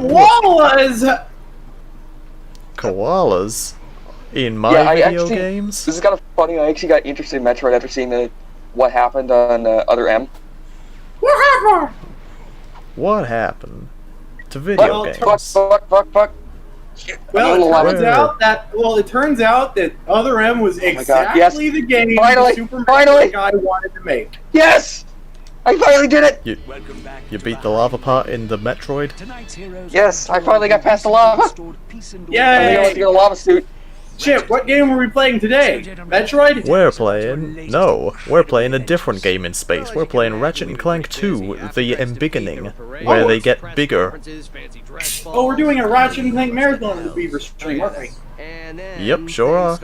Koalas! Koalas? In my video games? This is kind of funny. I actually got interested in Metroid after seeing what happened on Other M. What happened? What happened to video games? Fuck. Well, it turns out that Other M was exactly the game the Super Mario guy wanted to make. Yes! I finally did it! You beat the lava part in the Metroid? Yes, I finally got past the lava! Yay! I want to get a lava suit. Chip, what game are we playing today? Metroid? We're playing a different game in space. We're playing Ratchet Clank 2, the Embiggening, where they get bigger. Oh, we're doing a Ratchet Clank marathon in the Beaverstream, aren't we? Yep, sure are.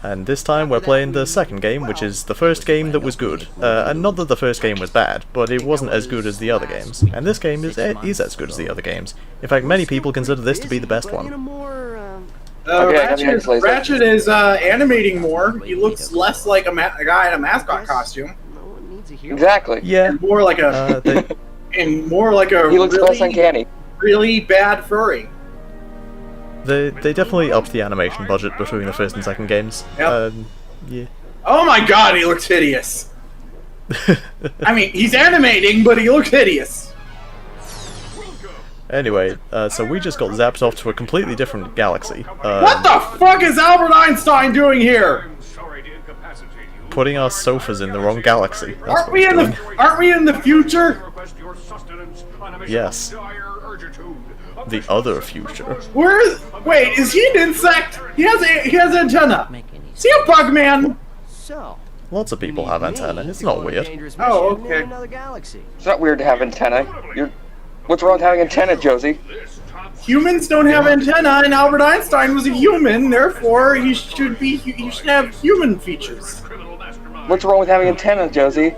And this time we're playing the second game, which is the first game that was good. And not that the first game was bad, but it wasn't as good as the other games. And this game is as good as the other games. In fact, many people consider this to be the best one. Ratchet is animating more. He looks less like a guy in a mascot costume. Exactly. Yeah. And more like a he looks less uncanny. Really bad furry. They definitely upped the animation budget between the first and second games. Yep. Yeah. Oh my god, he looks hideous. I mean, he's animating, but he looks hideous. Anyway, so we just got zapped off to a completely different galaxy. What the fuck is Albert Einstein doing here? Putting our sofas in the wrong galaxy. Aren't we in the future? Yes. The other future. Wait, is he an insect? He has antenna. Is he a bug man? Lots of people have antenna. It's not weird. Oh, okay. It's not weird to have antenna. What's wrong with having antenna, Josie? Humans don't have antenna, and Albert Einstein was a human. Therefore, he should have human features. What's wrong with having antenna, Josie?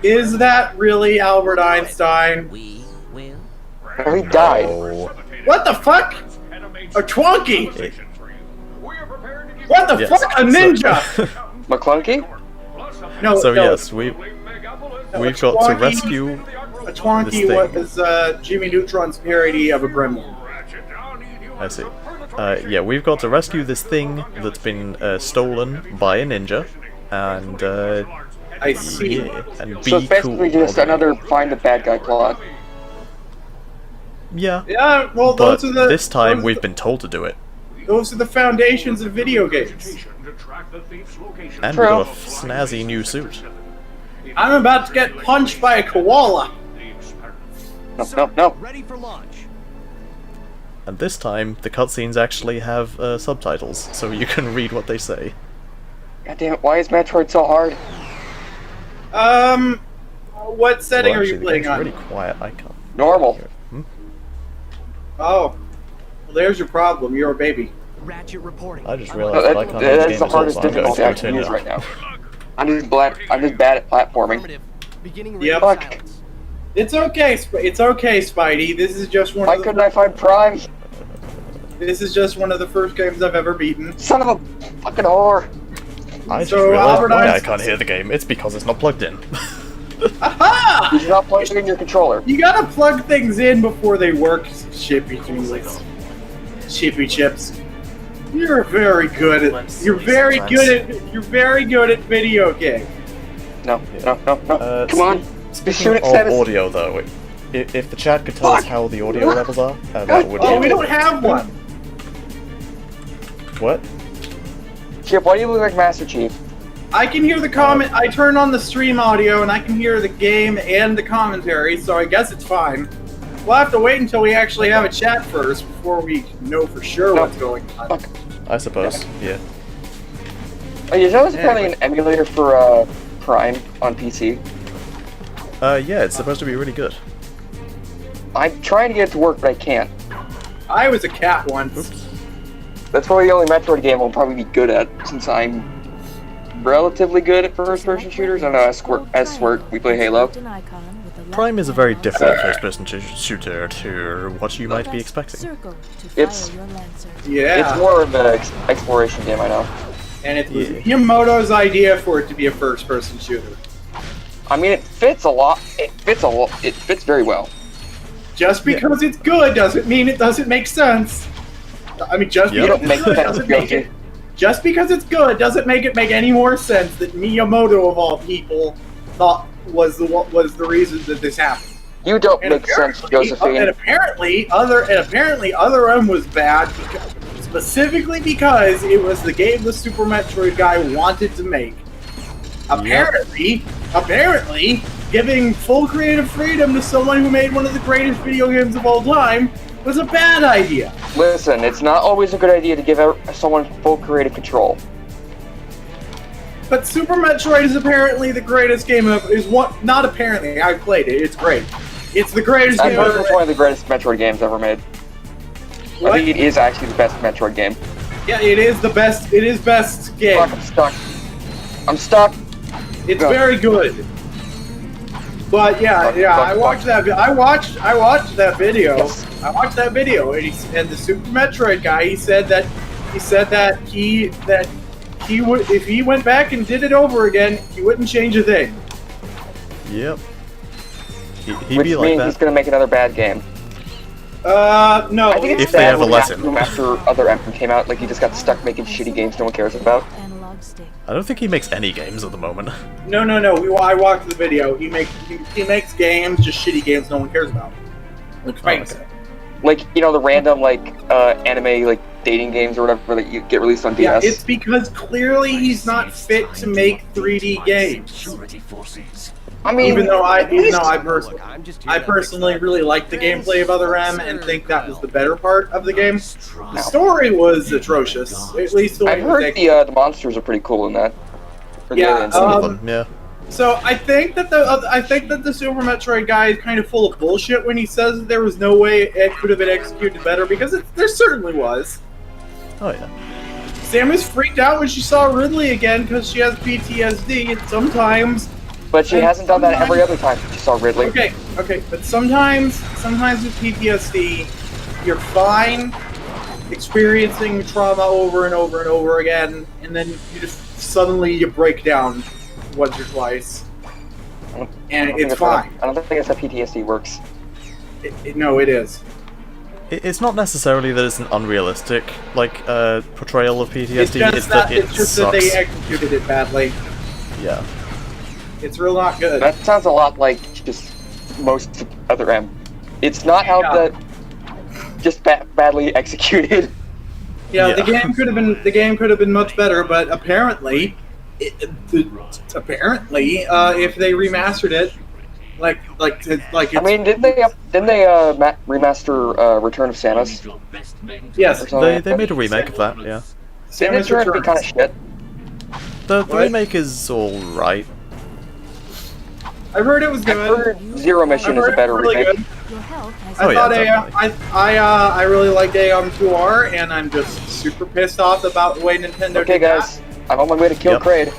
Is that really Albert Einstein? Well, he died. What the fuck? A Twonky? What the fuck? A ninja? McClunky? No. So yes, we've got to rescue. A Twonky was Jimmy Neutron's parody of a gremlin. I see. Yeah, we've got to rescue this thing that's been stolen by a ninja, and I see. Yeah, and be so it's basically cool just another find the bad guy plot. Yeah. Yeah. Well, but this time we've been told to do it. Those are the foundations of video games. And we got a snazzy new suit. I'm about to get punched by a koala. No. Ready for launch. And this time, the cutscenes actually have subtitles, so you can read what they say. God damn it, why is Metroid so hard? What setting are you playing on? It's really quiet, I can't. Normal. Oh. Well, there's your problem, you're a baby. Ratchet reporting. I just realized that I can't use That's the hardest difficulty I can use right now. I'm just bad at platforming. Yep. It's okay, Spidey. This is just one. Why couldn't I find Prime? This is just one of the first games I've ever beaten. Son of a fucking whore! I just realized why I can't hear the game. It's because it's not plugged in. Aha! You're not plugging in your controller. You gotta plug things in before they work, Chippy chips. You're very good at video games. No. Come on. Speaking of audio, though, if the chat could tell us how the audio levels are, that would be... Oh, we don't have one! What? Chip, why do you look like Master Chief? I can hear the comment. I turn on the stream audio, and I can hear the game and the commentary, so I guess it's fine. We'll have to wait until we actually have a chat first, before we know for sure what's going on. I suppose, yeah. Oh, you know there's apparently an emulator for Prime on PC? Yeah, it's supposed to be really good. I'm trying to get it to work, but I can't. I was a cat once. Oops. That's probably the only Metroid game I'll probably be good at, since I'm relatively good at first-person shooters. I know, as Squirt, we play Halo. Prime is a very different first-person shooter to what you might be expecting. It's more of an exploration game, I know. And it was Miyamoto's idea for it to be a first-person shooter. I mean, it fits a lot. It fits very well. Just because it's good doesn't mean it doesn't make sense. I mean, just You because don't make it's good sense, doesn't make Josie. it. Just because it's good doesn't make it make any more sense that Miyamoto of all people thought was the reason that this happened. You don't And make sense, apparently- Josephine. And apparently, Other M was bad, specifically because it was the game the Super Metroid guy wanted to make. Apparently, giving full creative freedom to someone who made one of the greatest video games of all time was a bad idea. Listen, it's not always a good idea to give someone full creative control. But Super Metroid is apparently the greatest game of not apparently. I played it. It's great. It's the greatest I've game heard ever. it's one of the greatest Metroid games ever made. What? I think it is actually the best Metroid game. Yeah, it is the best. It is best game. Fuck, I'm stuck. I'm stuck. It's Go. very good. But yeah, I watched that. I watched that video. Yes. I watched that video, and the Super Metroid guy. He said that he would, if he went back and did it over again, he wouldn't change a thing. Yep. He'd Which be like means that. he's gonna make another bad game. No. I think it's If they bad ever when let him. after Other M came out, like he just got stuck making shitty games no one cares about. I don't think he makes any games at the moment. No. I watched the video. He makes games, just shitty games no one cares about. Like famous. okay. Like, you know, the random, like, anime, like, dating games or whatever that you get released on Yeah, DS. it's because clearly he's not fit to make 3D games. I mean, Even though I personally really like the gameplay of Other M and think that was the better part of the game. The story was atrocious. At least the way I've it was heard executed. the monsters are pretty cool in that. For the Yeah, aliens. Some of them, yeah. So I think that the Super Metroid guy is kind of full of bullshit when he says that there was no way it could have been executed better, because there certainly was. Oh yeah. Samus freaked out when she saw Ridley again because she has PTSD, and sometimes. But she hasn't done that every other time she saw Ridley. Okay, but sometimes with PTSD, you're fine experiencing trauma over and over and over again, and then you just suddenly break down once or twice, and it's fine. I don't think that's how PTSD works. No, it is. It's not necessarily that it's an unrealistic, like, portrayal of PTSD. It's just that it that they sucks. executed it badly. Yeah. It's real not good. That sounds a lot like just most Other M. It's not how Yeah. just badly executed. Yeah, Yeah. the game could have been much better, but apparently, if they remastered it, like it's, I mean, didn't they remaster Return of Samus? yes, or something? They made a remake of that, yeah. Didn't it Samus turn out to be Returns. kind of shit? The What? remake is alright. I heard it was I've good. heard Zero Mission is a better really remake. good. Oh, I yeah, thought definitely. I really liked Aeon 2R, and I'm just super pissed off about the way Nintendo Okay, did that. guys, I'm on my way to kill Yep. Kraid.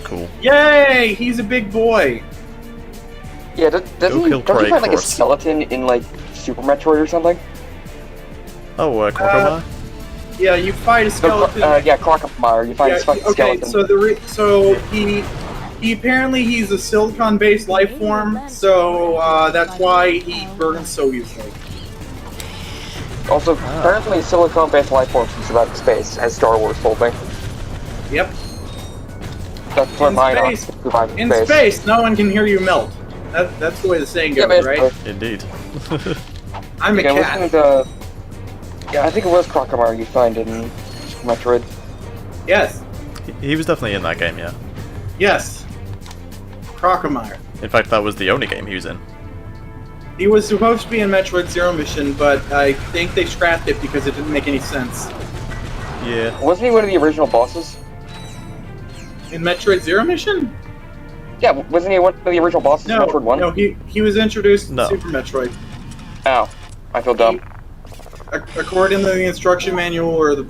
Cool. Yay! He's a big boy. Yeah, Go don't kill you Kraid find like for a us. skeleton in like Super Metroid or something? Oh, Crocodile? Yeah, you fight a skeleton. Yeah, Crocodile. You find this fucking okay, skeleton. so he apparently he's a silicon-based life form, so that's why he burns so easily. Also, apparently silicon-based life forms can survive in space, as Star Wars told me. Yep. That's why In mine space. survive In space, no one can hear you melt. That's the way the saying Yeah, goes, man, right? Indeed. I'm a Yeah, cat. listening to... Yeah, I think it was Crocodile you find in Super Metroid. Yes. He was definitely in that game, yeah. Yes. Crocomire. In fact, that was the only game he was in. He was supposed to be in Metroid Zero Mission, but I think they scrapped it because it didn't make any sense. Yeah. Wasn't he one of the original bosses? In Metroid Zero Mission? Yeah, wasn't he one of the original bosses in No, Metroid 1? no, he was introduced No. in Super Metroid. Ow. I feel dumb. According to the instruction manual or the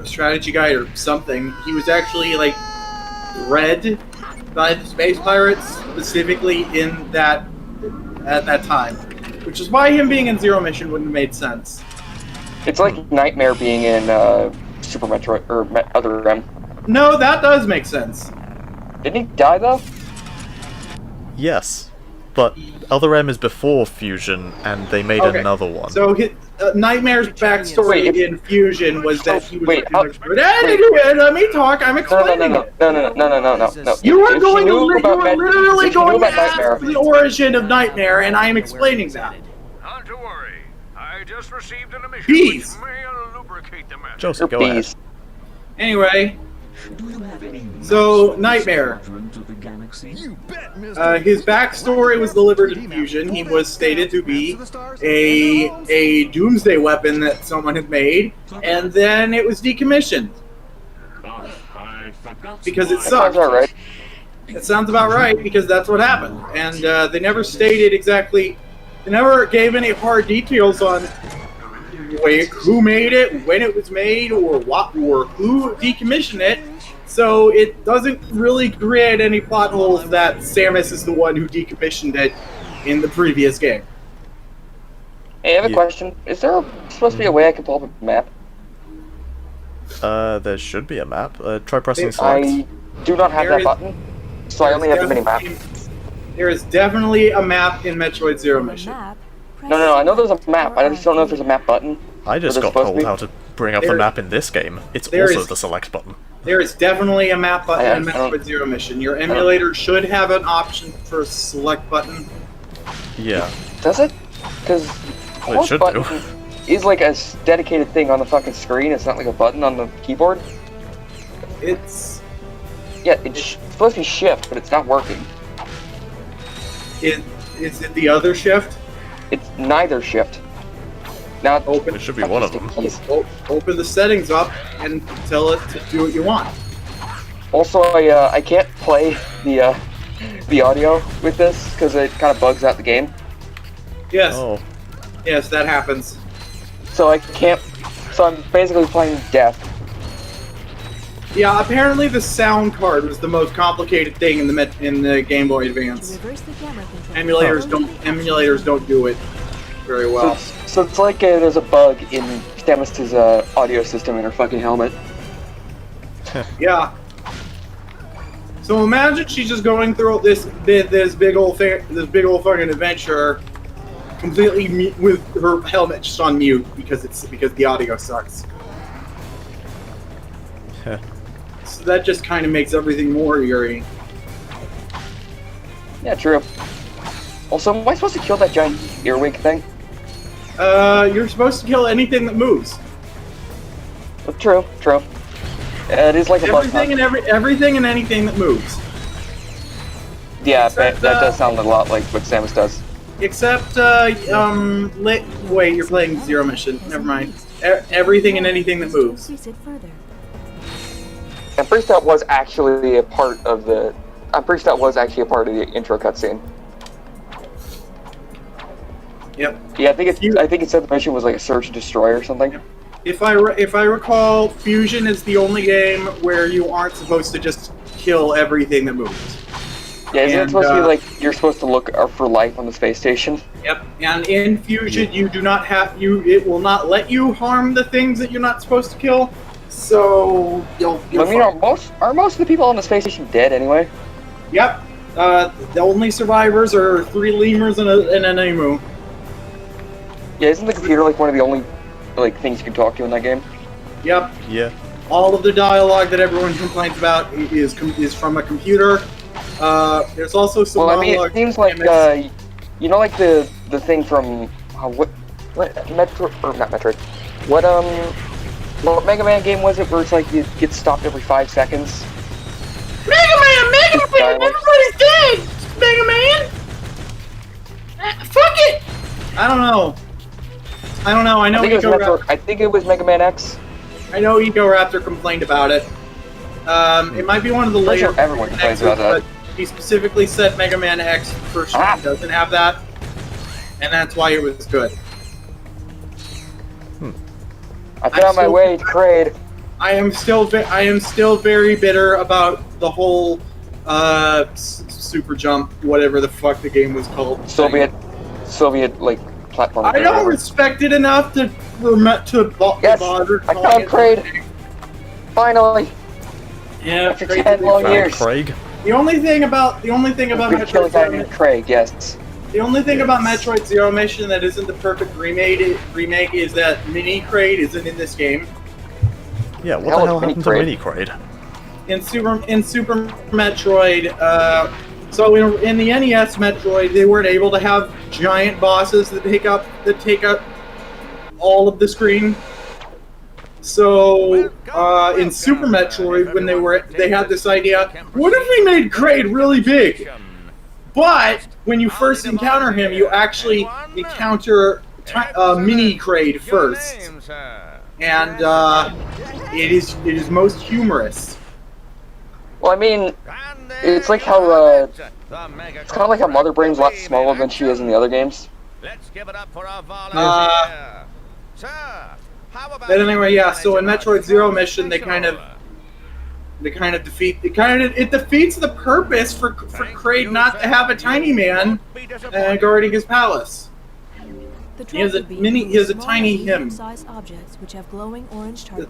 strategy guide or something, he was actually like bred by the space pirates specifically in that at that time, which is why him being in Zero Mission wouldn't have made sense. It's like Nightmare being in Super Metroid, or Other M. No, that does make sense. Didn't he die though? Yes. But Other M is before Fusion, and they made another one. So Nightmare's backstory in Fusion was that he was... let me talk, I'm explaining it. No. You are literally going to ask the origin of Nightmare, and I am explaining that. Not to worry. I just received an emission Bees. which may lubricate the matter. Josie, go ahead. Anyway, so Nightmare. His backstory was delivered in Fusion. He was stated to be a doomsday weapon that someone had made, and then it was decommissioned because it sucked. It sounds about right because that's what happened, and they never stated exactly. They never gave any hard details on who made it, when it was made, or what, or who decommissioned it. So it doesn't really create any plot holes that Samus is the one who decommissioned it in the previous game. Hey, I have a question. Is there supposed to be a way I can pull up a map? There should be a map. Try pressing select. I do not have that button, so I only have the mini-map. There is definitely a map in Metroid Zero Mission. No, I know there's a map. I just don't know if there's a map button. I just got told how to bring up the map in this game. It's also the select button. There is definitely a map button in Metroid Zero Mission. Your emulator should have an option for a select button. Yeah. Does it? Because it should button is like a dedicated thing on the fucking screen. It's not like a button on the keyboard. It's... Yeah, it's supposed to be shift, but it's not working. Is it the other shift? It's neither shift. Now it should be one of them. Open the settings up and tell it to do what you want. Also, I can't play the audio with this because it kind of bugs out the game. Yes. Oh. Yes, that happens. So I can't. So I'm basically playing deaf. Yeah, apparently the sound card was the most complicated thing in the Game Boy Advance. Emulators don't do it very well. So it's like there's a bug in Samus's audio system in her fucking helmet. Yeah. So imagine she's just going through this big old fucking adventure, completely with her helmet just on mute because the audio sucks. So that just kind of makes everything more eerie. Yeah, true. Also, am I supposed to kill that giant earwig thing? You're supposed to kill anything that moves. True. It is like everything and anything that moves. Yeah, that does sound a lot like what Samus does. Except, wait, you're playing Zero Mission. Never mind. Everything and anything that moves. I'm pretty sure that was actually a part of the. I'm pretty sure that was actually a part of the intro cutscene. Yep. Yeah, I think it said the mission was like a search and destroy or something. If I recall, Fusion is the only game where you aren't supposed to just kill everything that moves. Yeah, isn't it supposed to be like you're supposed to look for life on the space station? Yep. And in Fusion, you do not have It will not let you harm the things that you're not supposed to kill. So you'll I mean, are most of the people on the space station dead anyway? Yep. The only survivors are 3 lemurs and an emu. Yeah, isn't the computer like one of the only things you can talk to in that game? Yep. Yeah. All of the dialogue that everyone complains about is from a computer. There's also some. Well, I mean, it seems like you know, like the thing from what Metro or not Metroid? What Mega Man game was it where it's like you get stopped every 5 seconds? Mega Man! Everybody's dead! Mega Man! Fuck it! I don't know. I think it was Mega Man X. I know Eco Raptor complained about it. It might be one of the later. Sure everyone complains about that. But he specifically said Mega Man X first doesn't have that, and that's why it was good. I found my way to trade. I am still very bitter about the whole Super Jump, whatever the fuck the game was called. Soviet like platform. I don't respect it enough to bother. I found Craig. Finally. Yeah, after 10 long years. Craig. The only thing about Metroid Zero, Craig, yes. the only thing about Metroid Zero Mission that isn't the perfect remake is that Mini Kraid isn't in this game. Yeah, what the hell happened to Mini Kraid? In Super Metroid, so in the NES Metroid, they weren't able to have giant bosses that take up all of the screen. So in Super Metroid, when they had this idea, what if we made Kraid really big? But when you first encounter him, you actually encounter Mini Kraid first, and it is most humorous. Well, I mean, it's like how it's kind of like how Mother Brain's a lot smaller than she is in the other games. But anyway, yeah. So in Metroid Zero Mission, it defeats the purpose for Kraid not to have a tiny man guarding his palace. He has a tiny him. It's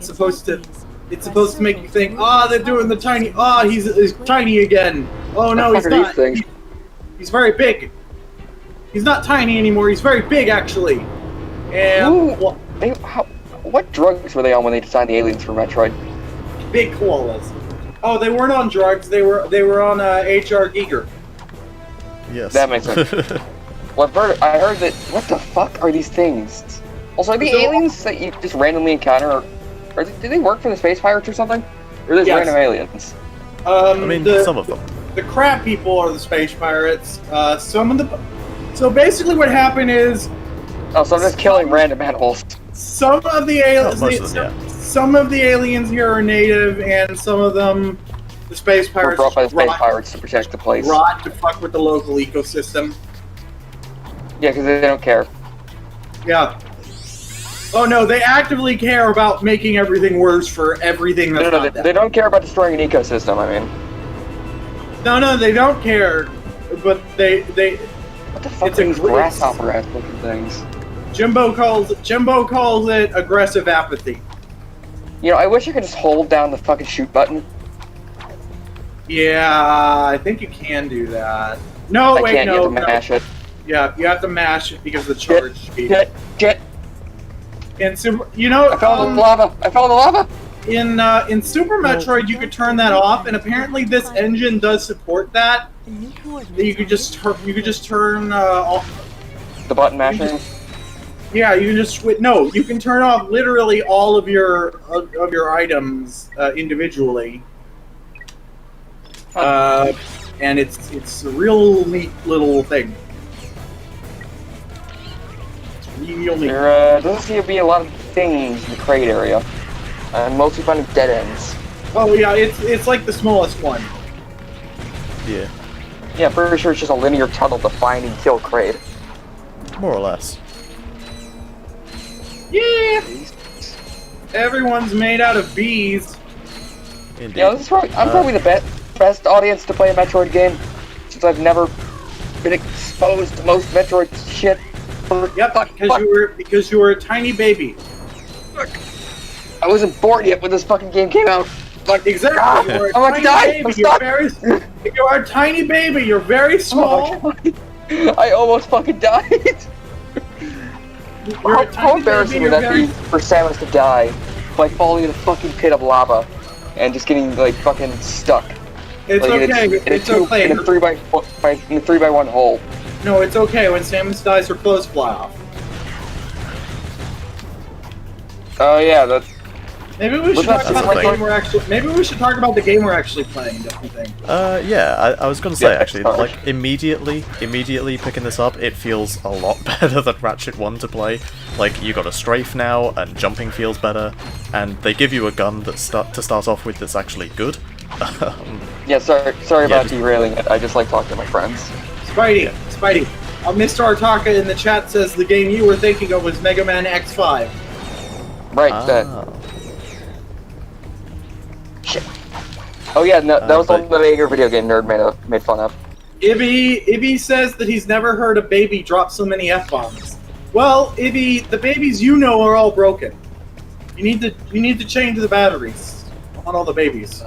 supposed to make you think, they're doing the tiny. He's tiny again. Oh no, he's not. He's very big. He's not tiny anymore. He's very big, actually. And what drugs were they on when they designed the aliens for Metroid? Big koalas. Oh, they weren't on drugs. They were on HR Giger. Yes. That makes sense. Well, I heard that. What the fuck are these things? Also, are the aliens that you just randomly encounter? Do they work for the space pirates or something? Or are they random aliens? I mean, some of them. The crab people are the space pirates. So basically, what happened is. Oh, so I'm just killing random animals. Some of the aliens. Some of the aliens here are native, and some of them, the space pirates. Were brought by the space pirates to protect the place. Brought to fuck with the local ecosystem. Yeah, because they don't care. Yeah. Oh no, they actively care about making everything worse for everything that's not they don't care about destroying an ecosystem, I mean. No, they don't care, but they what the fuck are these grasshopper-ass looking things? Jimbo calls it aggressive apathy. You know, I wish I could just hold down the fucking shoot button. Yeah, I think you can do that. No, wait, no. You have to mash it. Yeah, you have to mash it because of the charge speed. Get. And Super, I fell in the lava. I fell in the lava. In Super Metroid, you could turn that off, and apparently this engine does support that. You could just turn off the button mashing. Yeah, you can just you can turn off literally all of your items individually. And it's a real neat little thing. There doesn't seem to be a lot of things in the Kraid area. I'm mostly finding dead ends. Oh yeah, it's like the smallest one. Yeah. Yeah, pretty sure it's just a linear tunnel to find and kill Kraid. More or less. Yeah. Everyone's made out of bees. Indeed. Yeah, I'm probably the best audience to play a Metroid game, since I've never been exposed to most Metroid shit. Yep, because you were a tiny baby. I wasn't born yet when this fucking game came out. Like, exactly. I'm about to die. You are a tiny baby. You're very small. Oh, I almost fucking died. How embarrassing would that be for Samus to die by falling in a fucking pit of lava and just getting like fucking stuck? It's like, okay. It's okay. In a 3x1 hole. No, it's okay. When Samus dies, her clothes fly off. Oh yeah, that's. Maybe we should talk about the game we're actually. Maybe we should talk about the game we're actually playing. Don't you think? Yeah. I was gonna say actually, like immediately picking this up, it feels a lot better than Ratchet 1 to play. Like you got a strafe now, and jumping feels better, and they give you a gun to start off with that's actually good. Yeah, sorry about derailing it. I just like talking to my friends. Spidey. Mr. Artaka in the chat says the game you were thinking of was Mega Man X5. Right. Shit. Oh yeah, no, that was on the Vader video game nerd made fun of. Ibbie says that he's never heard a baby drop so many F-bombs. Well, Ibbie, the babies you know are all broken. You need to change the batteries on all the babies.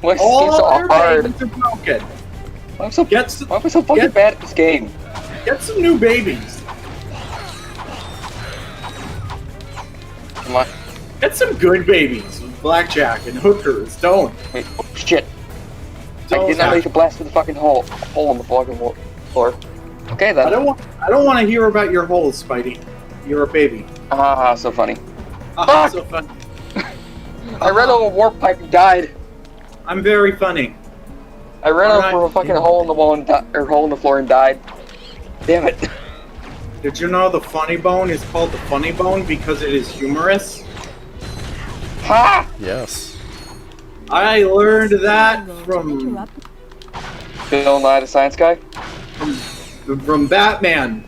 Why is this game All so your hard? babies are broken. Why am I so Get fucking bad at this game? some new babies. Come on. Get some good babies with blackjack and hookers. Don't. Wait, oh, shit. I Don't did not make a blast through the fucking hole in the fucking floor. Okay then. I don't want to hear about your holes, Spidey. You're a baby. Ah, so funny. Ah, so fun. I ran over a warp pipe and died. I'm very funny. I ran Alright. over a fucking hole in the wall and hole in the floor and died. Damn it. Did you know the funny bone is called the funny bone because it is humorous? Ha! Yes. I learned that from Bill Nye the Science Guy? from Batman,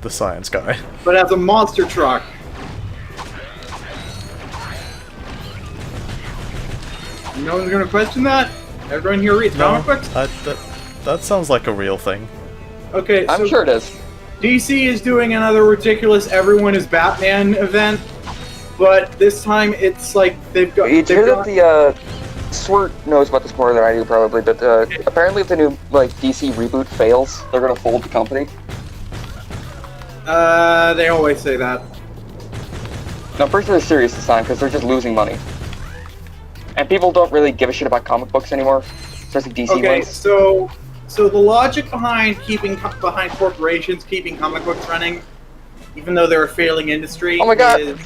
The science guy. but as a monster truck. No one's gonna question that? Everyone here reads comic books? That sounds like a real thing. Okay, so I'm sure it is. DC is doing another ridiculous Everyone is Batman event, but this time it's like they've got... You hear that the, Swert knows about this more than I do probably, but, apparently if the new, like, DC reboot fails, they're gonna fold the company. They always say that. No, I'm pretty sure they're serious this time, because they're just losing money. And people don't really give a shit about comic books anymore, especially DC Okay, ones. so the logic behind behind corporations keeping comic books running, even though they're a failing industry, Oh my god! is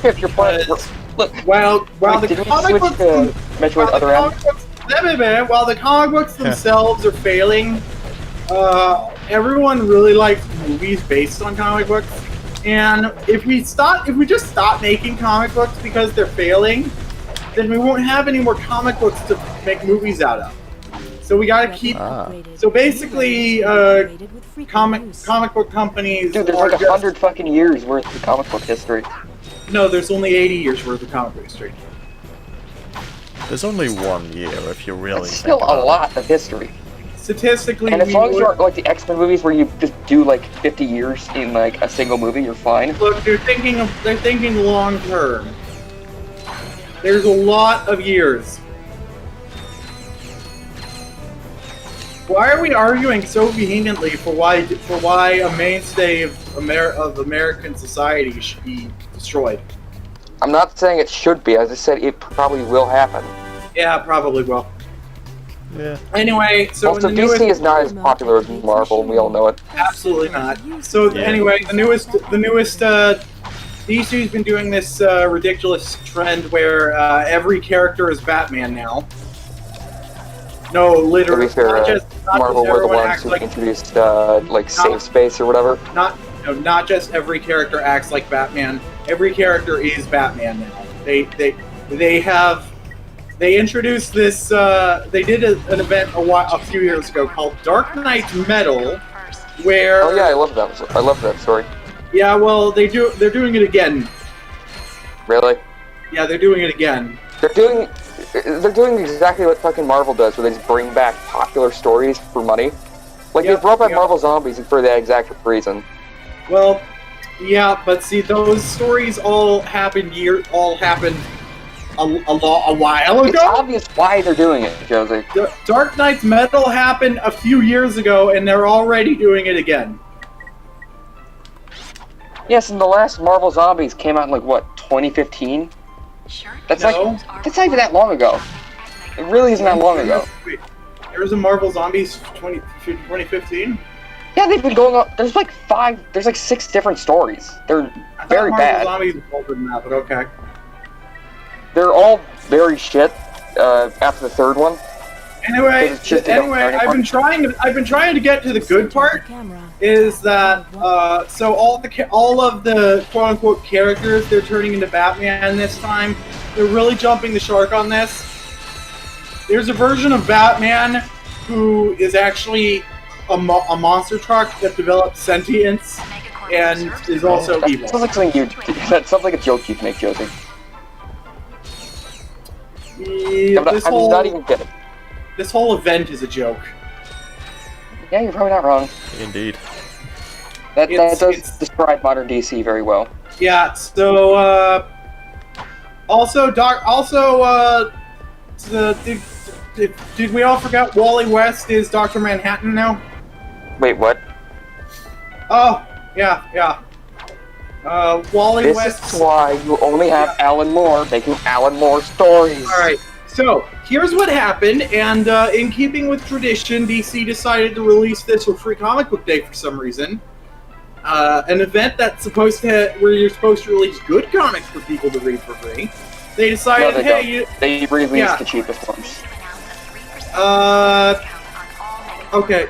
If you're playing... because Look, while wait, the did we comic switch books to Metroid Other End? while the comic books themselves are failing, everyone really likes movies based on comic books. And if we just stop making comic books because they're failing, then we won't have any more comic books to make movies out of. So we gotta keep. So basically, comic book companies. Dude, there's are like just- 100 fucking years worth of comic book history. No, there's only 80 years worth of comic book history. There's only 1 year if you really That's still think a about lot of history. Statistically, And as we long as would- you aren't like the X-Men movies where you just do like 50 years in like a single movie, you're fine. look, they're thinking long term. There's a lot of years. Why are we arguing so vehemently for why a mainstay of American society should be destroyed? I'm not saying it should be, I just said it probably will happen. Yeah, probably will. Yeah. Anyway, so Also, in the DC newest, is not as popular as Marvel, and we all know it. absolutely not. So Yeah. anyway, the newest DC's been doing this ridiculous trend where every character is Batman now. No, To be literally, fair, not just Marvel were the everyone ones acts who like introduced like safe space or whatever. not just every character acts like Batman. Every character is Batman now. They introduced this. They did an event a few years ago called Dark Knight Metal, where Oh yeah, I love that. I love that story. yeah, well they're doing it again. Really? Yeah, they're doing it again. They're doing exactly what fucking Marvel does, where they just bring back popular stories for money. Like Yeah, they brought back yeah. Marvel Zombies for that exact reason. Well, yeah, but see, those stories all happened a while It's ago. obvious why they're doing it, Josie. Dark Knight's Metal happened a few years ago, and they're already doing it again. Yes, and the last Marvel Zombies came out in like what, 2015? That's No. that's not even that long ago. It really isn't that long ago. Wait, there was a Marvel Zombies 2015? Yeah, they've been going on. There's like 6 different stories. They're I thought very Marvel bad. Zombies was older than that, but okay. They're all very shit. After the third one. Anyway, It's just they don't care I've been trying to get to the good part. Is that so all of the quote unquote characters they're turning into Batman this time? They're really jumping the shark on this. There's a version of Batman who is actually a monster truck that develops sentience and is also That evil. sounds like something that sounds like a joke you'd make, Josie. Yeah, I just not even get it. this whole event is a joke. Yeah, you're probably not wrong. Indeed. That It's- does it's- describe modern DC very well. Yeah. So did we all forget Wally West is Dr. Manhattan now? Wait, what? Oh, yeah. Wally West. This is why you only have Alan Moore making Alan Moore stories. Alright, so here's what happened, and in keeping with tradition, DC decided to release this for Free Comic Book Day for some reason. An event that's supposed to where you're supposed to release good comics for people to read for free. They decided, No, they released yeah. the cheapest ones. Okay.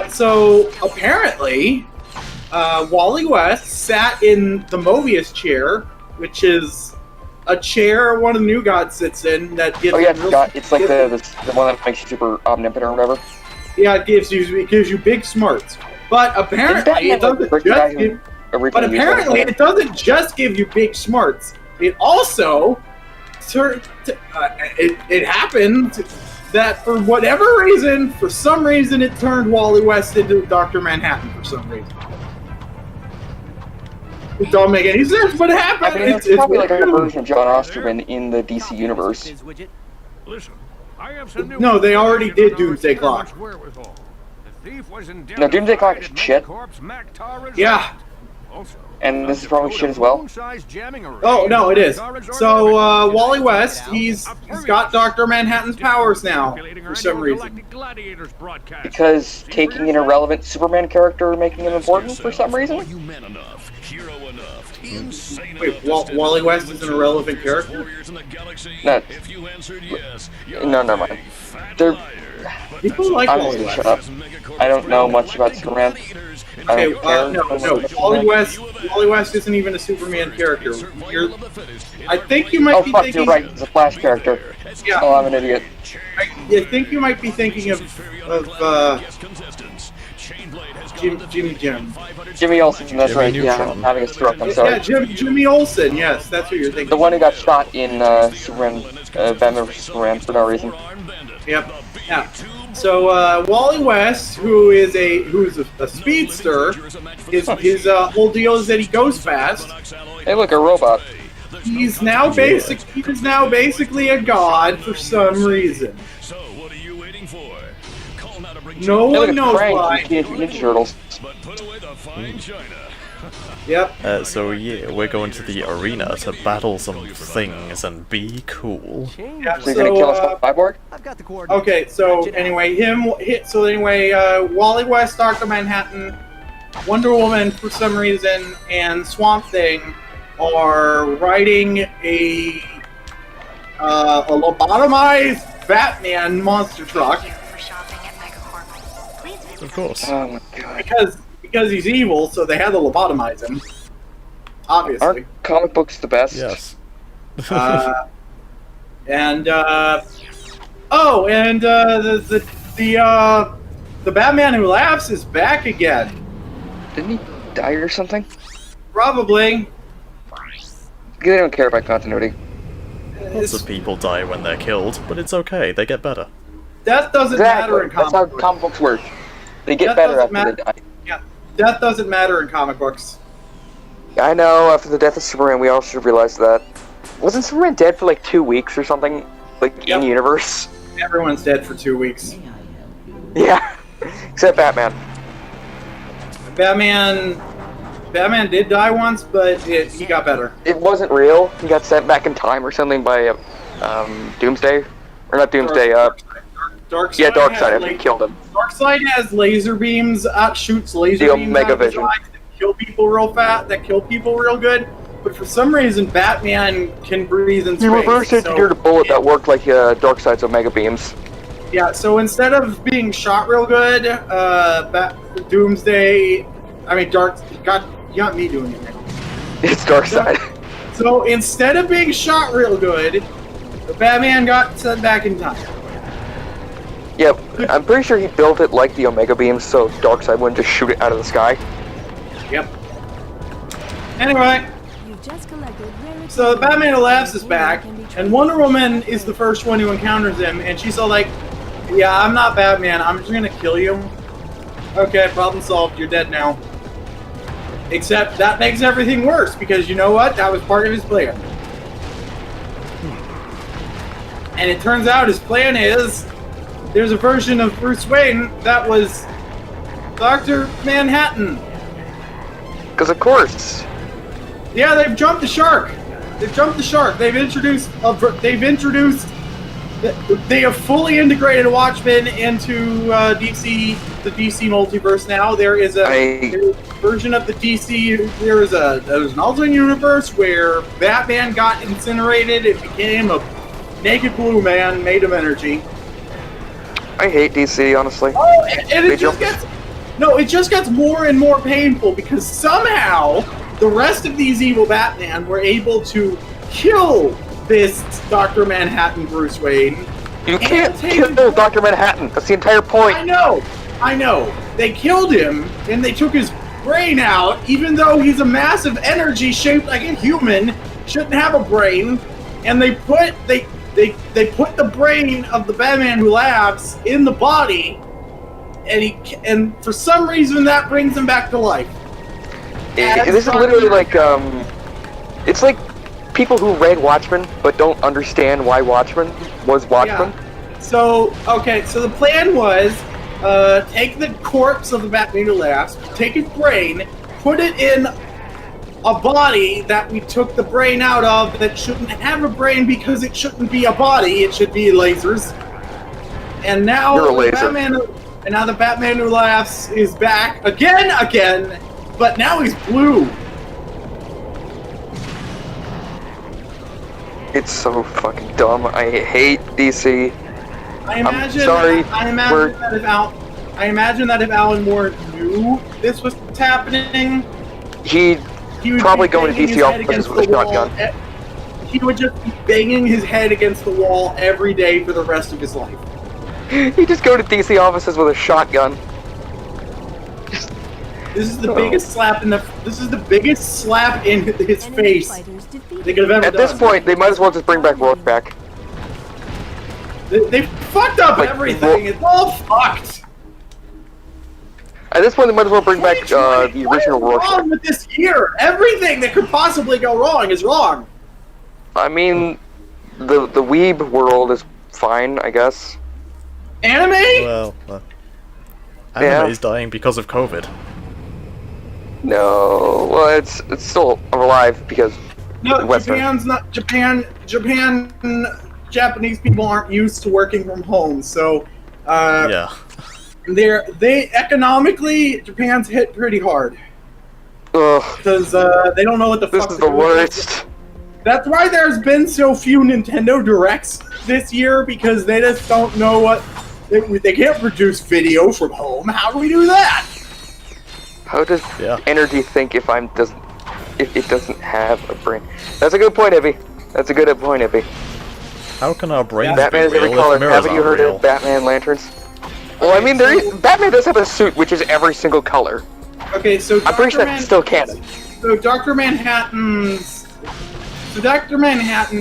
So apparently, Wally West sat in the Mobius chair, which is a chair one of the New Gods sits in that gives. Oh yeah, it's like the one that makes you super omnipotent or whatever. Yeah, it gives you big smarts. But apparently, it doesn't just give you big smarts. It also it happened that for whatever reason, for some reason, it turned Wally West into Dr. Manhattan for some reason. It don't make any sense, but it happened. I mean, it's probably like a version of John Osterman in the DC universe. Listen, I have some new No, they already did Doomsday Clock. No, Doomsday Clock is shit. Yeah. And this is probably shit as well. Oh no, it is. So Wally West, he's got Dr. Manhattan's powers now for some reason. Because taking an irrelevant Superman character and making him important for some reason? Wait, Wally West is an irrelevant character? No, never mind. People like Wally West. Shut up. I don't know much about Superman. Okay, no. Wally West isn't even a Superman character. I think you might be thinking. You're right. He's a Flash character. Yeah. Oh, I'm an idiot. I think you might be thinking of Jimmy Olsen. That's right. Yeah, I'm having a stroke. I'm sorry. Yeah, Jimmy Olsen. Yes, that's what you're thinking. The one who got shot in Superman, Batman vs Superman for no reason. Yep. Yeah. So Wally West, who's a speedster, his whole deal is that he goes fast. Hey, look, a robot. He's now basically a god for some reason. No one knows why. Ninja Turtles. Yep. So yeah, we're going to the arena to battle some things and be cool. Yep. So you're gonna kill us by Cyborg? Okay, so anyway, Wally West, Dr. Manhattan, Wonder Woman for some reason, and Swamp Thing are riding a lobotomized Batman monster truck. Of course. Oh my god. Because he's evil, so they had to lobotomize him. Obviously. Aren't comic books the best? Yes. The Batman Who Laughs is back again. Didn't he die or something? Probably. They don't care about continuity. Lots of people die when they're killed, but it's okay, they get better. Death doesn't matter in comic books. That's how comic books work. They get better after they die. Yeah, death doesn't matter in comic books. I know, after the death of Superman, we all should have realized that. Wasn't Superman dead for like 2 weeks or something? Like, Yep. in universe? Everyone's dead for 2 weeks. Yeah. Except Batman. Batman did die once, but he got better. It wasn't real. He got sent back in time or something by Doomsday. Or not Doomsday, Darkseid. yeah, Darkseid. I think killed him. Darkseid has laser beams, shoots laser The beams Omega out of his Vision. eyes that kill people real good. But for some reason, Batman can breathe in space. He reverse engineered a bullet that worked like Darkseid's Omega beams. Yeah, so instead of being shot real good, Doomsday, you got me doing it now. It's Darkseid. So instead of being shot real good, the Batman got sent back in time. Yep, I'm pretty sure he built it like the Omega beams, so Darkseid wouldn't just shoot it out of the sky. Yep. Anyway, so the Batman Who Laughs is back, and Wonder Woman is the first one who encounters him, and she's all like, yeah, I'm not Batman, I'm just gonna kill you. Okay, problem solved, you're dead now. Except that makes everything worse, because you know what? That was part of his plan. And it turns out his plan is there's a version of Bruce Wayne that was Dr. Manhattan. Because of course. Yeah, they've jumped the shark. They've jumped the shark. They have fully integrated Watchmen into the DC multiverse now. There is a version of the DC. There's an alternate universe where Batman got incinerated. It became a naked blue man made of energy. I hate DC, honestly. Oh, and it just gets more and more painful because somehow the rest of these evil Batman were able to kill this Dr. Manhattan Bruce Wayne. You can't kill Dr. Manhattan. That's the entire point. I know. They killed him and they took his brain out, even though he's a massive energy shaped like a human, shouldn't have a brain, and they put the brain of the Batman who laughs in the body, and for some reason that brings him back to life. This is literally like it's like people who read Watchmen but don't understand why Watchmen was Watchmen. Yeah. So the plan was take the corpse of the Batman who laughs, take his brain, put it in a body that we took the brain out of that shouldn't have a brain because it shouldn't be a body, it should be lasers. And now the Batman who laughs is back again, but now he's blue. It's so fucking dumb. I hate DC. I imagine that if Alan Moore knew this was happening, he would probably go into DC offices with a shotgun. He would just be banging his head against the wall every day for the rest of his life. He'd just go to DC offices with a shotgun. This is the biggest slap in his face they could have ever done. At this point, they might as well just bring back Rorschach. They fucked up everything. It's all fucked. At this point, they might as well bring back the original Rorschach. What's wrong with this year? Everything that could possibly go wrong is wrong. I mean, the weeb world is fine, I guess. Anime? Well, anime is dying because of COVID. No, well, it's still alive because Western. Japanese people aren't used to working from home, so yeah. They economically, Japan's hit pretty hard. Because they don't know what the fuck. This is the worst. That's why there's been so few Nintendo Directs this year, because they just don't know what they can't produce video from home. How do we do that? How does energy think if it doesn't have a brain? That's a good point, Ibbie. That's a good point, Ibbie. How can our brains Batman is be real every color. if mirrors Haven't you heard real? of Batman lanterns? Well, I mean, Batman does have a suit which is every single color. Okay, so I'm pretty sure that's still canon. So Dr. Manhattan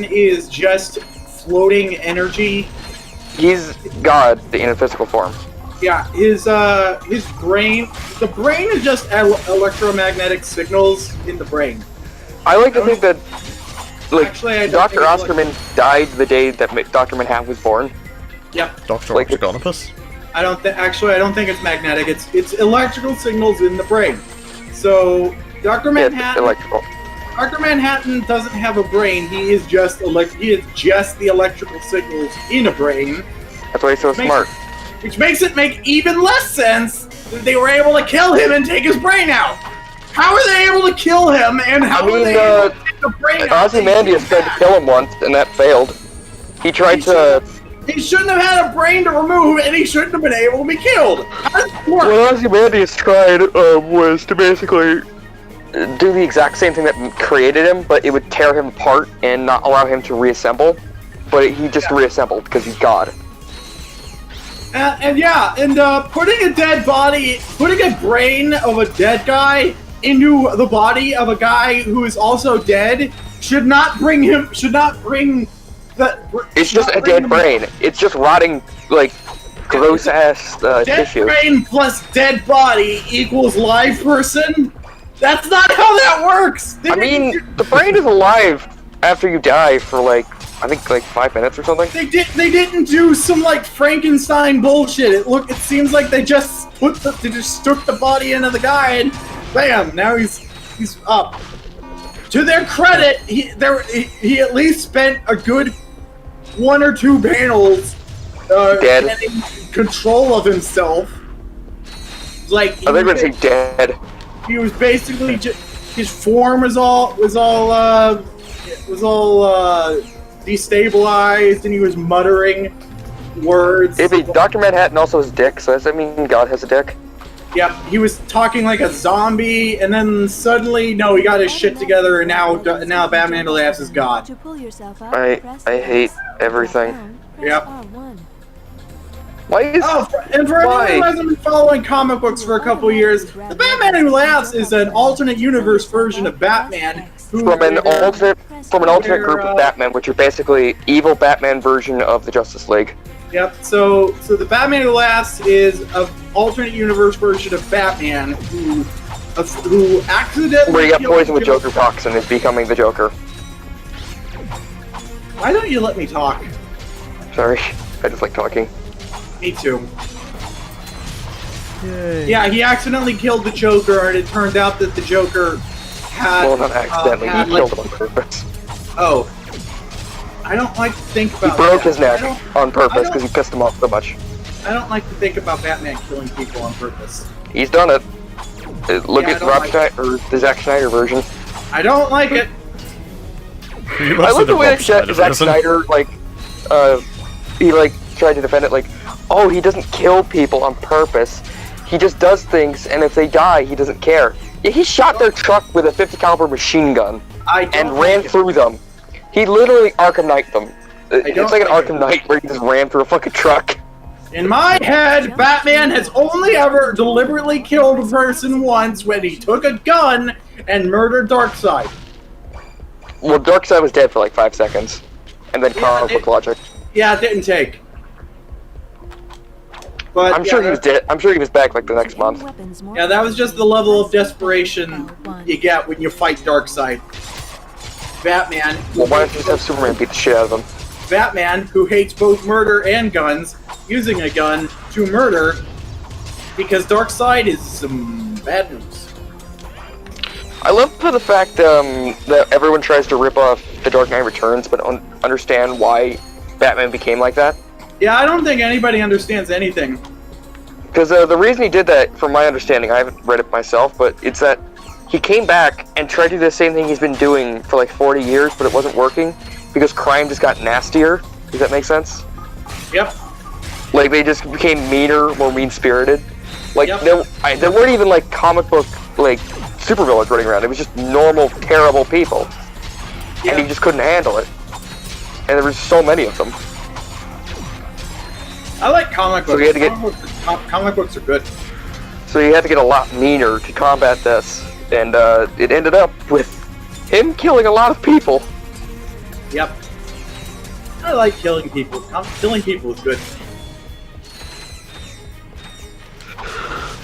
is just floating energy. He's God in a physical form. Yeah, his brain. The brain is just electromagnetic signals in the brain. I like to think that, like, Actually, Dr. Osterman died the day that Dr. Manhattan was born. Yep. Dr. Like Octagonopus? I don't think it's magnetic. It's electrical signals in the brain. So Dr. Manhattan. Electrical. Dr. Manhattan doesn't have a brain. He is just the electrical signals in a brain. That's why he's so smart. Which makes it make even less sense that they were able to kill him and take his brain out. How are they able to kill him, and how are they able to take the brain out? Ozymandias tried to kill him once, and that failed. He shouldn't have had a brain to remove, and he shouldn't have been able to be killed. How does it work? What Ozymandias tried was to basically do the exact same thing that created him, but it would tear him apart and not allow him to reassemble. But he just reassembled because he's God. Putting a brain of a dead guy into the body of a guy who is also dead should not bring It's just a dead brain. It's just rotting, like, gross ass tissue. Dead brain plus dead body equals live person? That's not how that works! I mean, the brain is alive after you die for, like, I think like 5 minutes or something. They didn't do some like Frankenstein bullshit. It seems like they just took the body into the guy and bam, now he's up. To their credit, he at least spent a good 1 or 2 panels getting control of himself. Like I think we're gonna say dead. He was basically just his form was all destabilized, and he was muttering words. Dr. Manhattan also has a dick, so does that mean God has a dick? Yep, he was talking like a zombie, and then suddenly, no, he got his shit together, and now Batman laughs as God. I hate everything. Yep. Why is... Oh, and for anyone who hasn't been following comic books for a couple years, the Batman Who Laughs is an alternate universe version of Batman. From an alternate group of Batman, which are basically evil Batman version of the Justice League. Yep. So the Batman Who Laughs is an alternate universe version of Batman who accidentally where he got poisoned with Joker pox and is becoming the Joker. Why don't you let me talk? Sorry, I just like talking. Me too. Yay. Yeah, he accidentally killed the Joker, and it turned out that the Joker had... Well, not accidentally, he killed him on purpose. Oh. I don't like to think about He broke his neck on purpose because he pissed him off so much. I don't like to think about Batman killing people on purpose. He's done it. Look at Rob Schneider, or the Zack Snyder version. I don't like it. I love the way that Zack Snyder, like, he, like, tried to defend it, like, oh, he doesn't kill people on purpose. He just does things, and if they die, he doesn't care. Yeah, he shot their truck with a 50 caliber machine gun and ran through them. He literally Arkham Knight'd them. It's like an Arkham Knight where he just ran through a fucking truck. In my head, Batman has only ever deliberately killed a person once when he took a gun and murdered Darkseid. Well, Darkseid was dead for like 5 seconds, and then comic book logic. Yeah, it didn't take. But I'm sure he was dead. I'm sure he was back like the next month. Yeah, that was just the level of desperation you get when you fight Darkseid. Batman. Well, why don't you just have Superman beat the shit out of him? Batman, who hates both murder and guns, using a gun to murder because Darkseid is some bad news. I love the fact that everyone tries to rip off The Dark Knight Returns, but don't understand why Batman became like that. Yeah, I don't think anybody understands anything. Because the reason he did that, from my understanding, I haven't read it myself, but it's that he came back and tried to do the same thing he's been doing for like 40 years, but it wasn't working because crime just got nastier. Does that make sense? Yep. Like, they just became meaner, more mean-spirited. Like, there weren't even, like, comic book, like, supervillains running around. It was just normal, terrible people. Yep. And he just couldn't handle it. And there was so many of them. I like comic books. So he had to get, comic books are good. So he had to get a lot meaner to combat this. And it ended up with him killing a lot of people. Yep. I like killing people. Killing people is good.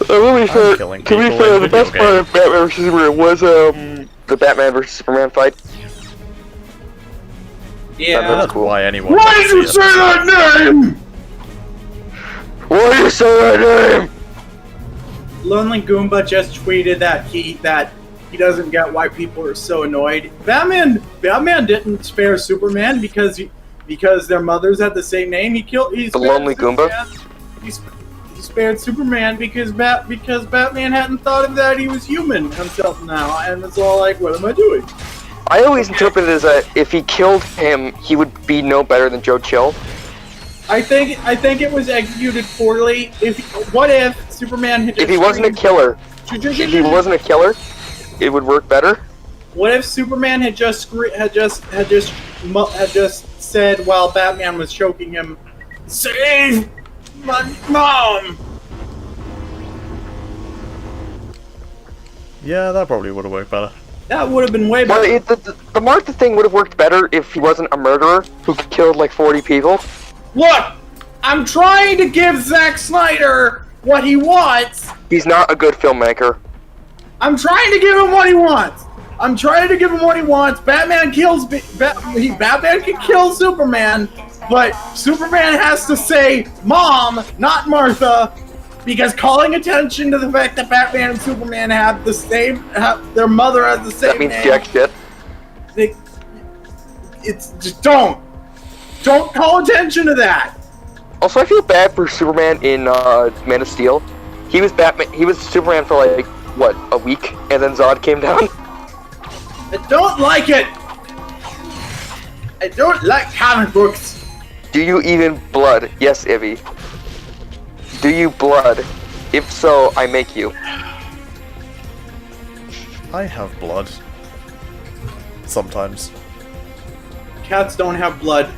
To be fair, the best part of Batman vs Superman was the Batman vs Superman fight. Yeah. That's cool. Why anyone? Why did you say that name? Why did you say that name? Lonely Goomba just tweeted that he doesn't get why people are so annoyed. Batman didn't spare Superman because their mothers had the same name. The Lonely Goomba. He spared Superman because Batman hadn't thought of that he was human himself now, and it's all like, what am I doing? I always interpreted it as that if he killed him, he would be no better than Joe Chill. I think it was executed poorly. What if Superman had just if he wasn't a killer, it would work better. What if Superman had just said while Batman was choking him, "Save my mom"? Yeah, that probably would have worked better. That would have been way better. Well, the Martha thing would have worked better if he wasn't a murderer who killed like 40 people. Look, I'm trying to give Zack Snyder what he wants. He's not a good filmmaker. I'm trying to give him what he wants. I'm trying to give him what he wants. Batman can kill Superman, but Superman has to say Mom, not Martha, because calling attention to the fact that Batman and Superman have the same, their mother has the same. That means name. jack shit. It's just don't call attention to that. Also, I feel bad for Superman in Man of Steel. He was Batman. He was Superman for like what, a week, and then Zod came down. I don't like it. I don't like comic books. Do you even blood? Yes, Ibbie. Do you blood? If so, I make you. I have blood. Sometimes. Cats don't have blood.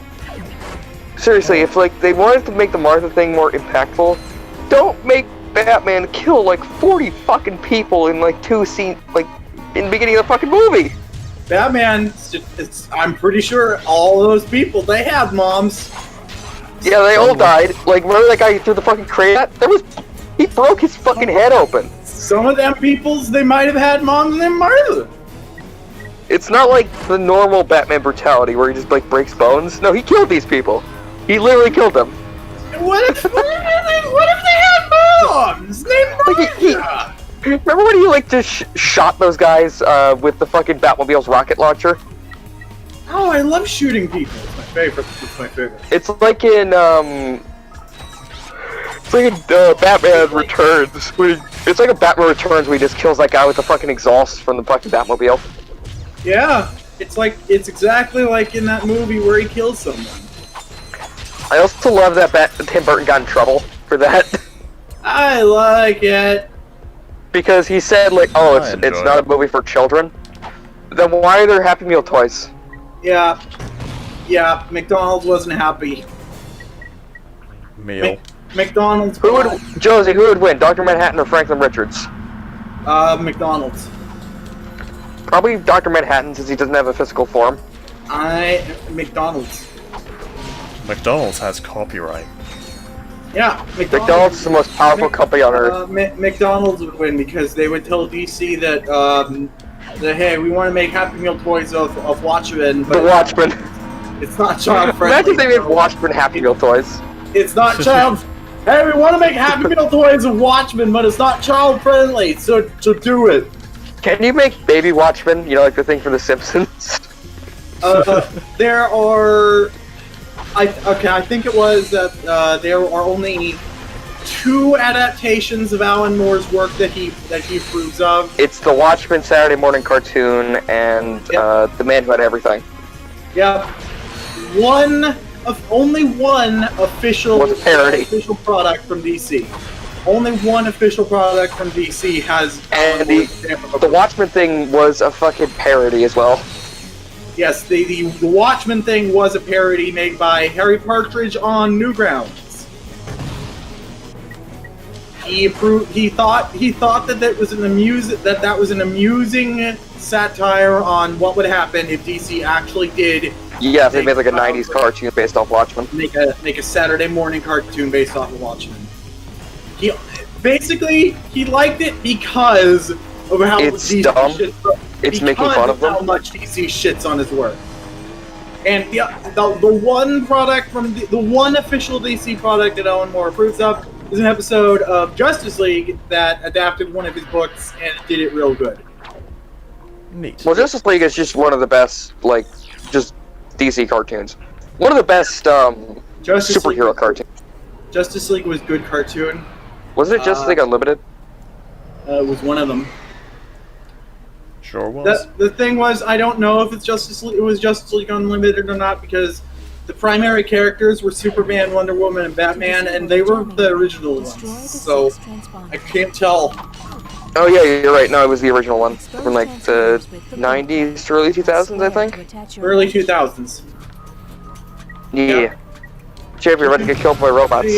Seriously, if like they wanted to make the Martha thing more impactful, don't make Batman kill like 40 fucking people in like 2 scenes, like in the beginning of the fucking movie. Batman, I'm pretty sure all those people, they have moms. Yeah, they all died. Like, remember that guy who threw the fucking crate at? He broke his fucking head open. Some of them peoples, they might have had moms and then Martha. It's not like the normal Batman brutality where he just like breaks bones. No, he killed these people. He literally killed them. What if they had moms? Martha. Remember when he like just shot those guys with the fucking Batmobile's rocket launcher? Oh, I love shooting people. It's my favorite. It's like in Batman Returns. It's like a Batman Returns where he just kills that guy with the fucking exhaust from the fucking Batmobile. Yeah, it's exactly like in that movie where he kills someone. I also love that Tim Burton got in trouble for that. I like it. Because he said like, oh, it's not a movie for children. Then why are there Happy Meal toys? Yeah, McDonald's wasn't happy. Meal. McDonald's. Josie, who would win, Dr. Manhattan or Franklin Richards? McDonald's. Probably Dr. Manhattan, since he doesn't have a physical form. McDonald's. McDonald's has copyright. Yeah, McDonald's is the most powerful company on earth. McDonald's would win because they would tell DC that, hey, we want to make Happy Meal toys of Watchmen. But the Watchmen. It's not child friendly. Imagine if they made Watchmen Happy Meal toys. It's not child. Hey, we want to make Happy Meal toys of Watchmen, but it's not child friendly. So do it. Can you make Baby Watchmen? You know, like the thing from The Simpsons. There are. I think it was that there are only 2 adaptations of Alan Moore's work that he approves of. It's the Watchmen Saturday morning cartoon and The Man Who Had Everything. Yeah, only one official product from DC. Only one official product from DC has. And the Watchmen thing was a fucking parody as well. Yes, the Watchmen thing was a parody made by Harry Partridge on Newgrounds. He thought that was an amusing satire on what would happen if DC actually did. Yeah, they made like a '90s cartoon based off Watchmen. Make a Saturday morning cartoon based off of Watchmen. He liked it because of how it's DC dumb. It's making fun of them. How much DC shits on his work. And the one product from the one official DC product that Alan Moore approves of is an episode of Justice League that adapted one of his books and did it real good. Neat. Well, Justice League is just one of the best, like, just DC cartoons. One of the best superhero cartoons. Justice League was good cartoon. Wasn't it Justice League Unlimited? It was one of them. Sure was. The thing was, I don't know if it was Justice League Unlimited or not, because the primary characters were Superman, Wonder Woman, and Batman, and they were the original ones. So I can't tell. Oh yeah, you're right. No, it was the original one from like the '90s to early 2000s, I think. Early 2000s. Yeah. Champ, you're about to get killed by robots.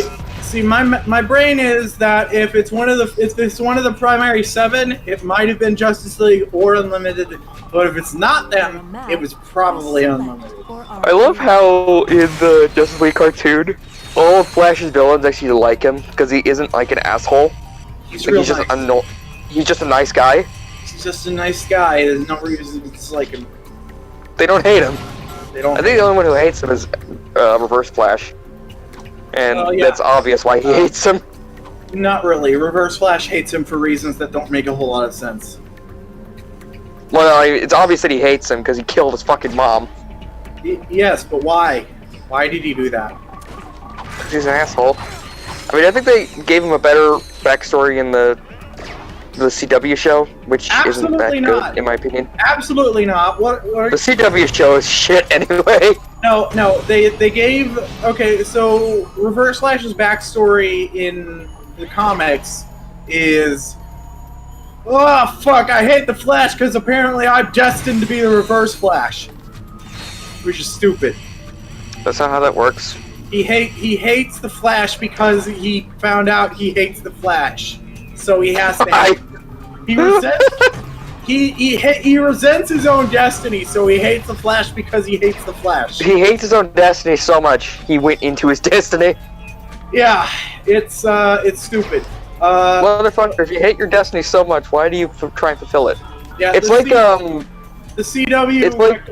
See, my brain is that if it's one of the primary 7, it might have been Justice League or Unlimited, but if it's not them, it was probably Unlimited. I love how in the Justice League cartoon, all of Flash's villains actually like him because he isn't like an asshole. He's just a nice guy. He's just a nice guy. There's no reason to dislike him. They don't hate him. They don't. I think the only one who hates him is Reverse Flash. And yeah. that's obvious why he hates him. Not really. Reverse Flash hates him for reasons that don't make a whole lot of sense. Well, it's obvious that he hates him because he killed his fucking mom. Yes, but why? Why did he do that? He's an asshole. I mean, I think they gave him a better backstory in the CW show, which isn't that good, in my opinion. Absolutely not. What the CW show is shit anyway. No, they gave... Okay, so Reverse Flash's backstory in the comics is... Oh, fuck, I hate the Flash because apparently I'm destined to be the Reverse Flash. Which is stupid. That's not how that works. He hates the Flash because he found out he hates the Flash. So he has to... He resents his own destiny, so he hates the Flash because he hates the Flash. He hates his own destiny so much, he went into his destiny. Yeah, it's stupid. Motherfucker, if you hate your destiny so much, why do you try and fulfill it? Yeah, it's like, the CW... It's like...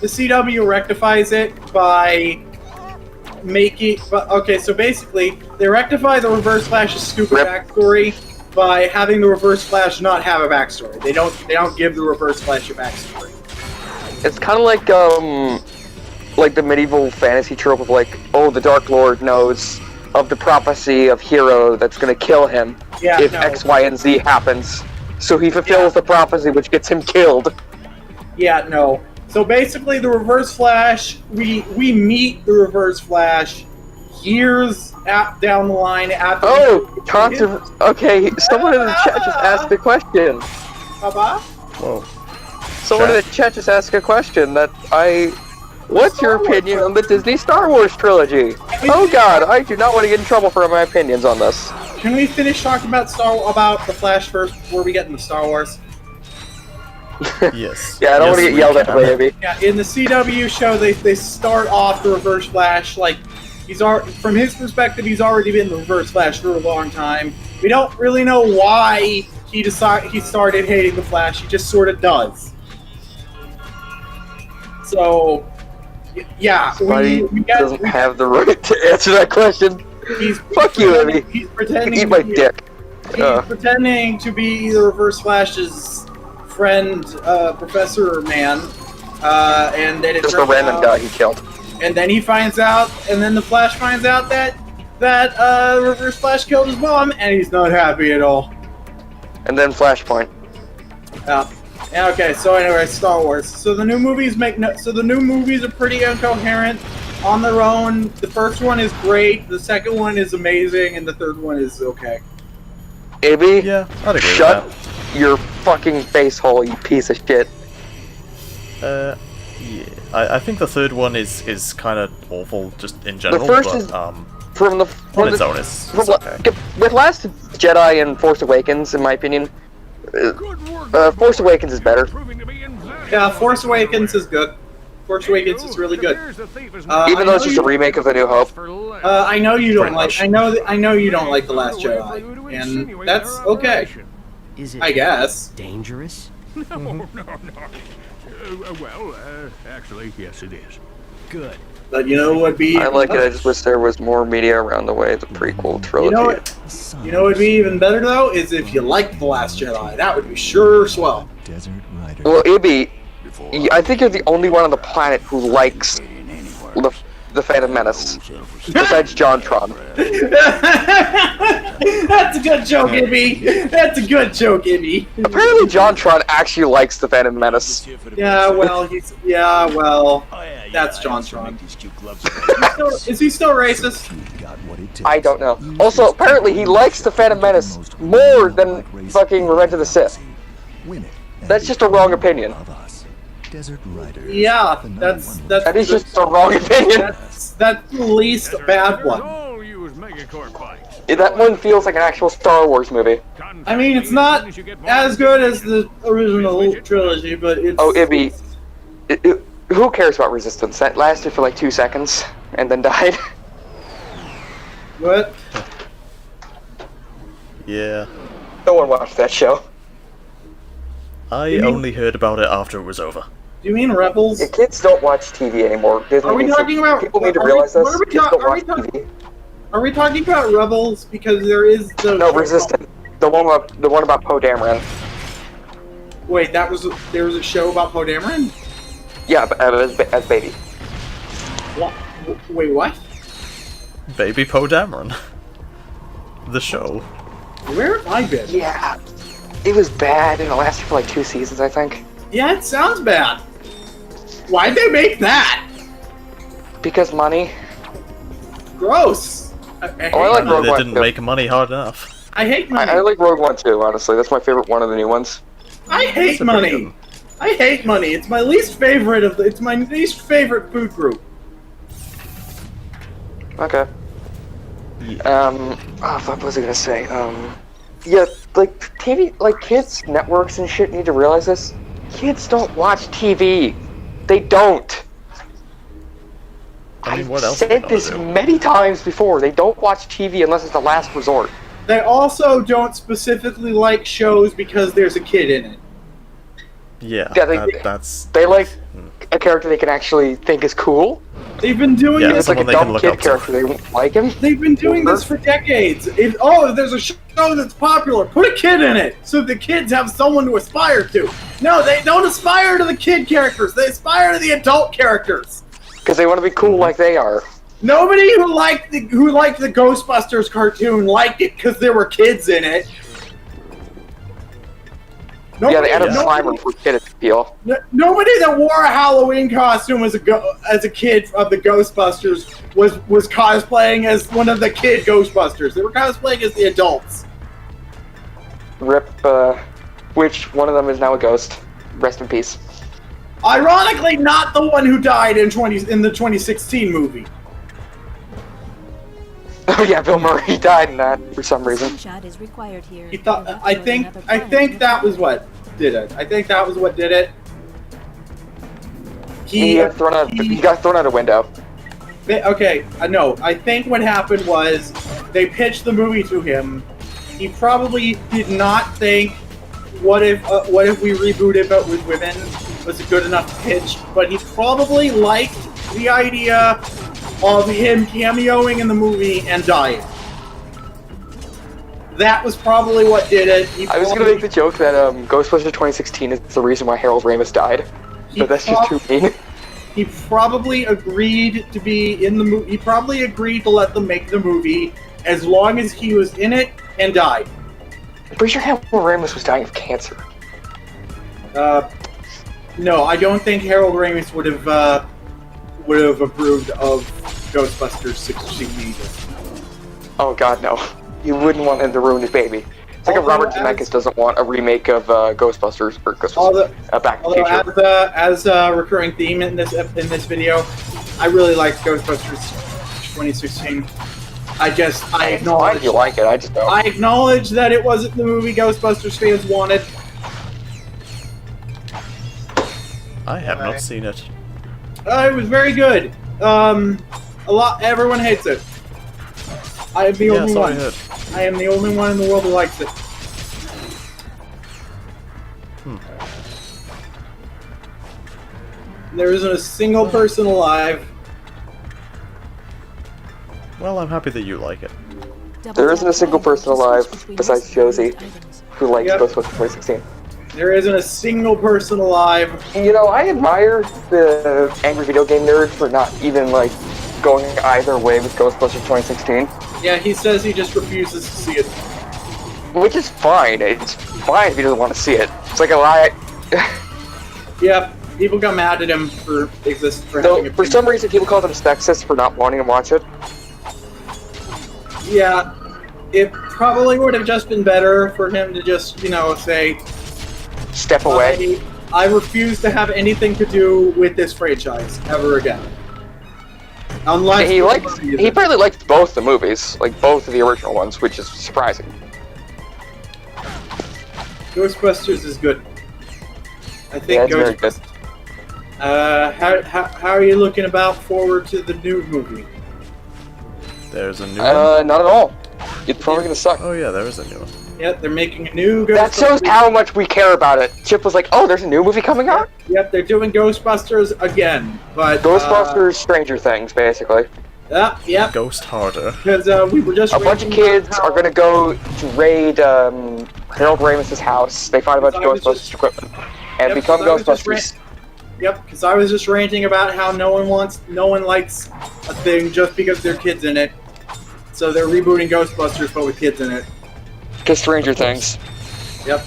The CW rectifies it by making... Okay, so basically, they rectify the Reverse Flash's stupid backstory by having the Reverse Flash not have a backstory. They don't give the Reverse Flash a backstory. It's kind of like the medieval fantasy trope of like, oh, the Dark Lord knows of the prophecy of Hero that's gonna kill him if X, Y, and Z happens. So he fulfills the prophecy, which gets him killed. Yeah, no. So basically, the Reverse Flash, we meet the Reverse Flash years down the line after... Oh, okay, someone in the chat just asked a question. Whoa. Someone in the chat just asked a question that What's your opinion on the Disney Star Wars trilogy? Oh god, I do not want to get in trouble for my opinions on this. Can we finish talking about the Flash first before we get into Star Wars? Yes. Yeah, I don't want to get yelled at, baby. Yeah, in the CW show, they start off the Reverse Flash like from his perspective, he's already been the Reverse Flash for a long time. We don't really know why he started hating the Flash. He just sort of does. So, yeah, he doesn't have the right to answer that question. Fuck you, Ibbie. He's pretending. Eat my dick. He's pretending to be the Reverse Flash's friend, Professor Man, and then just a random guy he killed. And then he finds out, and then the Flash finds out that Reverse Flash killed his mom, and he's not happy at all. And then Flashpoint. Yeah. Okay. So anyway, Star Wars. So the new movies are pretty incoherent on their own. The first one is great. The second one is amazing, and the third one is okay. Ibbie, yeah, I'd agree shut with that. Your fucking face hole, you piece of shit. Yeah, I think the third one is kind of awful just in general. The first but, is from its own. It's okay. With Last Jedi and Force Awakens, in my opinion, Force Awakens is better. Yeah, Force Awakens is good. Force Awakens is really good. Even though it's just a remake of A New Hope. I know you don't like. I know you don't like The Last Jedi, and that's okay. Is it I guess. Dangerous? No. Well, actually, yes, it is. Good. But you know what would be? I like it. I just wish there was more media around the way the prequel trilogy. You know what would be even better though is if you liked The Last Jedi. That would be sure swell. Well, Ibbie, I think you're the only one on the planet who likes the Phantom Menace, besides JonTron. That's a good joke, Ibbie. That's a good joke, Ibbie. Apparently, JonTron actually likes the Phantom Menace. Yeah, well, that's JonTron. Is he still racist? I don't know. Also, apparently, he likes the Phantom Menace more than fucking Revenge of the Sith. That's just a wrong opinion. Yeah, that is just a wrong opinion. That's the least bad one. That one feels like an actual Star Wars movie. I mean, it's not as good as the original trilogy, but it's... Oh, Ibbie, who cares about Resistance? That lasted for like 2 seconds, and then died. What? Yeah. No one watched that show. I only heard about it after it was over. Do you mean Rebels? Yeah, kids don't watch TV anymore. Disney Are we needs to- talking about? People need to are realize we, this. what are we Kids don't watch talking? TV. Are we talking about Rebels? Because there is the No, Resistance. The one about Poe Dameron. Wait, there was a show about Poe Dameron? Yeah, but as baby. What? Wait, what? Baby Poe Dameron. The show. Where have I been? Yeah. It was bad, and it lasted for like 2 seasons, I think. Yeah, it sounds bad. Why'd they make that? Because money. Gross. I hate Oh, I like money. Rogue They One didn't too. make money hard enough. I hate money. I like Rogue One too, honestly. That's my favorite one of the new ones. I hate That's a pretty money. I hate money. It's my least favorite it's my least favorite food group. Okay. Yeah. Oh, fuck, what was I gonna say? Yeah, like, TV, like, kids, networks and shit need to realize this. Kids don't watch TV. They don't. I mean, what I've else are they said gonna this do? many times before. They don't watch TV unless it's the last resort. They also don't specifically like shows because there's a kid in it. Yeah, Yeah, that's... They like a character they can actually think is cool. They've been doing Yeah, If this. it's like a someone they can dumb look kid up to. character, they won't like him. They've been doing this for decades. There's a show that's popular. Put a kid in it so the kids have someone to aspire to. No, they don't aspire to the kid characters. They aspire to the adult characters. Because they want to be cool like they are. Nobody who liked the Ghostbusters cartoon liked it because there were kids in it. Yeah, they added nobody- Slimer for kid appeal. Nobody that wore a Halloween costume as a kid of the Ghostbusters was cosplaying as one of the kid Ghostbusters. They were cosplaying as the adults. Rip, which one of them is now a ghost. Rest in peace. Ironically, not the one who died in the 2016 movie. Oh yeah, Bill Murray died in that for some reason. Shot is required here. He thought. I think that was what did it. I think that was what did it. He got thrown out a window. Okay, no. I think what happened was they pitched the movie to him. He probably did not think, what if we rebooted but with women was a good enough pitch. But he probably liked the idea of him cameoing in the movie and dying. That was probably what did it. I was gonna make the joke that Ghostbusters 2016 is the reason why Harold Ramis died, but that's just too mean. He probably agreed to be in the movie. He probably agreed to let them make the movie as long as he was in it and died. I'm pretty sure Harold Ramis was dying of cancer. No, I don't think Harold Ramis would have approved of Ghostbusters 16 either. Oh god, no. You wouldn't want him to ruin his baby. It's like if Robert Zemeckis doesn't want a remake of Ghostbusters or Back to the Future. As a recurring theme in this video, I really liked Ghostbusters 2016. I acknowledge you like it, I just don't. I acknowledge that it wasn't the movie Ghostbusters fans wanted. I have not seen it. It was very good. Everyone hates it. I am the only so I one. heard. I am the only one in the world who likes it. There isn't a single person alive. Well, I'm happy that you like it. There isn't a single person alive besides Josie who likes Yep. Ghostbusters 2016. There isn't a single person alive. You know, I admire the angry video game nerd for not even, like, going either way with Ghostbusters 2016. Yeah, he says he just refuses to see it. Which is fine. It's fine if he doesn't want to see it. It's like a lie. Yeah, people got mad at him for having For some reason, people call him sexist for not wanting to watch it. Yeah, it probably would have just been better for him to just, say, Step away. I refuse to have anything to do with this franchise ever again. Unless He probably likes both the movies, like both of the original ones, which is surprising. Ghostbusters is good. I think Yeah, it's very good. How are you looking forward to the new movie? There's a new one. Not at all. It's probably gonna suck. Oh yeah, there is a new one. Yep, they're making a new That shows how much we care about it. Chip was like, "Oh, there's a new movie coming out." Yep, they're doing Ghostbusters again, but Ghostbusters, Stranger Things, basically. Yep. Ghost Harder. Because we were just A bunch of kids are gonna go to raid Harold Ramis's house. They find a bunch of Ghostbusters equipment and become Ghostbusters. Yep, because I was just ranting about how no one likes a thing just because there are kids in it. So they're rebooting Ghostbusters, but with kids in it. Because Stranger Things. Yep.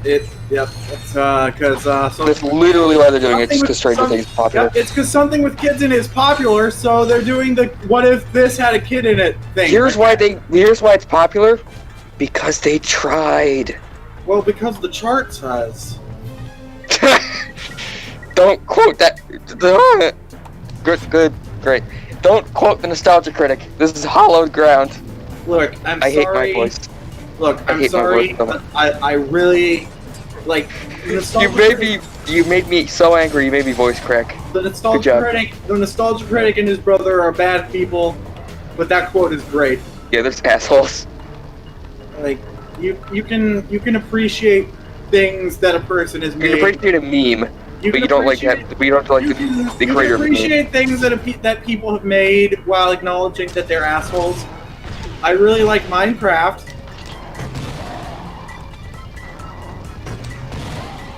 It's because That's literally why they're doing it, just because Stranger Things is popular. Yep, it's because something with kids in it is popular, so they're doing the "what if this had a kid in it" thing. Here's why it's popular. Because they tried. Well, because the chart says. Don't quote that. Good, great. Don't quote the nostalgia critic. This is hallowed ground. Look, I hate my voice. Look, I'm hate my sorry. voice so much. I really like. You made me so angry. You made me voice crack. The nostalgia critic and his brother are bad people, but that quote is great. Yeah, there's assholes. Like you can appreciate things that a person has made. You can appreciate a meme, but you don't like that. But you don't like the creator of the meme. You can appreciate things that people have made while acknowledging that they're assholes. I really like Minecraft.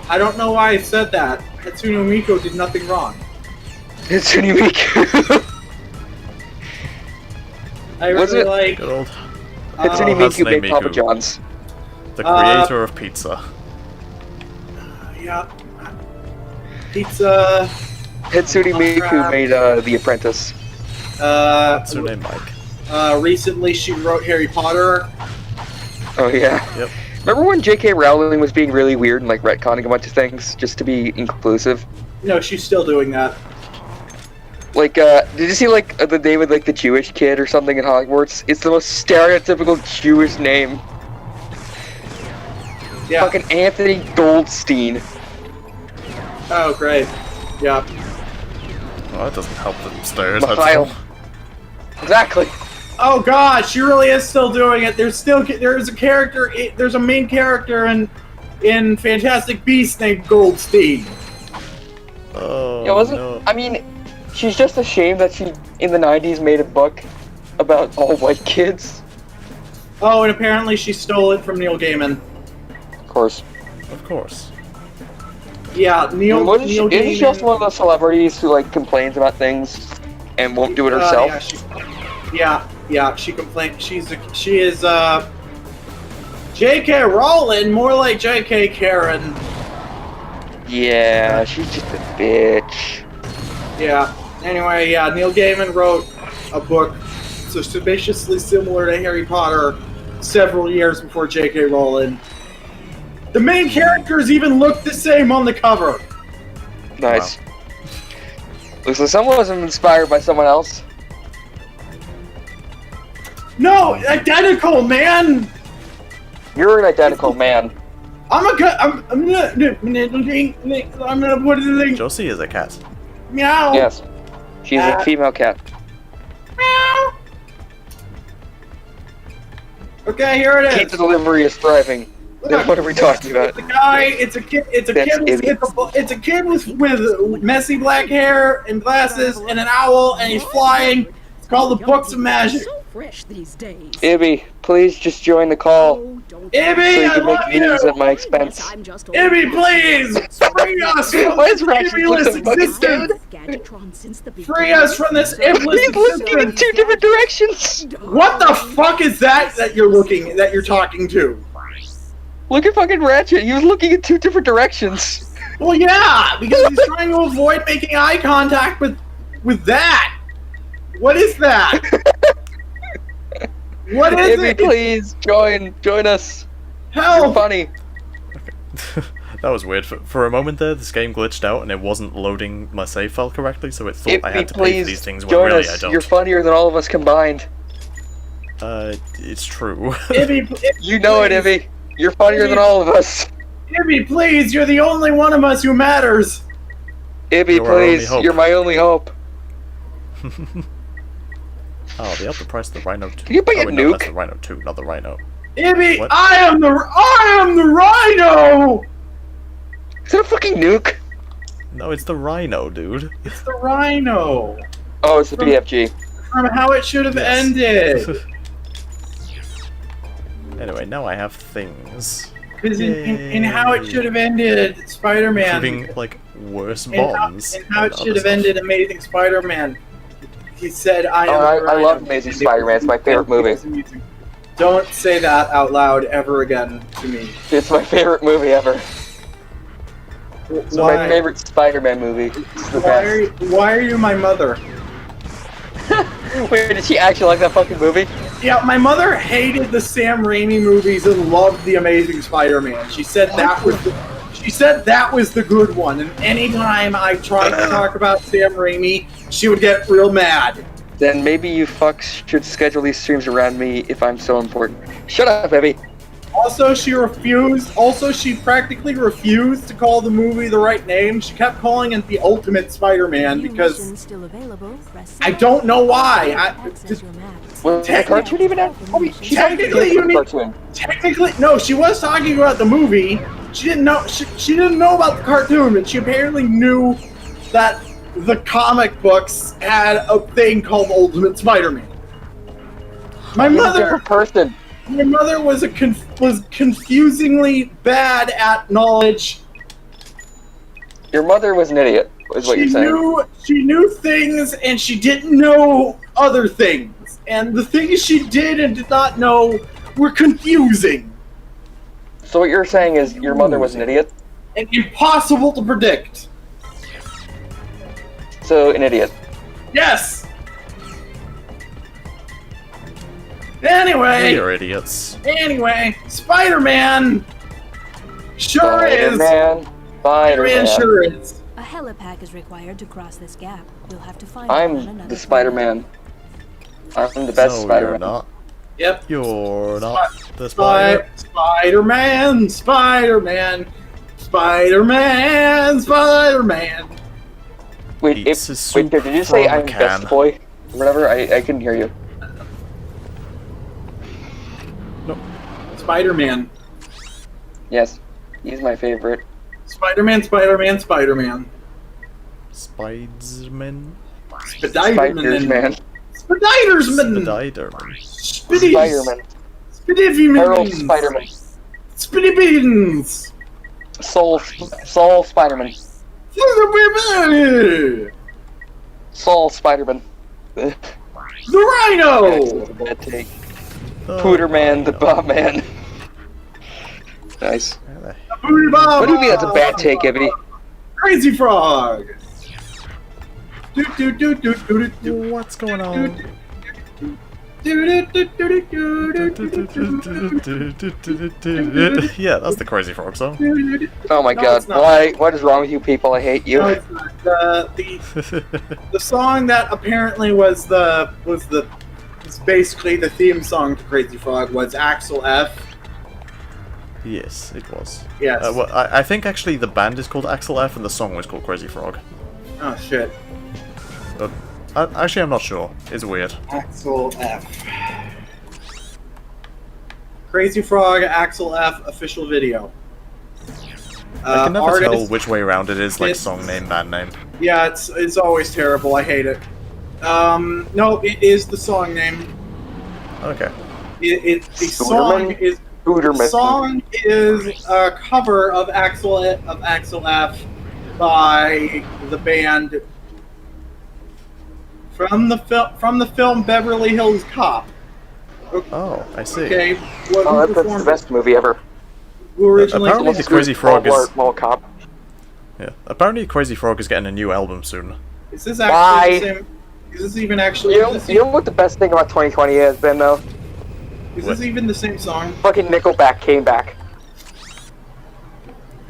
I don't know why I said that. Hatsune Miku did nothing wrong. Hatsune Miku. I really like. Good old Hatsune Miku made Papa John's. The creator of pizza. Yeah. Pizza. Hatsune Miku made The Apprentice. What's her name, Mike? Recently she wrote Harry Potter. Oh yeah. Yep. Remember when J.K. Rowling was being really weird and like retconning a bunch of things just to be inclusive? No, she's still doing that. Like, did you see like the name of like the Jewish kid or something in Hogwarts? It's the most stereotypical Jewish name. Yeah. Fucking Anthony Goldstein. Oh, great. Yeah. Well, that doesn't help them Mikhail. Exactly. Oh god, she really is still doing it. There's a character. There's a main character in Fantastic Beasts named Goldstein. Oh, Yeah, wasn't? no. I mean, she's just ashamed that she in the '90s made a book about all white kids. Oh, and apparently she stole it from Neil Gaiman. Of course. Of course. Yeah, Neil Isn't Gaiman. she also one of those celebrities who like complains about things and won't do it herself? She complained. She is J.K. Rowling, more like J.K. Karen. Yeah, she's just a bitch. Yeah. Anyway, yeah, Neil Gaiman wrote a book suspiciously similar to Harry Potter several years before J.K. Rowling. The main characters even look the same on the cover. Nice. Wow. Looks like someone was inspired by someone else. No, identical, man. You're an identical man. I'm gonna put it in. Josie is a cat. Meow. Yes. She's a female cat. Meow. Okay, here it is. Pizza delivery is thriving. Look, what are we talking about? It's a kid with messy black hair and glasses and an owl, and he's flying. It's called the Books of Magic. So fresh these days. Ibbie, please just join the call. Ibbie, I love you. At my expense. Ibbie, please free us from this ibbless existence. Free us from this ibbless He's looking in two different directions. What the fuck is that you're talking to? Look at fucking Ratchet. He was looking in two different directions. Well, yeah, because he's trying to avoid making eye contact with that. What is that? What is Ibbie, it? please join us. Help! You're funny. Okay. That was weird. For a moment there, this game glitched out and it wasn't loading my save file correctly, so it thought Ibbie, I had to pay please for these things when join really us. I don't. You're funnier than all of us combined. It's true. Ibby, You know it, Ibbie. You're funnier than all of us. Ibby, please, you're the only one of us who matters. Ibbie, You're our only please, hope. you're my only hope. Oh, they upped the price of the Rhino 2. Can you buy a wait, no, that's nuke? the Rhino 2, not the Rhino. Ibbie, What? I am the Rhino! Is that a fucking nuke? No, it's the Rhino, dude. It's the Rhino. Oh, it's the BFG. From How It Should Have Yes. Ended. Anyway, now I have things. Because in How It Should Have Ended, Spider-Man. Including, like, worse in How, bombs. in How and It other Should Have stuff. Ended, Amazing Spider-Man. He said, I am Oh, the I Rhino." love Amazing Spider-Man. It's my favorite movie. Don't say that out loud ever again to me. It's my favorite movie ever. It's my Why? favorite Spider-Man movie. It's the Why are you my mother? best. Wait, did she actually like that fucking movie? Yeah, my mother hated the Sam Raimi movies and loved the Amazing Spider-Man. She said that was the good one. And anytime I tried to talk about Sam Raimi, she would get real mad. Then maybe you fucks should schedule these streams around me if I'm so important. Shut up, Ibbie. Also, she practically refused to call the movie the right name. She kept calling it The Ultimate Spider-Man because I don't know why. Was the cartoon even out? Technically, you need. Cartoon. Technically, no. She was talking about the movie. She didn't know. She didn't know about the cartoon, but she apparently knew that the comic books had a thing called Ultimate Spider-Man. My He's a mother. different person. My mother was was confusingly bad at knowledge. Your mother was an idiot, is what you're saying. She knew things and she didn't know other things. And the things she did and did not know were confusing So what you're saying is your mother was an idiot? and impossible to predict. So, an idiot. Yes! Anyway, You're idiots. Spider-Man sure is. Spider-Man. Spider-Man sure is. A helipad is required to cross this gap. We'll have to find I'm the Spider-Man. I'm the best No, Spider-Man. you're not. Yep. You're not the Spider. Spider-Man, Spider-Man, Spider-Man, Spider-Man. Wait, Eats his wait, soup did you say from a I'm best can. boy? Or whatever, I couldn't hear you. Spider-Man. Yes, he's my favorite. Spider-Man, Spider-Man, Spider-Man. Spidersman? Spider-Man. Spidersman. Spiderman. Spider-Man. Harold Spidersman. Spider-Man. Spidey Beans. Soul Spider-Man. Spider-Man. Soul Spider-Man. The Rhino. That's a bad take. Oh, Pooterman, the Bomb-Man. Nice. Booty Bob. What do you mean that's a bad take, Ibbie? Crazy Frog. Do do do do do do. What's going on? Yeah, that's the Crazy Frog song. Oh my No, god, it's not. what is wrong with you people? I hate you. No, it's not. The song that apparently was basically the theme song to Crazy Frog was Axel F. Yes, it was. Yes. Well, I think actually the band is called Axel F and the song was called Crazy Frog. Oh shit. But actually, I'm not sure. It's weird. Axel F. Crazy Frog Axel F official video. I can never tell artist- which way around it is, like it's- song name, band name. Yeah, it's always terrible. I hate it. No, it is the song name. Okay. The song Hooterman? is Hooterman. the song is a cover of Axel F by the band from the film Beverly Hills Cop. Oh, I see. Okay, Oh, that's the best movie ever. who originally Apparently the Crazy Frog is... Mall Cop. Yeah. Apparently Crazy Frog is getting a new album soon. Is this actually the same? Is this even actually? You know what the best thing about 2020 has been, though? Is this even the same song? Fucking Nickelback came back.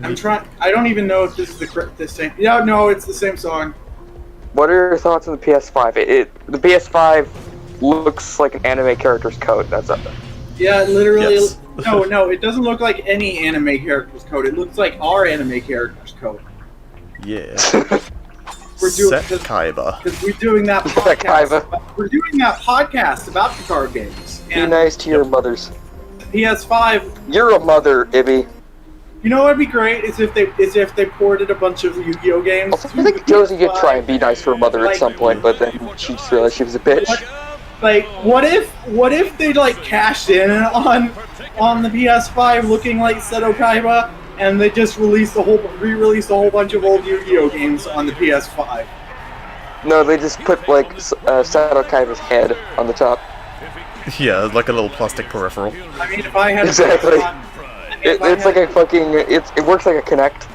I'm trying. I don't even know if this is the same. Yeah, no, it's the same song. What are your thoughts on the PS5? The PS5 looks like an anime character's code. That's up there. Yeah, literally. Yes. No, it doesn't look like any anime character's code. It looks like our anime character's code. Yeah. Kaiba. Because we're doing that podcast. We're doing that podcast about the card games. Be nice to your mothers. PS5. You're a mother, Ibbie. You know what'd be great is if they ported a bunch of Yu-Gi-Oh games. Also, I think Josie did try and be nice to her mother at some point, but then she just realized she was a bitch. What if they like cashed in on the PS5 looking like Seto Kaiba, and they just re-released a whole bunch of old Yu-Gi-Oh games on the PS5? No, they just put like Seto Kaiba's head on the top. Yeah, like a little plastic peripheral. I mean, if I had exactly. It's like a fucking. It works like a Kinect.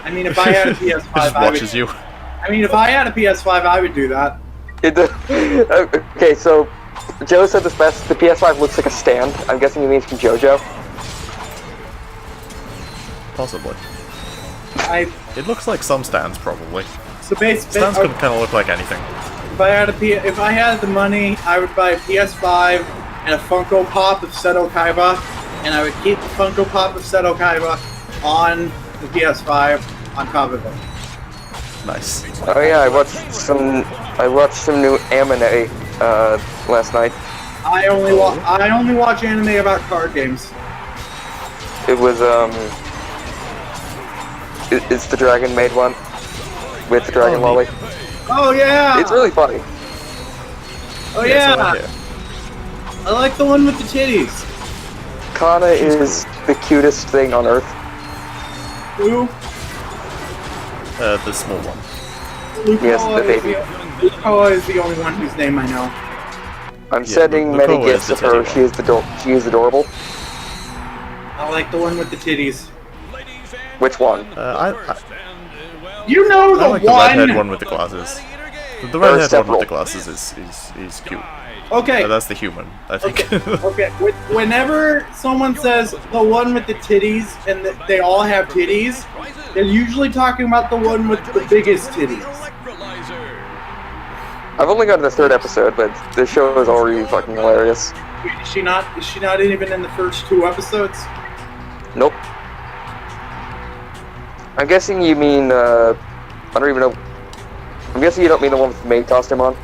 I mean, if I had a PS5, just watches you. I mean, if I had a PS5, I would do that. Okay, so Joe said this best. The PS5 looks like a stand. I'm guessing he means from JoJo. Possibly. It looks like some stands, probably. So stands could kind of look like anything. If I had the money, I would buy a PS5 and a Funko Pop of Seto Kaiba, and I would keep the Funko Pop of Seto Kaiba on the PS5 on top of it. Nice. Oh yeah, I watched some new anime last night. I only watch anime about card games. It was it's the Dragon Maid one with the Dragon Lolly. Oh yeah! It's really funny. Oh yeah! I like the one with the titties. Kana is the cutest thing on earth. Who? The small one. Yes, the baby. Lukoa is the only one whose name I know. I'm sending many gifts of her. She is adorable. I like the one with the titties. Which one? You know the I like one! the redhead one with the glasses. The redhead one with the glasses is cute. Okay. That's the human, I think. Okay. Whenever someone says the one with the titties and they all have titties, they're usually talking about the one with the biggest titties. I've only got to the 3rd episode, but this show is already fucking hilarious. Is she not even in the first 2 episodes? Nope. I'm guessing you mean, I don't even know. I'm guessing you don't mean the one with the maid costume on.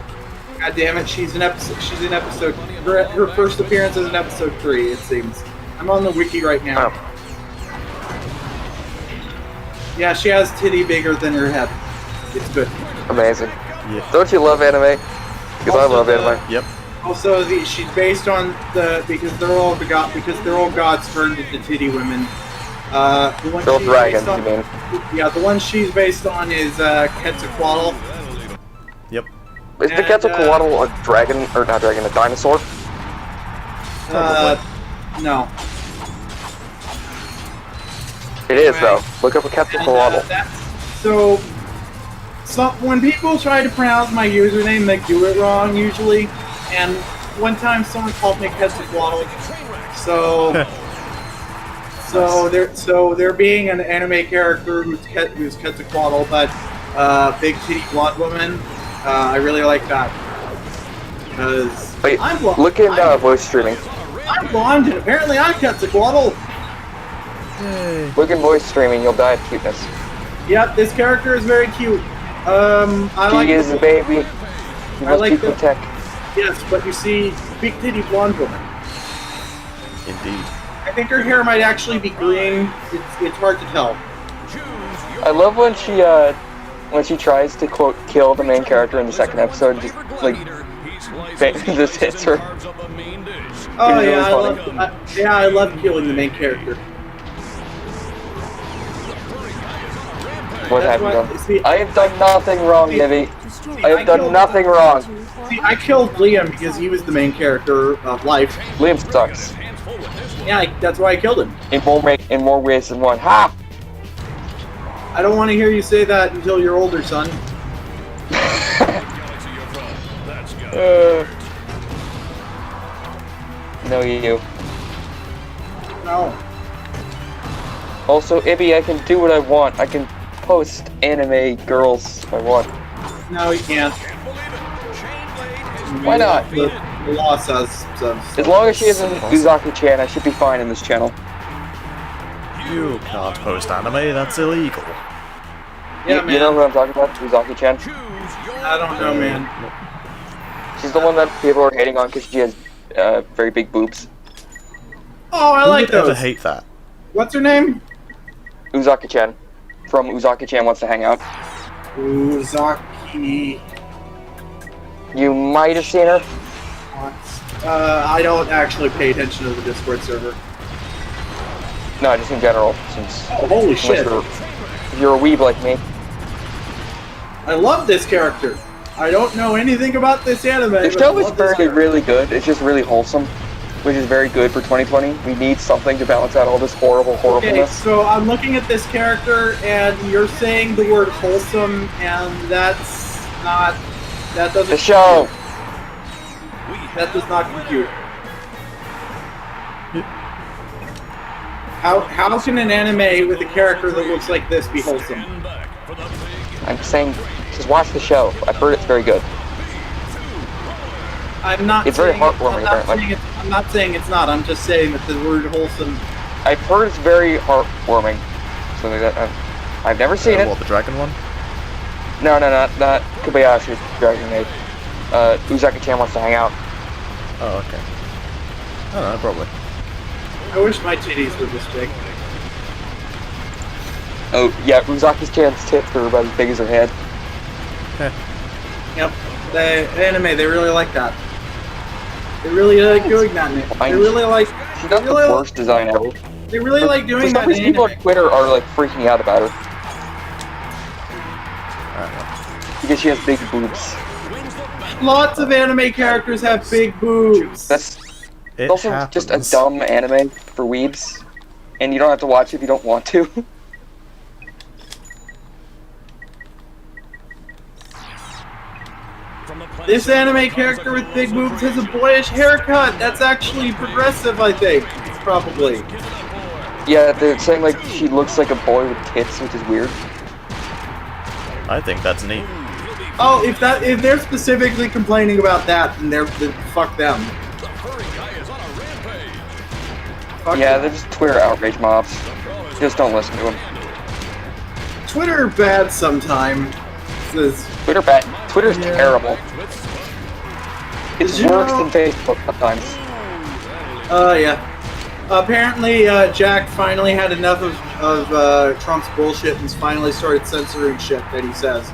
God damn it, she's in episode. Her first appearance is in episode 3, it seems. I'm on the wiki right now. Oh. Yeah, she has titty bigger than her head. It's good. Amazing. Yeah. Don't you love anime? Because I love anime. Yep. Also, she's based on because they're all gods turned into titty women. The one They're all she's dragons, based on, you mean? Yeah, the one she's based on is Quetzalcoatl. Yep. Is the Quetzalcoatl a dragon, or not dragon, a dinosaur? No. It is, though. Look up a Quetzalcoatl. So when people try to pronounce my username, they do it wrong usually. And one time someone called me Quetzalcoatl. So there being an anime character who's Quetzalcoatl, but big titty blonde woman. I really like that. Because I'm blonde. Look in voice streaming. I'm blonde, and apparently I'm Quetzalcoatl. Look in voice streaming, you'll die of cuteness. Yep, this character is very cute. She is a baby. She must be protected. Yes, but you see, big titty blonde woman. Indeed. I think her hair might actually be green. It's hard to tell. I love when she tries to quote kill the main character in the 2nd episode, just like just hits her. Oh yeah, I love killing the main character. What have you done? I have done nothing wrong, Ibbie. I have done nothing wrong. See, I killed Liam because he was the main character of life. Liam sucks. Yeah, that's why I killed him. In more ways than one. Ha! I don't want to hear you say that until you're older, son. No, you. No. Also, Ibbie, I can do what I want. I can post anime girls if I want. No, you can't. Why not? The law says so. As long as she isn't Uzaki-chan, I should be fine in this channel. You can't post anime, that's illegal. Yeah, man. You know who I'm talking about? Uzaki-chan? I don't know, man. She's the one that people are hating on because she has very big boobs. Oh, I like Who would ever those. hate that? What's her name? Uzaki-chan. From Uzaki-chan Wants to Hang Out. Uzaki. You might have seen her. I don't actually pay attention to the Discord server. No, just in general. Since Oh, holy shit. if you're a weeb like me. I love this character. I don't know anything about this anime. The but show I is love this character. really good. It's just really wholesome, which is very good for 2020. We need something to balance out all this Okay, horribleness. so I'm looking at this character, and you're saying the word wholesome, and that's not... That doesn't... The show! That does not compute. How can an anime with a character that looks like this be wholesome? I'm saying, just watch the show. I've heard it's very good. I'm not. It's very saying heartwarming, apparently. I'm not saying it's not. I'm just saying that the word wholesome. I've heard it's very heartwarming. Something like that. I've never seen it. What, the dragon one? No, not Kobayashi's Dragon Maid. Uzaki-chan Wants to Hang Out. Oh, okay. I don't know, probably. I wish my titties were this big. Oh, yeah, Uzaki-chan's tits are about as big as her head. Yep. The anime, they really like that. They really like doing that. They really like. She's not the worst design ever. They really like For doing some that. reason, In people on anime. Twitter are like freaking out about her I don't know. because she has big boobs. Lots of anime characters have big boobs. That's It also happens. just a dumb anime for weebs, and you don't have to watch it if you don't want to. This anime character with big boobs has a boyish haircut. That's actually progressive, I think. Probably. Yeah, they're saying like she looks like a boy with tits, which is weird. I think that's neat. Oh, if they're specifically complaining about that, then fuck them. Fuck Yeah, them. they're just Twitter outrage mobs. Just don't listen to them. Twitter bad sometime. Says, Twitter's terrible. It's Did you worse know- than Facebook sometimes. yeah. Apparently, Jack finally had enough of Trump's bullshit and finally started censoring shit that he says.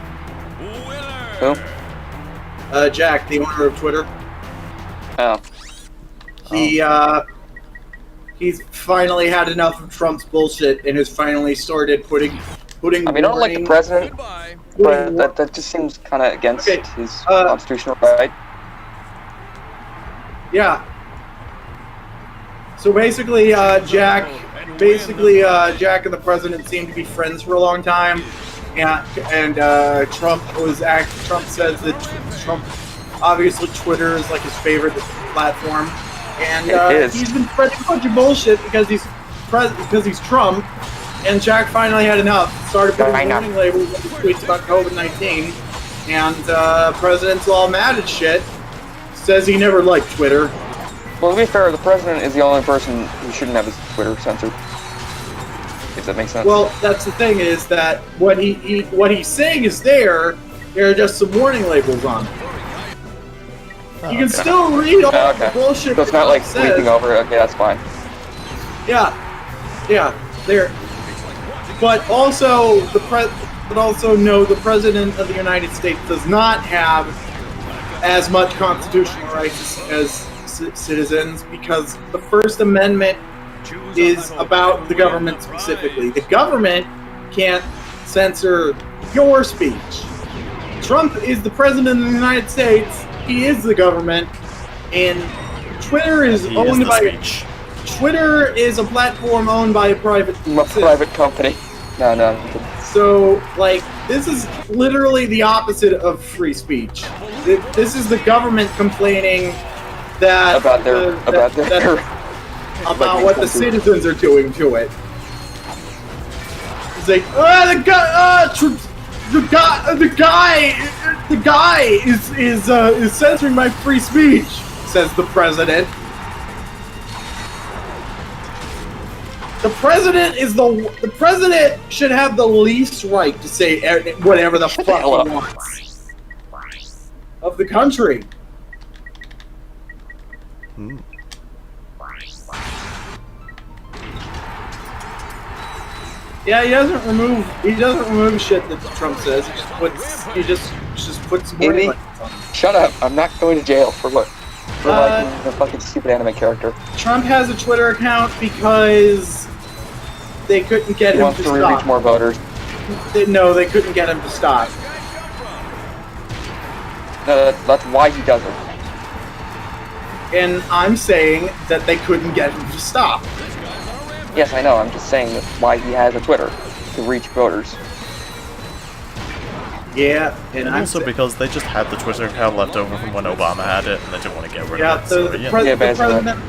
Who? Jack, the owner of Twitter. Oh. He's finally had enough of Trump's bullshit and has finally started putting. I mean, I don't like the president, but that just seems kind of against Okay, his constitutional right. Yeah. So basically, Jack and the president seemed to be friends for a long time, and Trump says that obviously Twitter is like his favorite platform, and It is. he's been spreading a bunch of bullshit because he's Trump, and Jack finally had enough. Started putting warning labels on his tweets about COVID-19, and president's all mad at shit. Says he never liked Twitter. Well, to be fair, the president is the only person who shouldn't have his Twitter censored. If that makes sense. Well, that's the thing is that what he's saying is there are just some warning labels on. You can still read all the bullshit. So it's not like Trump sleeping says. over it. Okay, that's fine. Yeah, there. But also the president of the United States does not have as much constitutional rights as citizens because the First Amendment is about the government specifically. The government can't censor your speech. Trump is the president of the United States. He is the government, and Twitter is owned by. Speech. Twitter is a platform owned by a private company. No. So, like, this is literally the opposite of free speech. This is the government complaining that About what the citizens are doing to it. It's like, the guy is censoring my free speech, says the president. The president should have the least right to say whatever the fuck he wants of the country. Hmm. Yeah, he doesn't remove shit that Trump says. He just puts more. Ibbie, shut up! I'm not going to jail for what? For liking the fucking stupid anime character. Trump has a Twitter account because they couldn't get him to stop. Reach more voters. No, they couldn't get him to stop. No, that's why he doesn't. And I'm saying that they couldn't get him to stop. Yes, I know. I'm just saying that's why he has a Twitter, to reach voters. Yeah, and also because they just had the Twitter account left over from when Obama had it, and they didn't want to get rid of it. The president.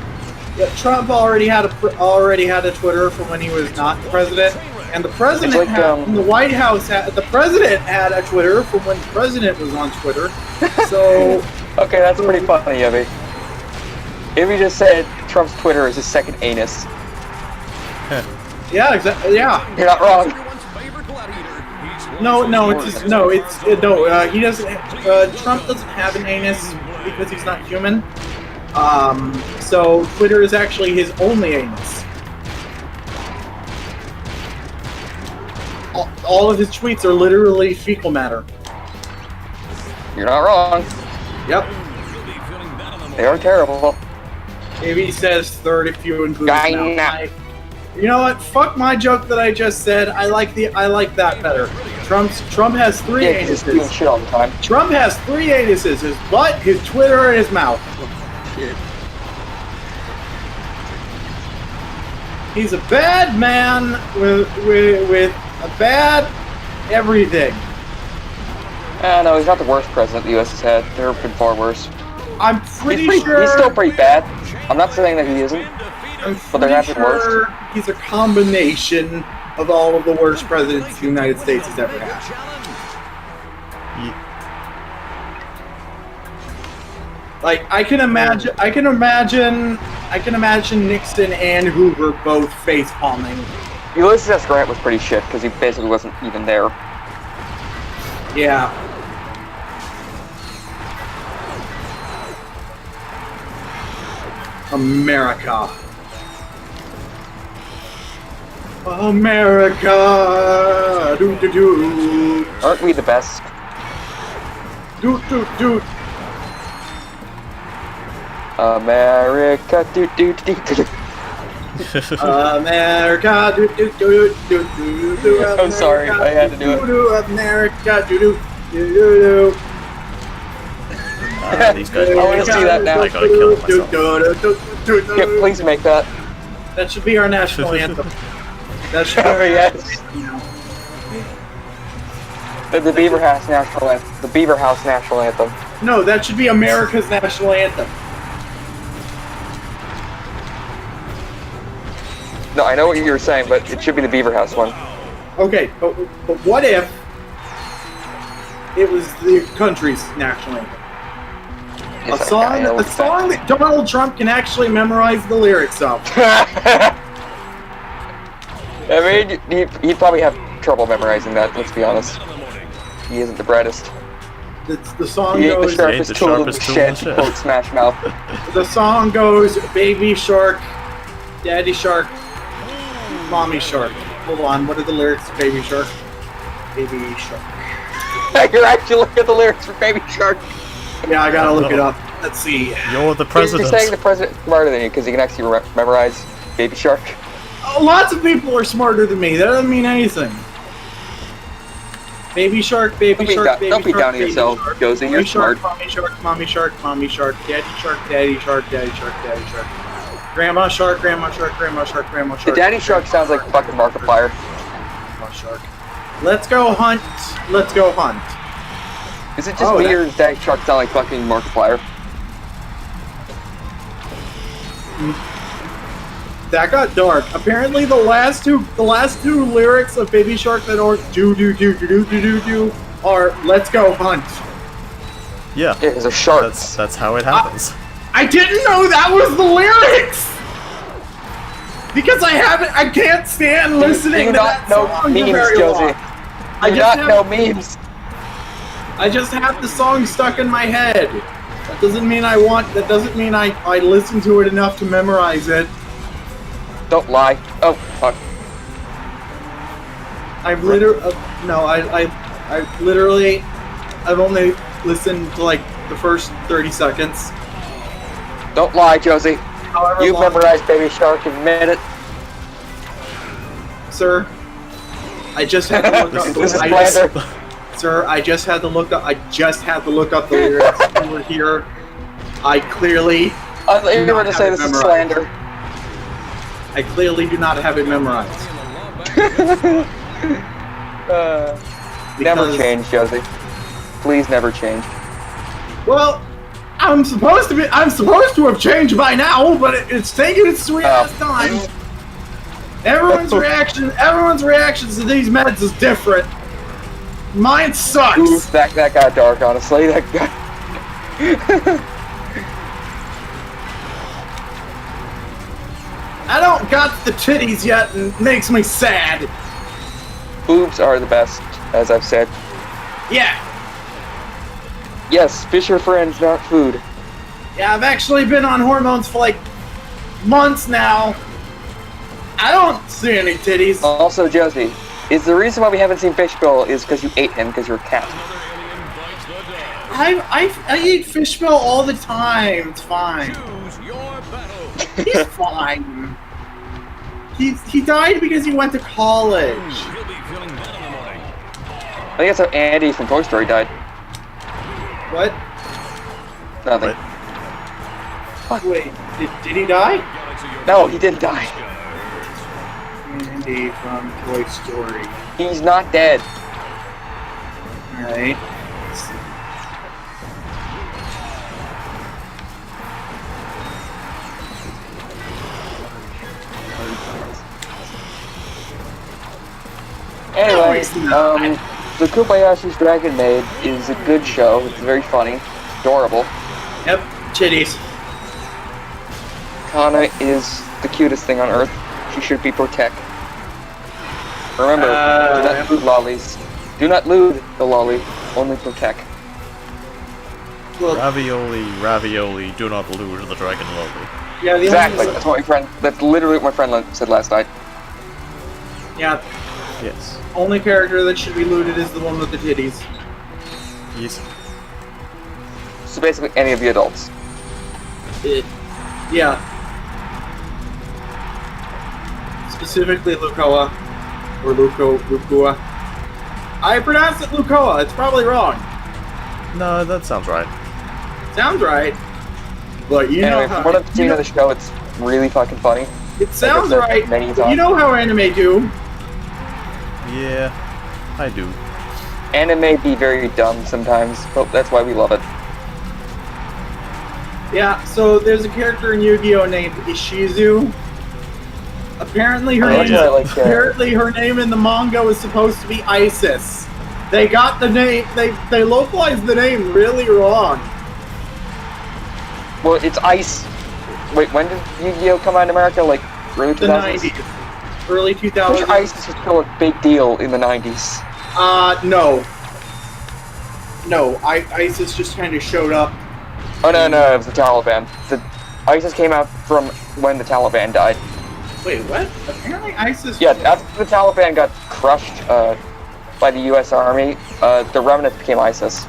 Yeah, Trump already had a Twitter from when he was not the president, and the president from the White House the president had a Twitter from when the president was on Twitter. So okay, that's pretty funny, Ibbie. Ibbie just said Trump's Twitter is his second anus. Yeah, exactly. Yeah, you're not wrong. No, he doesn't. Trump doesn't have an anus because he's not human. So Twitter is actually his only anus. All of his tweets are literally fecal matter. You're not wrong. Yep. They are terrible. Ibbie says third if you include. You know what? Fuck my joke that I just said. I like that better. Trump has three anuses. He's doing shit all the time. Trump has three anuses: his butt, his Twitter, and his mouth. Shit. He's a bad man with a bad everything. No, he's not the worst president the U.S. has had. There have been far worse. I'm pretty sure he's still pretty bad. I'm not saying that he isn't. But there have been worse. He's a combination of all of the worst presidents the United States has ever had. Like I can imagine Nixon and Hoover both face palming. Ulysses S. Grant was pretty shit because he basically wasn't even there. Yeah. America. America, do do do. Aren't we the best? Do do do. America, do do do do. America, do do do do do do. I'm sorry, I had to do it. America, do do do do. These guys. I want to see that now. I gotta kill myself. Yeah, please make that. That should be our national anthem. That should be yes. The Beaver House national anthem. The Beaver House national anthem. No, that should be America's national anthem. No, I know what you were saying, but it should be the Beaver House one. Okay, but what if it was the country's national anthem? Yes, A song that Donald Trump can actually memorize the lyrics of. I mean, he'd probably have trouble memorizing that, let's be honest. He isn't the brightest. The song He ain't goes... the sharpest tool in the shed, to quote Smash Mouth. The song goes, Baby Shark, Daddy Shark, Mommy Shark. Hold on, what are the lyrics of Baby Shark? Baby Shark. You're actually looking at the lyrics for Baby Shark. Yeah, I gotta look it up. Let's see. You're the president. You're saying the president's smarter than you because he can actually memorize Baby Shark. Oh, lots of people are smarter than me. That doesn't mean anything. Baby Shark, Baby Shark, Baby Shark. Don't be down to yourself, Josie. You're smart. Mommy Shark, Mommy Shark, Mommy Shark, Daddy Shark, Daddy Shark, Daddy Shark, Daddy Shark. Grandma Shark, Grandma Shark, Grandma Shark, Grandma Shark. The Daddy Shark sounds like fucking Markiplier. Grandma Shark. Let's go hunt. Let's go hunt. Is it just me or does Daddy Shark sound like fucking Markiplier? That got dark. Apparently, the last two lyrics of Baby Shark that are do do do do do do do do are "Let's go hunt." Yeah, there's a sharks. That's how it happens. I didn't know that was the lyrics. Because I can't stand listening to that song for memes, very Josie. long. I do not know memes. I just have the song stuck in my head. That doesn't mean I listen to it enough to memorize it. Don't lie. Oh, fuck. I've only listened to like the first 30 seconds. Don't lie, Josie. However You long- memorized Baby Shark in a minute. Sir, I just had to look up. This is slander. Sir, I just had to look up the lyrics. You were here. I clearly. You were to say this is slander. I clearly do not have it memorized. Never Because- change, Josie. Please never change. Well, I'm supposed to have changed by now, but it's taking its sweet ass time. Everyone's reaction to these meds is different. Mine sucks. Ooh, that got dark, honestly. That got... I don't got the titties yet, and it makes me sad. Boobs are the best, as I've said. Yeah. Yes, fish are friends, not food. Yeah, I've actually been on hormones for like months now. I don't see any titties. Also, Josie, is the reason why we haven't seen Fishbill is because you ate him because you're a cat. I eat fish meal all the time. It's fine. He's fine. He died because he went to college. I think that's how Andy from Toy Story died. What? Nothing. Wait, did he die? No, he didn't die. Andy from Toy Story. He's not dead. Alright. Anyway, he's not. the Kobayashi's Dragon Maid is a good show. It's very funny, adorable. Yep, titties. Kana is the cutest thing on earth. She should be protect. Remember, do not lewd lollies. Do not lewd the lolly, only protect. Well, Ravioli, do not lure the dragon lolly. yeah, the Exactly. only, That's what my friend. That's literally what my friend said last night. yeah, Yes. only character that should be looted is the one with the titties. Yes. So basically, any of the adults. Yeah. Specifically Lukoa. Or Lukua. I pronounce it Lukoa, it's probably wrong. No, that sounds right. Sounds right. But you Anyway, know how... from what I've seen of the show, it's really fucking funny. It sounds said right, many but you times. know how anime do. Yeah, I do. Anime be very dumb sometimes, but that's why we love it. Yeah, so there's a character in Yu-Gi-Oh! Named Ishizu. Apparently her name in the manga was supposed to be Isis. They got the name, they localized the name really wrong. Well, it's Ice. Wait, when did Yu-Gi-Oh come out in America? Like early 2000s? The 90s. Early 2000s. Which Isis was still a big deal in the 90s. No. No, ISIS just kind of showed up. Oh no, it was the Taliban. The ISIS came out from when the Taliban died. Wait, what? Apparently ISIS... Yeah, after the Taliban got crushed by the U.S. Army, the remnants became ISIS.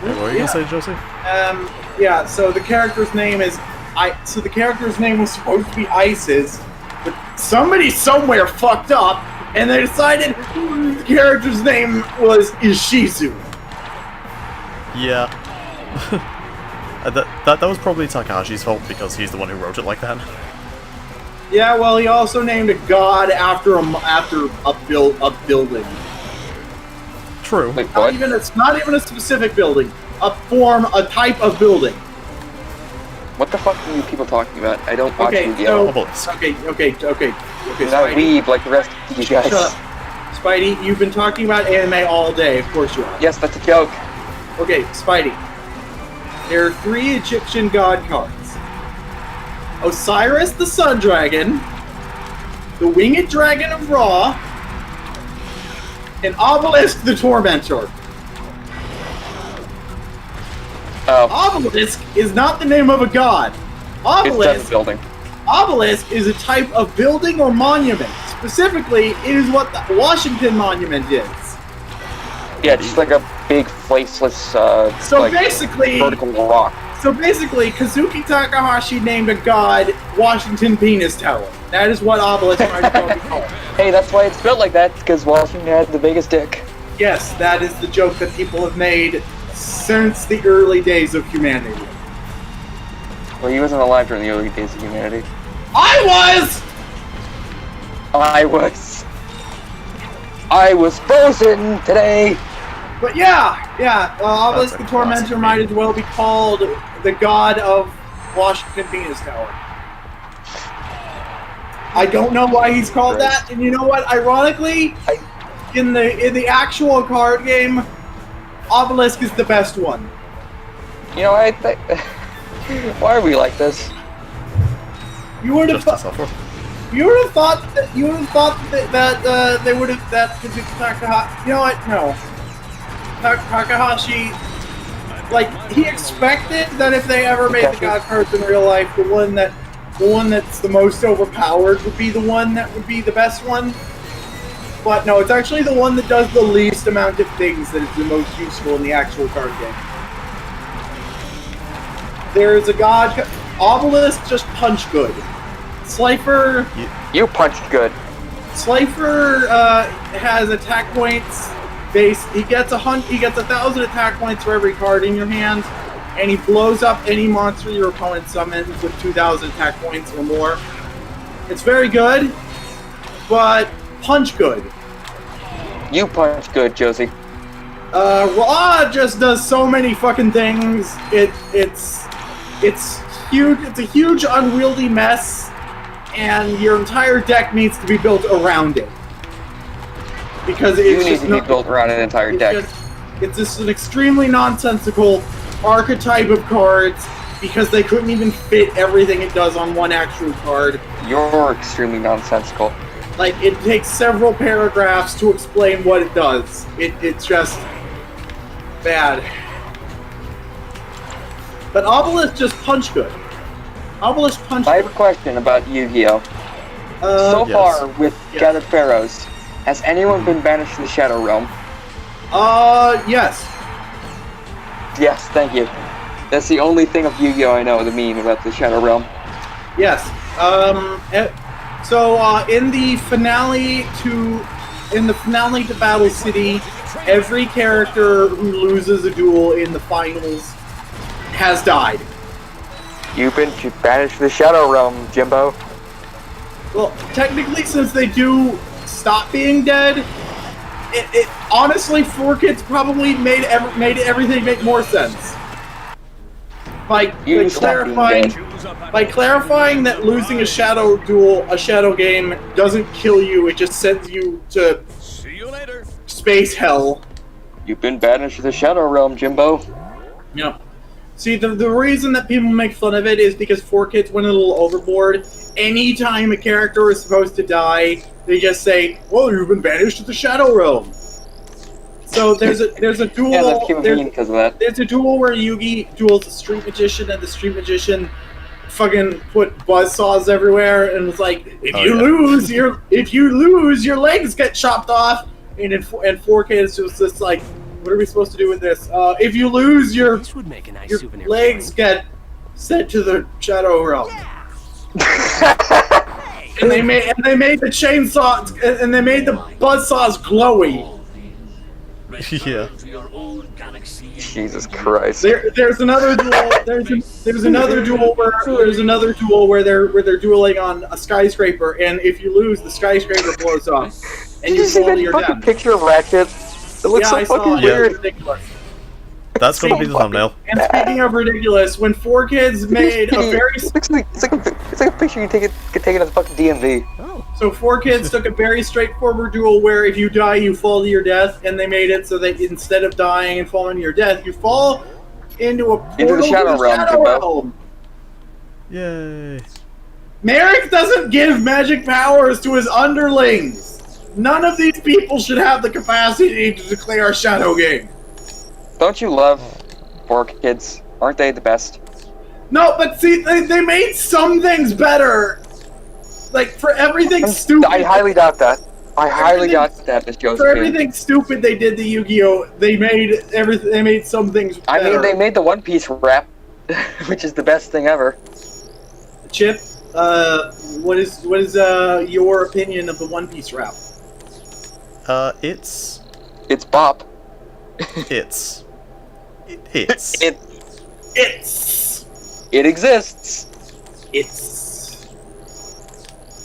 What were you gonna say, Josie? Yeah, so the character's name is... So the character's name was supposed to be Isis, but somebody somewhere fucked up, and they decided the character's name was Ishizu. Yeah. that was probably Takahashi's fault because he's the one who wrote it like that. Yeah, well, he also named a god after a building. True. Wait, what? Not even a specific building. A type of building. What the fuck are you people talking about? I don't watch Yu-Gi-Oh! Obelisk. Okay, I'm not Spidey. weeb like the rest of you guys. Shut up. Spidey, you've been talking about anime all day. Of course you are. Yes, that's a joke. Okay, Spidey. There are 3 Egyptian god cards. Osiris the Sun Dragon, the Winged Dragon of Ra, and Obelisk the Tormentor. Obelisk is not the name of a god. Obelisk is a type of building or monument. Specifically, it is what the Washington Monument is. Yeah, just like a big faceless, basically, vertical rock. So basically, Kazuki Takahashi named a god Washington Penis Tower. That is what Obelisk might as well be called. Hey, that's why it's built like that, because Washington had the biggest dick. Yes, that is the joke that people have made since the early days of humanity. Well, he wasn't alive during the early days of humanity. I was frozen today! But yeah, Obelisk the Tormentor might as well be called the god of Washington Penis Tower. I don't know why he's called that, and you know what? Ironically, in the actual card game, Obelisk is the best one. You know, I think... Why are we like this? You would have thought that they would have Takahashi. You know what? No. Takahashi, like, he expected that if they ever made the god cards in real life, the one that's the most overpowered would be the one that would be the best one. But no, it's actually the one that does the least amount of things that is the most useful in the actual card game. There is a god, Obelisk just punched good. Slifer... You punched good. Slifer has attack points based... He gets 1,000 attack points for every card in your hand, and he blows up any monster your opponent summons with 2,000 attack points or more. It's very good, but punch good. You punch good, Josie. Raw just does so many fucking things. It's huge. It's a huge, unwieldy mess, and your entire deck needs to be built around it. Because it's needs to be built around an entire deck. It's just an extremely nonsensical archetype of cards because they couldn't even fit everything it does on one actual card. You're extremely nonsensical. Like, it takes several paragraphs to explain what it does. It's just bad. But Obelisk just punch good. Obelisk punch good. I have a question about Yu-Gi-Oh! Far, with Gathered Pharaohs, has anyone been banished to the Shadow Realm? Yes. Yes, thank you. That's the only thing of Yu-Gi-Oh! I know, the meme about the Shadow Realm. Yes. In the finale to Battle City, every character who loses a duel in the finals has died. You've been banished to the Shadow Realm, Jimbo. Well, technically, since they do stop being dead, it honestly, 4Kids probably made everything make more sense. By clarifying that losing a shadow duel, a shadow game, doesn't kill you, it just sends you to space hell. You've been banished to the Shadow Realm, Jimbo. Yep. See, the reason that people make fun of it is because 4Kids went a little overboard. Anytime a character is supposed to die, they just say, "Well, you've been banished to the Shadow Realm." So there's a duel. Yeah, that's mean because of that. There's a duel where Yugi duels the Street Magician, and the Street Magician fucking put buzzsaws everywhere, and was like, "If you lose, your legs get chopped off." And 4Kids was just like, "What are we supposed to do with this? If you lose, your legs get sent to the Shadow Realm." and they made the chainsaw and they made the buzzsaws glowy. Yeah. Jesus Christ. There's another duel. There's another duel where they're dueling on a skyscraper, and if you lose, the skyscraper blows up, and you fall to your death. Fucking picture of Ratchet. It looks so fucking weird. Ridiculous. That's gonna be the thumbnail. And speaking of ridiculous, when 4Kids made a very it's like a picture you could take it at the fucking DMV. So 4Kids took a very straightforward duel where if you die, you fall to your death, and they made it so that instead of dying and falling to your death, you fall into a portal into the Shadow Realm. Realm. Yay! Merrick doesn't give magic powers to his underlings. None of these people should have the capacity to declare a shadow game. Don't you love 4Kids? Aren't they the best? No, but see, they made some things better. Like, for everything stupid... I highly doubt that. I highly doubt that, Miss Josie. For everything stupid they did to Yu-Gi-Oh, they made some things better. I mean, they made the One Piece rap, which is the best thing ever. Chip, what is your opinion of the One Piece rap? It's bop. It exists.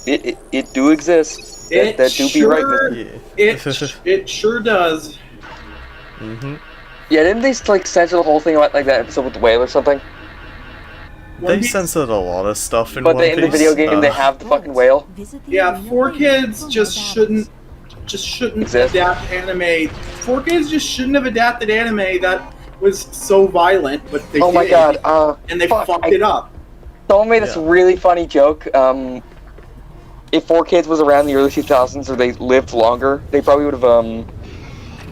It do exist. That do be right. It sure does. Mm-hmm. Yeah, didn't they like censor the whole thing about like that episode with the whale or something? They censored a lot of stuff in But One Piece. in the video game, they have the fucking whale. Yeah, 4Kids just shouldn't Exist. adapt anime. 4Kids just shouldn't have adapted anime that was so violent, but they Oh my did, god, and they fucked it up. Someone made this really funny joke. If 4Kids was around in the early 2000s, or they lived longer, they probably would have,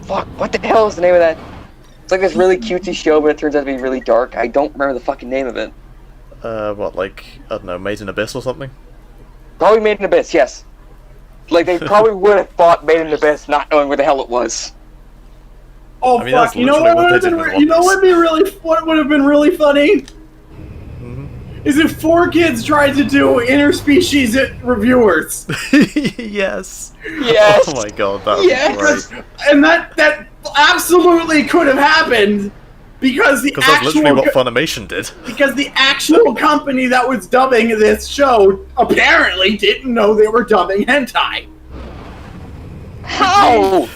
fuck, what the hell is the name of that? It's like this really cutesy show, but it turns out to be really dark. I don't remember the fucking name of it. What, like, I don't know, Made in Abyss or something? Probably Made in Abyss, yes. Like, they probably would have thought Made in Abyss, not knowing where the hell it was. Oh I mean, fuck! You know what would have been really funny? Mm-hmm. Is if 4Kids tried to do interspecies reviewers. Yes. Yes. Oh my god, that would be great. And that absolutely could have happened because that's literally what Funimation did. Because the actual company that was dubbing this show apparently didn't know they were dubbing hentai. How?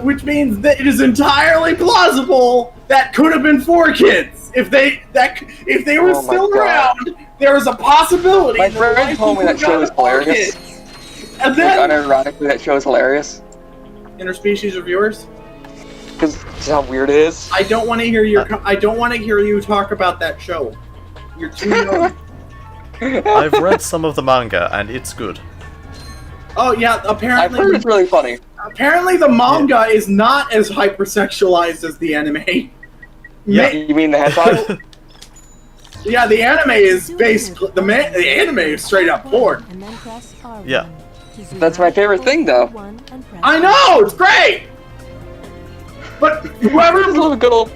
Which means that it is entirely plausible that could have been 4Kids. If they were still around, there was a possibility. My friend told me that show is hilarious. And then, unironically, that show is hilarious. Interspecies reviewers. Because how weird it is. I don't want to hear you talk about that show. You're too young. I've read some of the manga and it's good. Oh yeah, apparently. I've heard it's really funny. Apparently, the manga is not as hypersexualized as the anime. Yeah. You mean the hentai? Yeah, the anime is basically the anime is straight up porn. Yeah. That's my favorite thing, though. I know, it's great. But whoever Love a good old.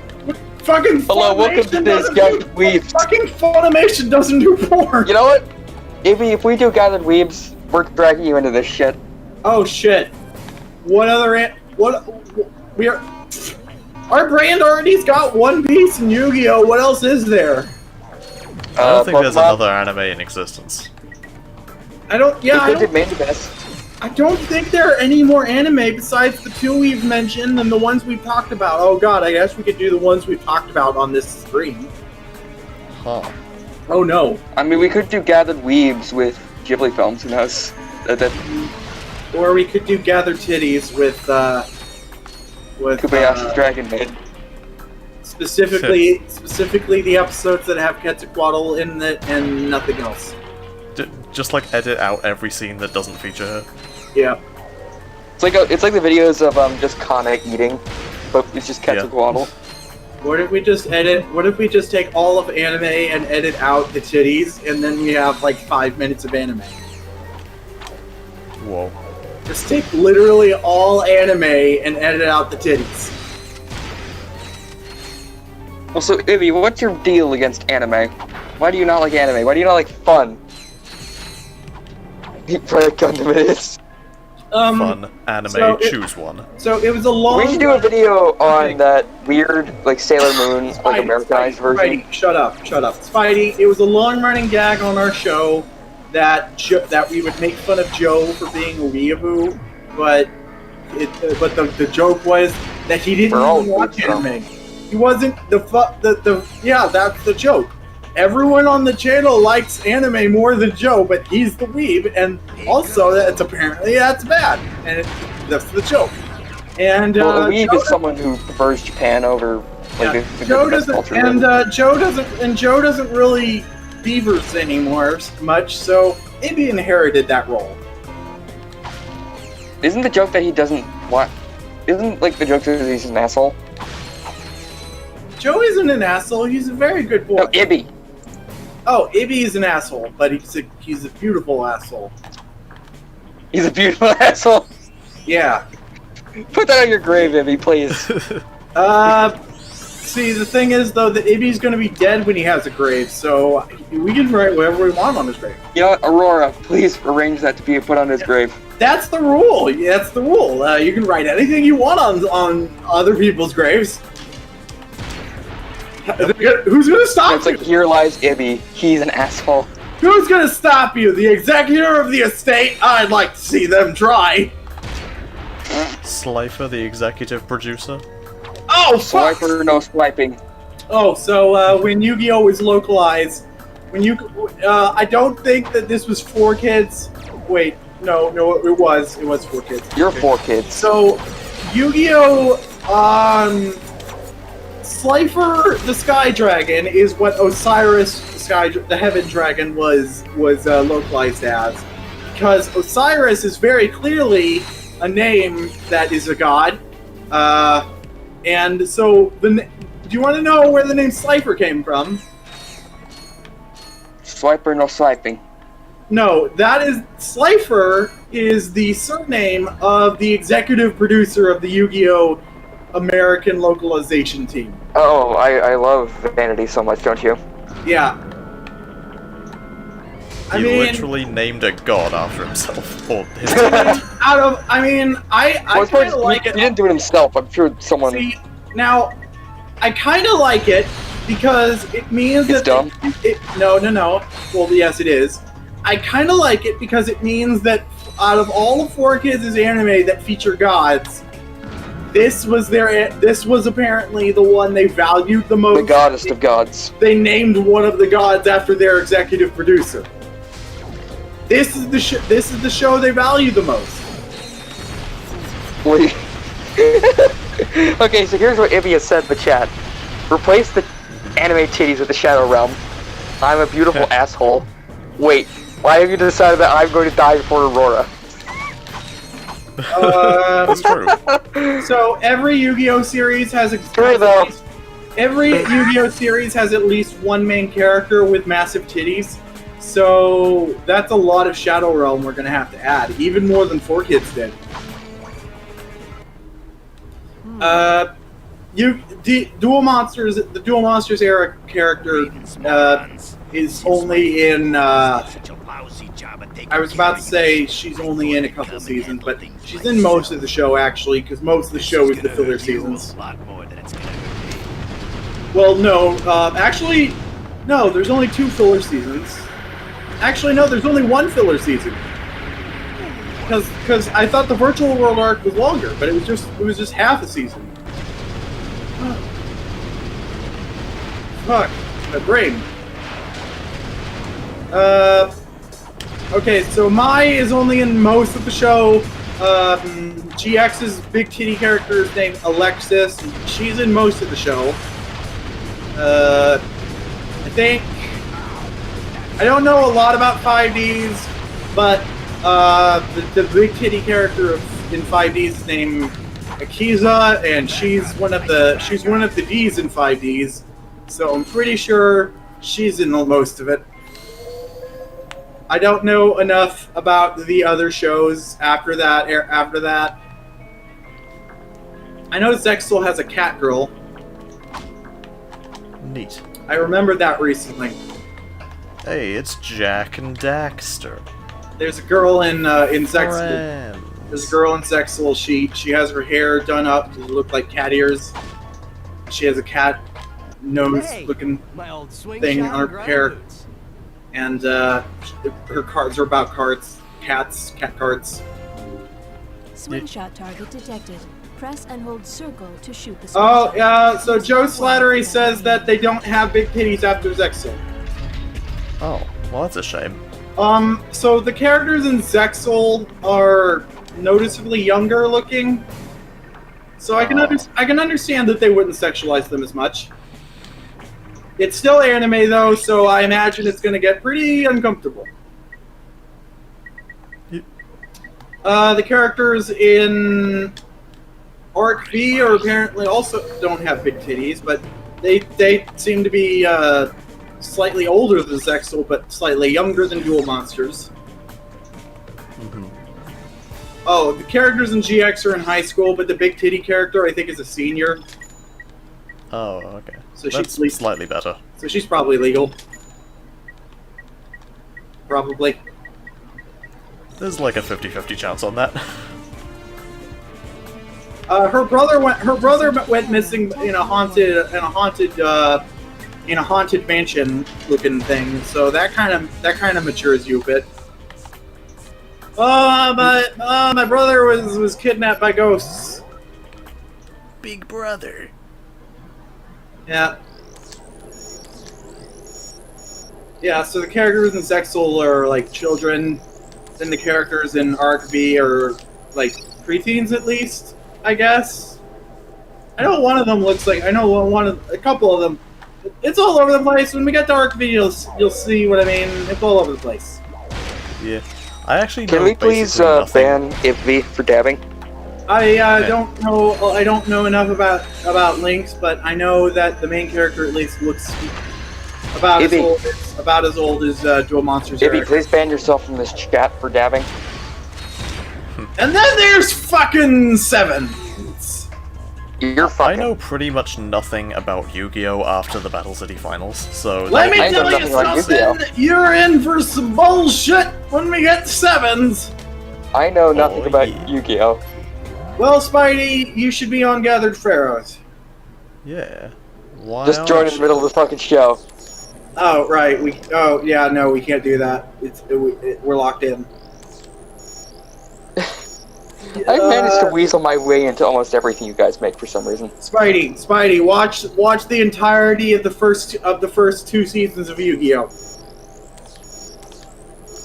fucking Hello, welcome to this Gathered Weebs. Fucking Funimation doesn't do porn. You know what? If we do Gathered Weebs, we're dragging you into this shit. Oh shit! What other we are? Our brand already's got One Piece and Yu-Gi-Oh. What else is there? I don't think there's Pokemon. another anime in existence. I don't. Yeah, I They did don't, Made in Abyss. I don't think there are any more anime besides the two we've mentioned and the ones we've talked about. Oh god, I guess we could do the ones we've talked about on this stream. Huh. Oh no. I mean, we could do Gathered Weebs with Ghibli films. Who knows? Or we could do Gather Titties with Kobayashi's Dragon Maid. specifically the episodes that have Quetzalcoatl in it and nothing else. Just like edit out every scene that doesn't feature her. Yeah. It's like the videos of just Kana eating, but it's just Quetzalcoatl. What if we just take all of anime and edit out the titties, and then we have like 5 minutes of anime? Whoa. Just take literally all anime and edit out the titties. Also, Ibbie, what's your deal against anime? Why do you not like anime? Why do you not like fun? Right, Gundam it is. Fun anime, choose one. So it was a long. We should do a video on that weird, like Sailor Moon, like Americanized version. Spidey, shut up. Spidey, it was a long-running gag on our show that we would make fun of Joe for being a weeaboo, but the joke was that he didn't even watch anime. He wasn't yeah, that's the joke. Everyone on the channel likes anime more than Joe, but he's the weeb, and also that's bad, and that's the joke. And well, a weeb is someone who prefers Japan over like the Joe best doesn't, culture. and Joe doesn't really beavers anymore much, so Ibbie inherited that role. Isn't the joke that he doesn't what? Isn't like the joke that he's an asshole? Joe isn't an asshole. He's a very good boy. No, Ibbie. Oh, Ibbie is an asshole, but he's a beautiful asshole. He's a beautiful asshole. Yeah. Put that on your grave, Ibbie, please. See, the thing is, though, that Ibbie's gonna be dead when he has a grave, so we can write whatever we want on his grave. You know what, Aurora, please arrange that to be put on his grave. That's the rule. Yeah, that's the rule. You can write anything you want on other people's graves. Who's gonna stop It's you? like, here lies Ibbie. He's an asshole. Who's gonna stop you? The executor of the estate? I'd like to see them try. Slifer, the executive producer. Oh, fuck! Swiper, no swiping. Oh, so when Yu-Gi-Oh! Was localized, I don't think that this was 4 kids. Wait, no, it was 4 kids. You're 4 kids. So, Yu-Gi-Oh! Slifer the Sky Dragon is what Osiris the Heaven Dragon was localized as, because Osiris is very clearly a name that is a god, and so do you want to know where the name Slifer came from? Swiper, no swiping. No, Slifer is the surname of the executive producer of the Yu-Gi-Oh! American localization team. Oh, I love Vanity so much, don't you? Yeah. He literally named a god after himself. Or his I kind of like it. He didn't do it himself. I'm sure someone. See, now, I kind of like it because it means It's that dumb. No. Well, yes, it is. I kind of like it because it means that out of all of 4Kids' anime that feature gods, this was apparently the one they valued the most. The goddess of gods. They named one of the gods after their executive producer. This is the show they value the most. Wait. Okay, so here's what Ibbie has said in the chat. Replace the anime titties with the Shadow Realm. I'm a beautiful asshole. Wait, why have you decided that I'm going to die before Aurora? That's true. So every Yu-Gi-Oh series has every Yu-Gi-Oh series has at least one main character with massive titties. So that's a lot of Shadow Realm we're gonna have to add, even more than 4Kids did. The Dual Monsters era character is only in. I was about to say she's only in a couple seasons, but she's in most of the show actually, because most of the show is the filler seasons. Well, no, actually, no. There's only 2 filler seasons. Actually, no. There's only 1 filler season. Because I thought the Virtual World arc was longer, but it was just half a season. Fuck, my brain. Okay, so Mai is only in most of the show. GX's big titty character is named Alexis. She's in most of the show. I think... I don't know a lot about 5Ds, but the big titty character in 5Ds is named Akiza, and she's one of the Ds in 5Ds. So I'm pretty sure she's in most of it. I don't know enough about the other shows after that. I know Zexal has a cat girl. Neat. I remembered that recently. Hey, it's Jack and Daxter. There's a girl in Zexal. Friends. There's a girl in Zexal. She has her hair done up to look like cat ears. She has a cat nose-looking thing on her hair. And her cards are about cards. Cat cards. Swing shot target detected. Press and hold circle to shoot the Oh, yeah, so Joe Slattery says that they don't have big titties after Zexal. Oh, well that's a shame. So the characters in Zexal are noticeably younger looking. So I can understand that they wouldn't sexualize them as much. It's still anime though, so I imagine it's going to get pretty uncomfortable. The characters in Arc V are apparently also don't have big titties, but they seem to be slightly older than Zexal, but slightly younger than Dual Monsters. Oh, the characters in GX are in high school, but the big titty character I think is a senior. Oh, okay. So That's she's slightly better. So she's probably legal. Probably. There's like a 50-50 chance on that. Her brother went missing in a haunted mansion looking thing. So that kind of matures you a bit. My brother was kidnapped by ghosts. Big brother. Yeah. Yeah, so the characters in Zexal are like children, then the characters in Arc V are like preteens at least, I guess. I know one of them looks like, a couple of them. It's all over the place. When we get to Arc V, you'll see what I mean. It's all over the place. Yeah. I actually Can know we please ban Ibbie for dabbing? I don't know enough about Lynx, but I know that the main character at least looks about as old as Dual Monsters. Ibbie, please ban yourself from this chat for dabbing. And then there's fucking Seven. You're fucking. I know pretty much nothing about Yu-Gi-Oh! After the Battle City Finals, so... Let me I know tell you nothing about something! You're in for some bullshit when we get to Sevens! I know nothing about Yu-Gi-Oh! Well, Spidey, you should be on Gathered Pharaohs. Yeah. Why Just join in the middle of the fucking show. Oh, right. We can't do that. We're locked in. I managed to weasel my way into almost everything you guys make for some reason. Spidey, watch the entirety of the first 2 seasons of Yu-Gi-Oh!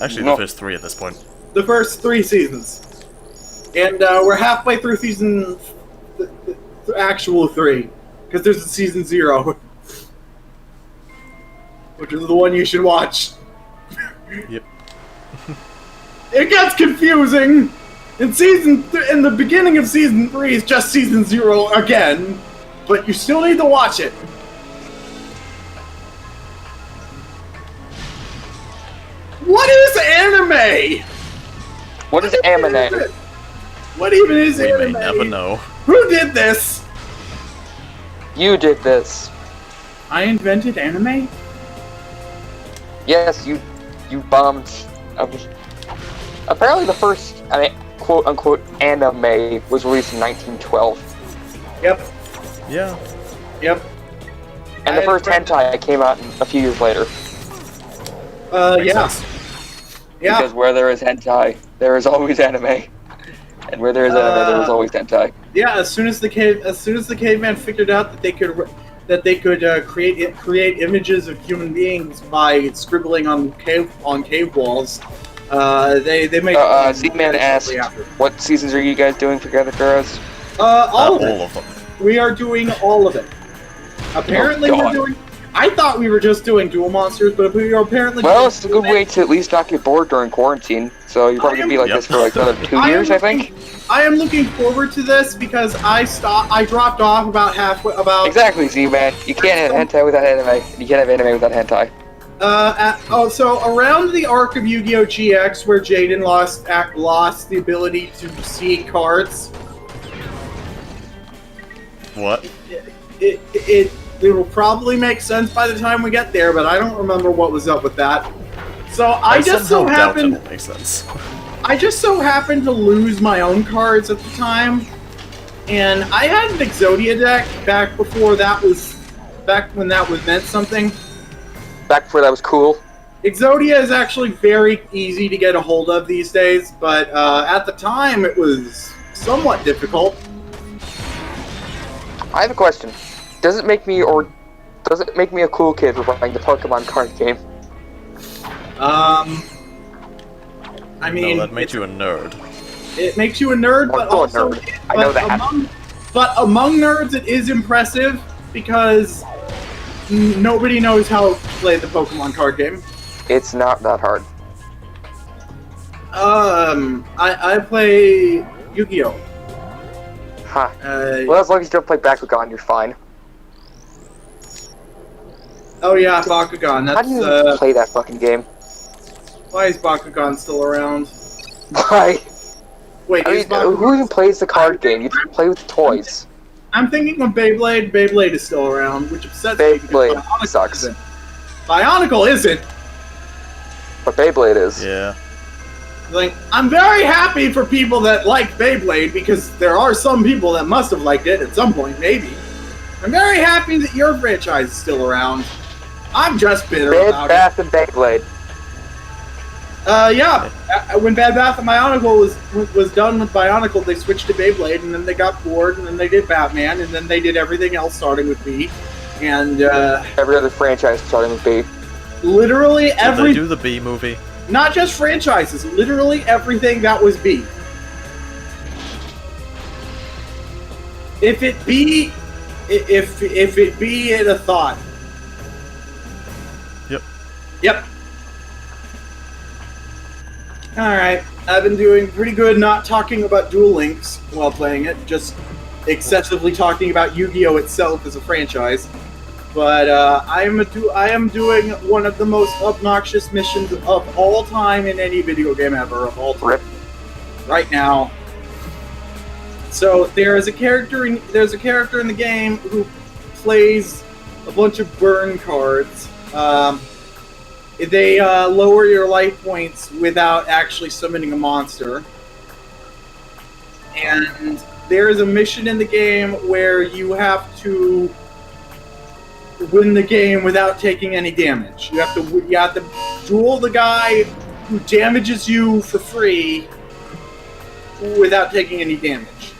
Actually, the first 3 at this point. The first 3 seasons. And we're halfway through season... the actual 3. Because there's a season 0. Which is the one you should watch. Yep. It gets confusing! In the beginning of season 3 is just season 0 again, but you still need to watch it. What is anime? What is anime? What even is We anime? may never know. Who did this? You did this. I invented anime? Yes, you bombed. Apparently the first, quote-unquote anime was released in 1912. Yep. Yeah. Yep. And the first hentai came out a few years later. Yeah. Yeah. Because where there is hentai, there is always anime. And where there is anime, there is always hentai. Yeah, as soon as the caveman figured out that they could create images of human beings by scribbling on cave walls, they made. Z-Man asked, what seasons are you guys doing for Gathered Pharaohs? All of them. We are doing all of it. Apparently, we're doing. I thought we were just doing Dual Monsters, but we are apparently. Well, it's a good way to at least not get bored during quarantine. So you're probably gonna be like this for like another 2 years, I think. I am looking forward to this because I dropped off about halfway. Exactly, Z-Man. You can't have hentai without anime. You can't have anime without hentai. So around the arc of Yu-Gi-Oh! GX, where Jaden lost the ability to see cards. What? It will probably make sense by the time we get there, but I don't remember what was up with that. So I just so happened. It'll make sense. I just so happened to lose my own cards at the time, and I had an Exodia deck back when that was meant something. Back before that was cool. Exodia is actually very easy to get a hold of these days, but at the time it was somewhat difficult. I have a question. Does it make me a cool kid for playing the Pokemon card game? I mean, no, that makes you a nerd. It makes you a nerd, but also, I know that. Among nerds, it is impressive because nobody knows how to play the Pokemon card game. It's not that hard. I play Yu-Gi-Oh. Huh. Well, as long as you don't play Bakugan, you're fine. Oh yeah, Bakugan. That's How do you even play that fucking game? why is Bakugan still around? Why? Wait, I is mean, Bakugan... who even plays the card game? You just play with toys. I'm thinking of Beyblade. Beyblade is still around, which upsets me. because Beyblade Bionicle sucks. Isn't. Bionicle isn't. But Beyblade is. Yeah. Like, I'm very happy for people that like Beyblade, because there are some people that must have liked it at some point, maybe. I'm very happy that your franchise is still around. I'm just bitter Bed about Bath and Beyblade. Yeah. When Bad Bath and Bionicle was done with Bionicle, they switched to Beyblade, and then they got bored, and then they did Batman, and then they did everything else starting with B. And, Every other franchise starting with B. literally Did every... they do the B movie? Not just franchises, literally everything that was B. If it be it a thought. Yep. Yep. Alright, I've been doing pretty good not talking about Duel Links while playing it, just excessively talking about Yu-Gi-Oh! Itself as a franchise. But I am doing one of the most obnoxious missions of all time in any video game ever of all time. Rip. Right now. So there's a character in the game who plays a bunch of burn cards. They lower your life points without actually summoning a monster. And there is a mission in the game where you have to win the game without taking any damage. You have to duel the guy who damages you for free without taking any damage.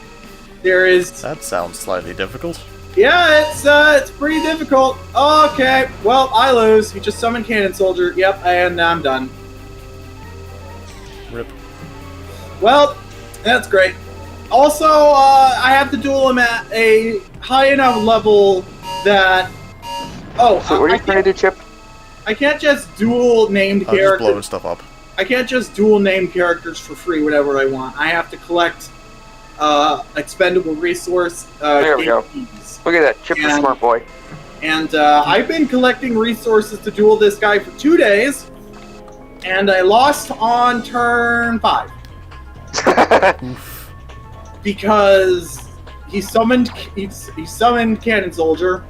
That sounds slightly difficult. Yeah, it's pretty difficult. Okay, well, I lose. He just summoned Cannon Soldier. Yep, and I'm done. Rip. Well, that's great. Also, I have to duel him at a high enough level that... Oh, So what are you trying to do, Chip? I can't just duel named I'm just characters. blowing stuff up. I can't just duel named characters for free whenever I want. I have to collect expendable resource There we go. keys. Look at that, Chip's a smart boy. And I've been collecting resources to duel this guy for 2 days, and I lost on turn 5. Because he summoned Cannon Soldier.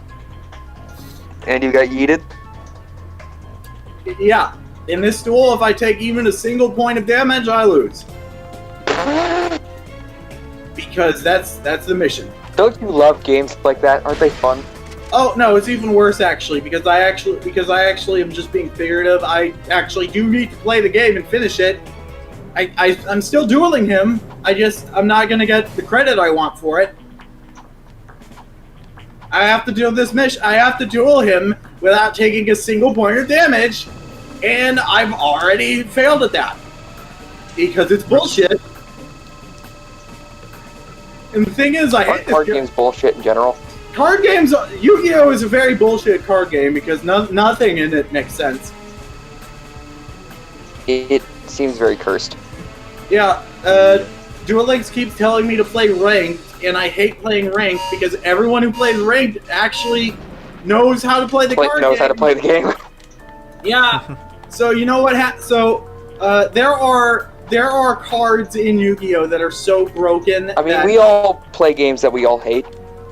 And you got yeeted? Yeah. In this duel, if I take even a single point of damage, I lose. Because that's the mission. Don't you love games like that? Aren't they fun? Oh no, it's even worse actually, because I actually am just being figurative. I actually do need to play the game and finish it. I'm still dueling him. I'm not gonna get the credit I want for it. I have to do this mission. I have to duel him without taking a single point of damage, and I've already failed at that because it's bullshit. And the thing is, I hate Card games bullshit in general. Card games. Yu-Gi-Oh is a very bullshit card game because nothing in it makes sense. It seems very cursed. Yeah, Duel Links keeps telling me to play ranked, and I hate playing ranked because everyone who plays ranked actually knows how to play the card game. Knows how to play the game. Yeah. So you know what? There are cards in Yu-Gi-Oh that are so broken. I mean, we all play games that we all hate,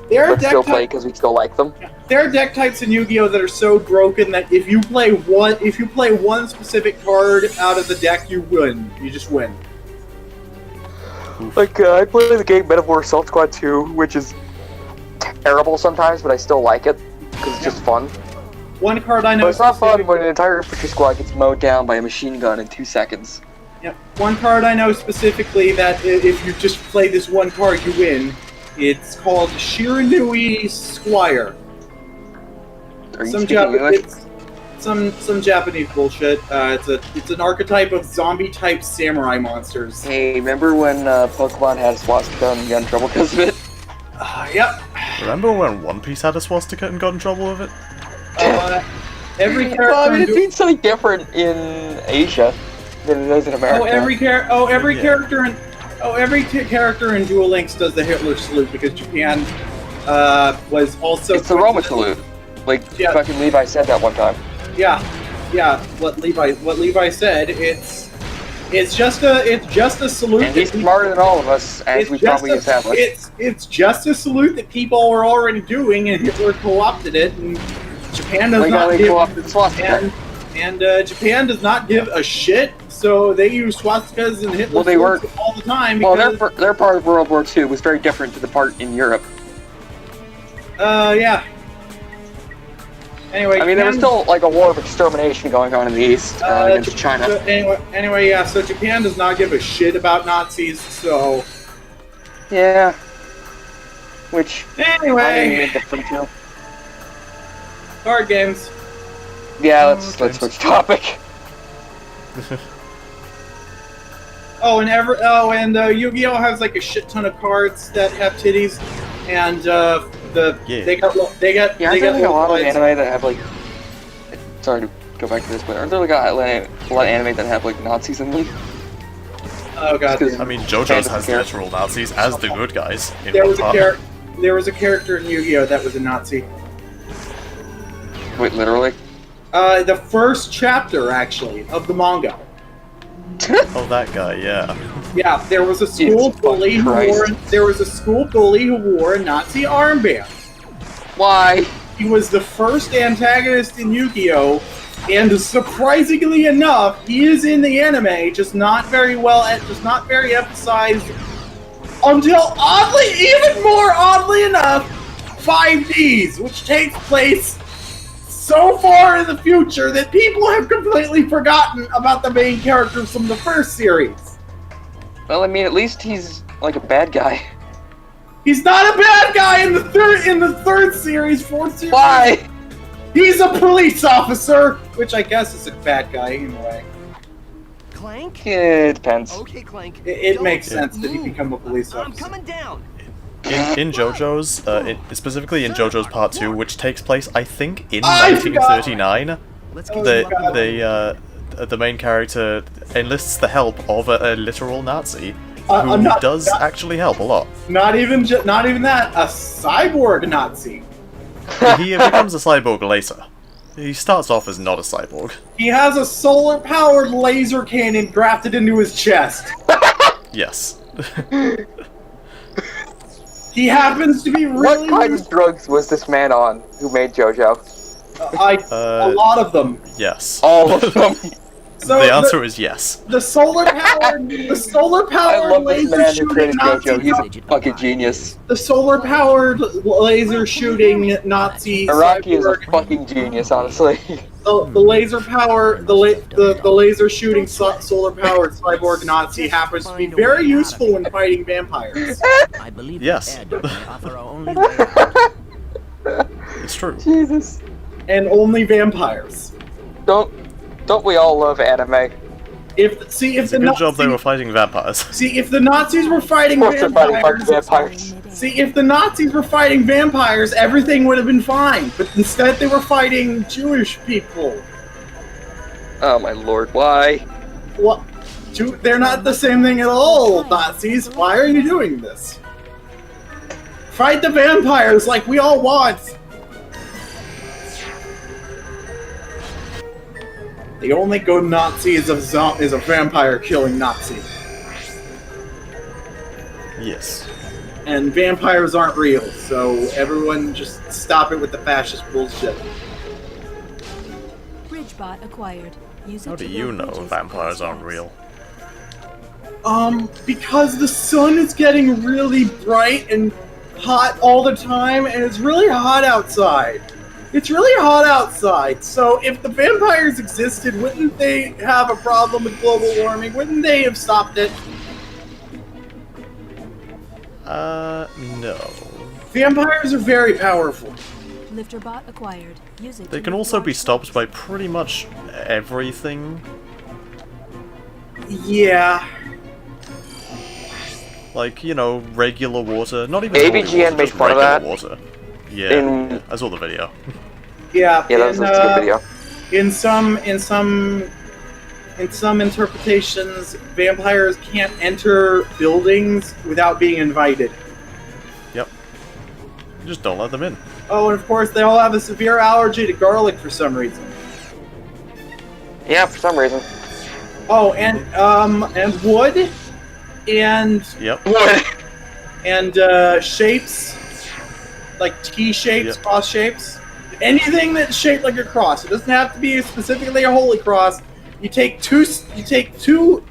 There are but still play because we still like them. There are deck types in Yu-Gi-Oh that are so broken that if you play one specific card out of the deck, you win. You just win. Like, I play the game Metaphor Assault Squad 2, which is terrible sometimes, but I still like it, because it's just fun. One card I know. But it's not fun when an entire infantry squad gets mowed down by a machine gun in 2 seconds. Yep. One card I know specifically that if you just play this one card, you win. It's called Shiranui Squire. Are you speaking English? Some Japanese bullshit. It's an archetype of zombie-type samurai monsters. Hey, remember when Pokemon had a swastika and got in trouble because of it? Yep. Remember when One Piece had a swastika and got in trouble with it? Every character. Well, I mean, it means something different in Asia than it does in America. every character in Duel Links does the Hitler salute because Japan was also. It's the Roma salute. Like fucking Levi said that one time. Yeah. What Levi said. It's just a salute. And he's smarter than all of us, as we probably established. It's just a salute that people were already doing, and Hitler co-opted it, and Japan does not give. Japan does not give a shit, so they use swastikas and Hitler salutes all the time. Well, their part of World War II was very different to the part in Europe. Yeah. Anyway, I mean, there was still like a war of extermination going on in the East against China. So anyway, yeah. So Japan does not give a shit about Nazis. So yeah. Which anyway, I didn't mean to free to. Card games. Yeah, let's switch topic. And Yu-Gi-Oh has like a shit ton of cards that have titties, and they got a lot of anime that have like. Sorry to go back to this, but aren't there like a lot of anime that have like Nazis in them? Oh god. I mean, JoJo's has literal Nazis as the good guys. There was a character in Yu-Gi-Oh that was a Nazi. Wait, literally? The first chapter actually of the manga. Oh, that guy, yeah. Yeah, there was a school bully who wore a Nazi armband. Why? He was the first antagonist in Yu-Gi-Oh, and surprisingly enough, he is in the anime, just not very emphasized until even more oddly enough, 5Ds, which takes place so far in the future that people have completely forgotten about the main characters from the first series. Well, I mean, at least he's like a bad guy. He's not a bad guy in the third series, fourth series. Why? He's a police officer, which I guess is a bad guy anyway. Clank? Yeah, it depends. Okay, Clank. It makes sense that he become a police officer. I'm coming down. In JoJo's, specifically in JoJo's Part 2, which takes place, I think, in 1939, the main character enlists the help of a literal Nazi who does actually help a lot. Not even that, a cyborg Nazi. He becomes a cyborg later. He starts off as not a cyborg. He has a solar-powered laser cannon grafted into his chest. Yes. He happens to be really... What kind of drugs was this man on who made JoJo? A lot of them. Yes. All of them. So the answer is yes. The solar-powered laser shooting Nazi. JoJo. He's a fucking genius. The solar-powered laser shooting Nazi. Araki is a fucking genius, honestly. The laser shooting solar-powered cyborg Nazi happens to be very useful when fighting vampires. I believe yes. It's true. Jesus. And only vampires. Don't we all love anime? It's a good job they were fighting vampires. See, if the Nazis were fighting vampires, everything would have been fine. But instead, they were fighting Jewish people. Oh my lord, why? What? They're not the same thing at all, Nazis. Why are you doing this? Fight the vampires like we all want. The only good Nazi is a vampire-killing Nazi. Yes. And vampires aren't real, so everyone just stop it with the fascist bullshit. Bridgebot acquired. How do you know vampires aren't real? Because the sun is getting really bright and hot all the time, and it's really hot outside. It's really hot outside, so if the vampires existed, wouldn't they have a problem with global warming? Wouldn't they have stopped it? No. Vampires are very powerful. Lifterbot acquired. Use it. They can also be stopped by pretty much everything. Yeah. Like, you know, regular water, not even ABGN made fun of that. Water. Yeah, I saw the video. Yeah, Yeah, that's a good video. In some interpretations, vampires can't enter buildings without being invited. Yep. Just don't let them in. Oh, and of course, they all have a severe allergy to garlic for some reason. Yeah, for some reason. Oh, and wood, and Yep. Wood. and shapes, like T shapes, Yep. cross shapes. Anything that's shaped like a cross. It doesn't have to be specifically a holy cross. You take two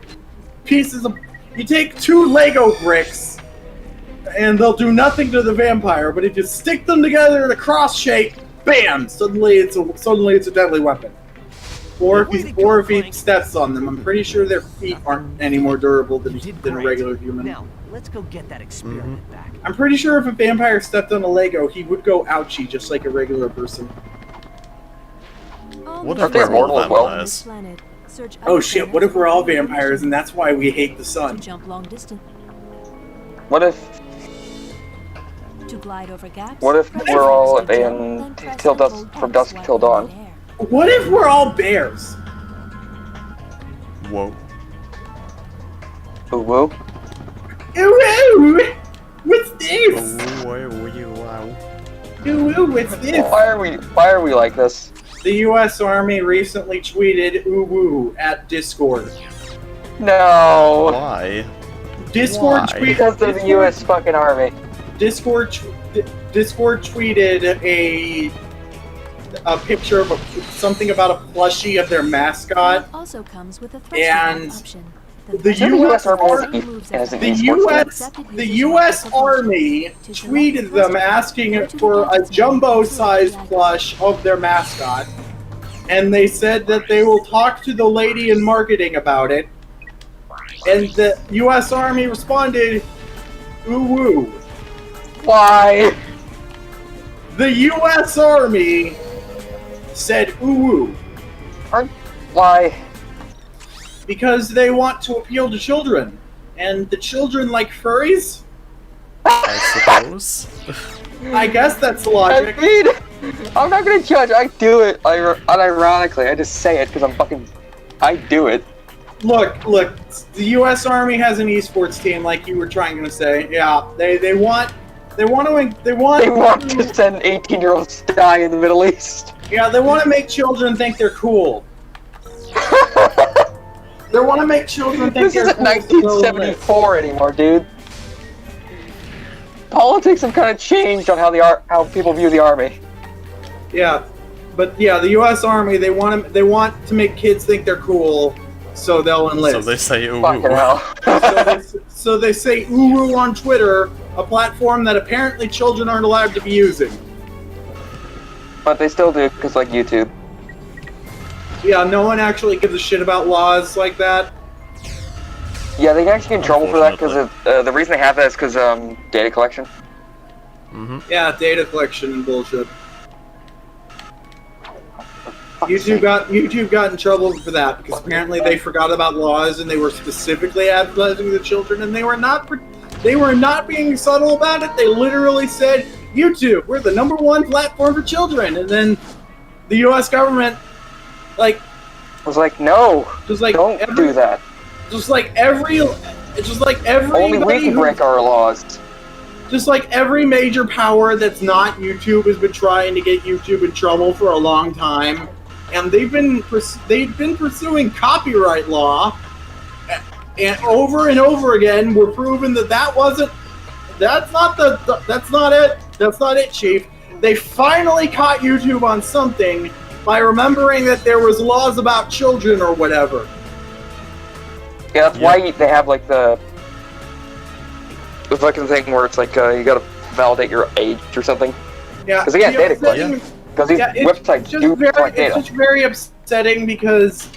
Lego bricks, and they'll do nothing to the vampire. But if you stick them together in a cross shape, bam! Suddenly it's a deadly weapon. Or if he steps on them, I'm pretty sure their feet aren't any more durable than a regular human. Now, let's go get that experiment back. I'm pretty sure if a vampire stepped on a Lego, he would go ouchie just like a regular person. What Aren't they immortal as well? vampires? Oh shit, what if we're all vampires and that's why we hate the sun? Jump long distance. What if To glide over gaps. What if press we're all to jump, in then press till and dusk hold from X dusk while till in dawn? midair. What if we're all bears? Whoa. Ooh woo? Ooh, what's this? Wow. Ooh, what's this? Why are we like this? The U.S. Army recently tweeted "ooh woo" at Discord. No. Why? Discord Why? tweeted Because they're the US fucking army. Discord tweeted a picture of something about a plushie of their mascot. Also comes with a And thrust option. the US Army has The U.S. Army tweeted them asking for a jumbo-sized plush of their mascot, and they said that they will talk to the lady in marketing about it. And the U.S. Army responded, "Ooh woo." Why? The U.S. Army said, "Ooh woo," Why? because they want to appeal to children, and the children like furries. I suppose. I guess that's the I logic. mean, I'm not gonna judge. I do it unironically. I just say it because I do it. Look, the U.S. Army has an esports team, like you were trying to say. Yeah, they want They want to send 18-year-olds to die in the Middle East. Yeah, they want to make children think they're cool. They want to make children think This they're isn't cool. 1974 anymore, dude. Politics have kind of changed on how people view the army. Yeah, but yeah, the U.S. Army they want to make kids think they're cool, so they'll enlist. So they say ooh. Fucking hell. so they say ooh woo on Twitter, a platform that apparently children aren't allowed to be using. But they still do, because like YouTube. Yeah, no one actually gives a shit about laws like that. Yeah, they can actually get in trouble for that because the reason they have that is because data collection. Yeah, data collection and bullshit. YouTube got in trouble for that because apparently they forgot about laws and they were specifically advertising to children, and they were not being subtle about it. They literally said, "YouTube, we're the #1 platform for children," and then the U.S. government, I was like, no, just like don't do that. Just like every Only we can break our laws. Just like every major power that's not YouTube has been trying to get YouTube in trouble for a long time, and they've been pursuing copyright law, and over again we're proving that's not it, Chief. They finally caught YouTube on something by remembering that there was laws about children or whatever. Yeah, that's why they have like the fucking thing where it's like you gotta validate your age or something. Yeah, because again, data collection. Because these websites do collect data. It's just very upsetting because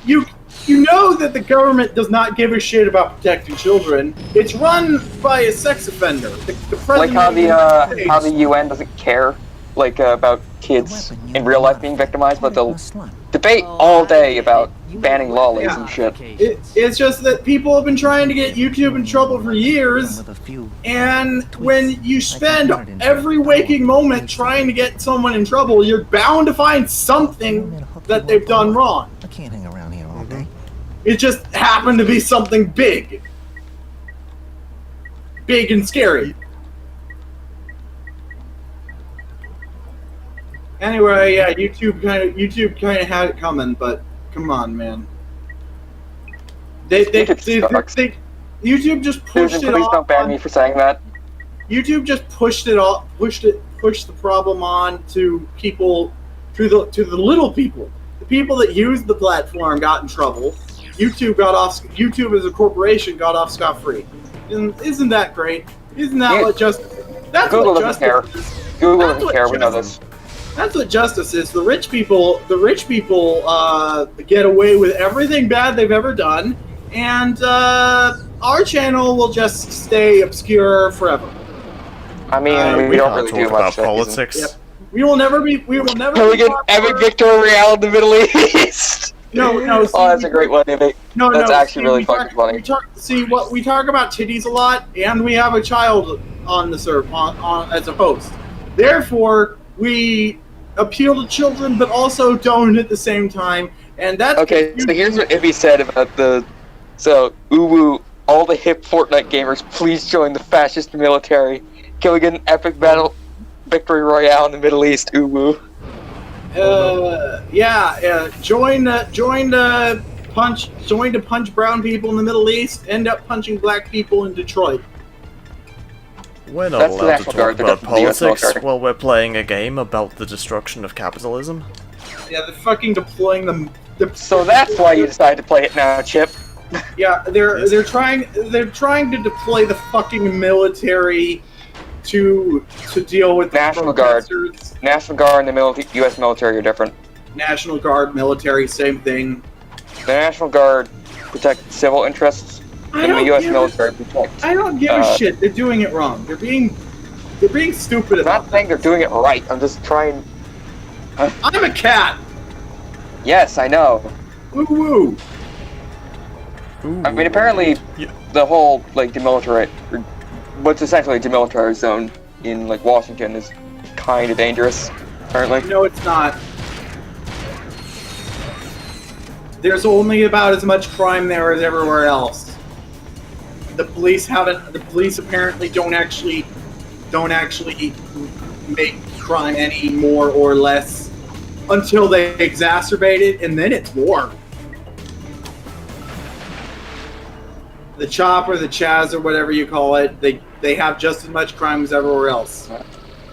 you know that the government does not give a shit about protecting children. It's run by a sex offender. The president like how the UN doesn't care about kids in real life being victimized, but they'll debate all day about banning lollies and shit. It's just that people have been trying to get YouTube in trouble for years, and when you spend every waking moment trying to get someone in trouble, you're bound to find something that they've done wrong. I can't hang around here all day. It just happened to be something big. Big and scary. Anyway, yeah, YouTube kind of had it coming, but come on, man. YouTube just pushed it Please off. don't ban me for saying that. YouTube just pushed the problem on to people, to the little people. The people that used the platform got in trouble. YouTube as a corporation got off scot-free. Isn't that great? Isn't that what justice? That's Google what doesn't care. justice is. Google That's doesn't what care. We know justice- this. That's what justice is. The rich people get away with everything bad they've ever done, and our channel will just stay obscure forever. I mean, we don't really do much about politics. Yep. We will never be. Can we get epic victory royale in the Middle East? No. Oh, that's a great one, Ibbie. That's actually really fucking funny. We talk about titties a lot, and we have a child on the server as a host. Therefore, we appeal to children, but also don't at the same time. And that's okay. So here's what Ibbie said about the. So Uwu, all the hip Fortnite gamers, please join the fascist military. Can we get an epic battle victory royale in the Middle East, Uwu? Join to punch brown people in the Middle East. End up punching black people in Detroit. We're not That's the allowed to National talk Guard, about the US politics military. while we're playing a game about the destruction of capitalism. Yeah, they're fucking deploying them. So that's why you decided to play it now, Chip. Yeah, they're trying to deploy the fucking military to deal with the National Guard. protesters. National Guard and the U.S. military are different. National Guard, military, same thing. The National Guard protect civil interests, and the U.S. military protect. I don't give a shit. They're doing it wrong. They're being stupid. I'm not saying they're doing it right. I'm just trying. I'm a cat. Yes, I know. Woo woo. I mean, apparently, the whole demilitarized, what's essentially a demilitarized zone in Washington is kind of dangerous. Apparently. No, it's not. There's only about as much crime there as everywhere else. The police apparently don't actually make crime any more or less until they exacerbate it, and then it's war. The CHOP or the CHAZ or whatever you call it, they have just as much crime as everywhere else,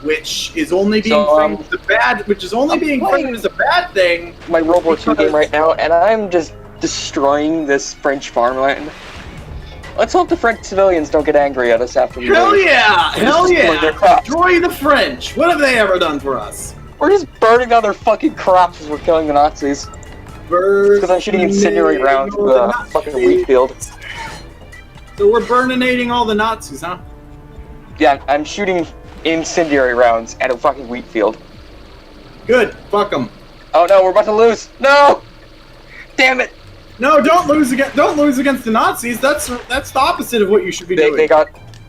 which is only being framed as a bad. Which is only being framed as a bad thing. My World War II game right now, and I'm just destroying this French farmland. Let's hope the French civilians don't get angry at us after we Hell leave. yeah! Hell Destroy yeah! their crops. Destroy the French! What have they ever done for us? We're just burning down their fucking crops as we're killing the Nazis. Because I'm shooting incendiary rounds into the fucking wheat field. So we're burninating all the Nazis, huh? Yeah, I'm shooting incendiary rounds at a fucking wheat field. Good. Fuck them. Oh no, we're about to lose. No! Damn it! No, don't lose against the Nazis. That's the opposite of what you should be doing.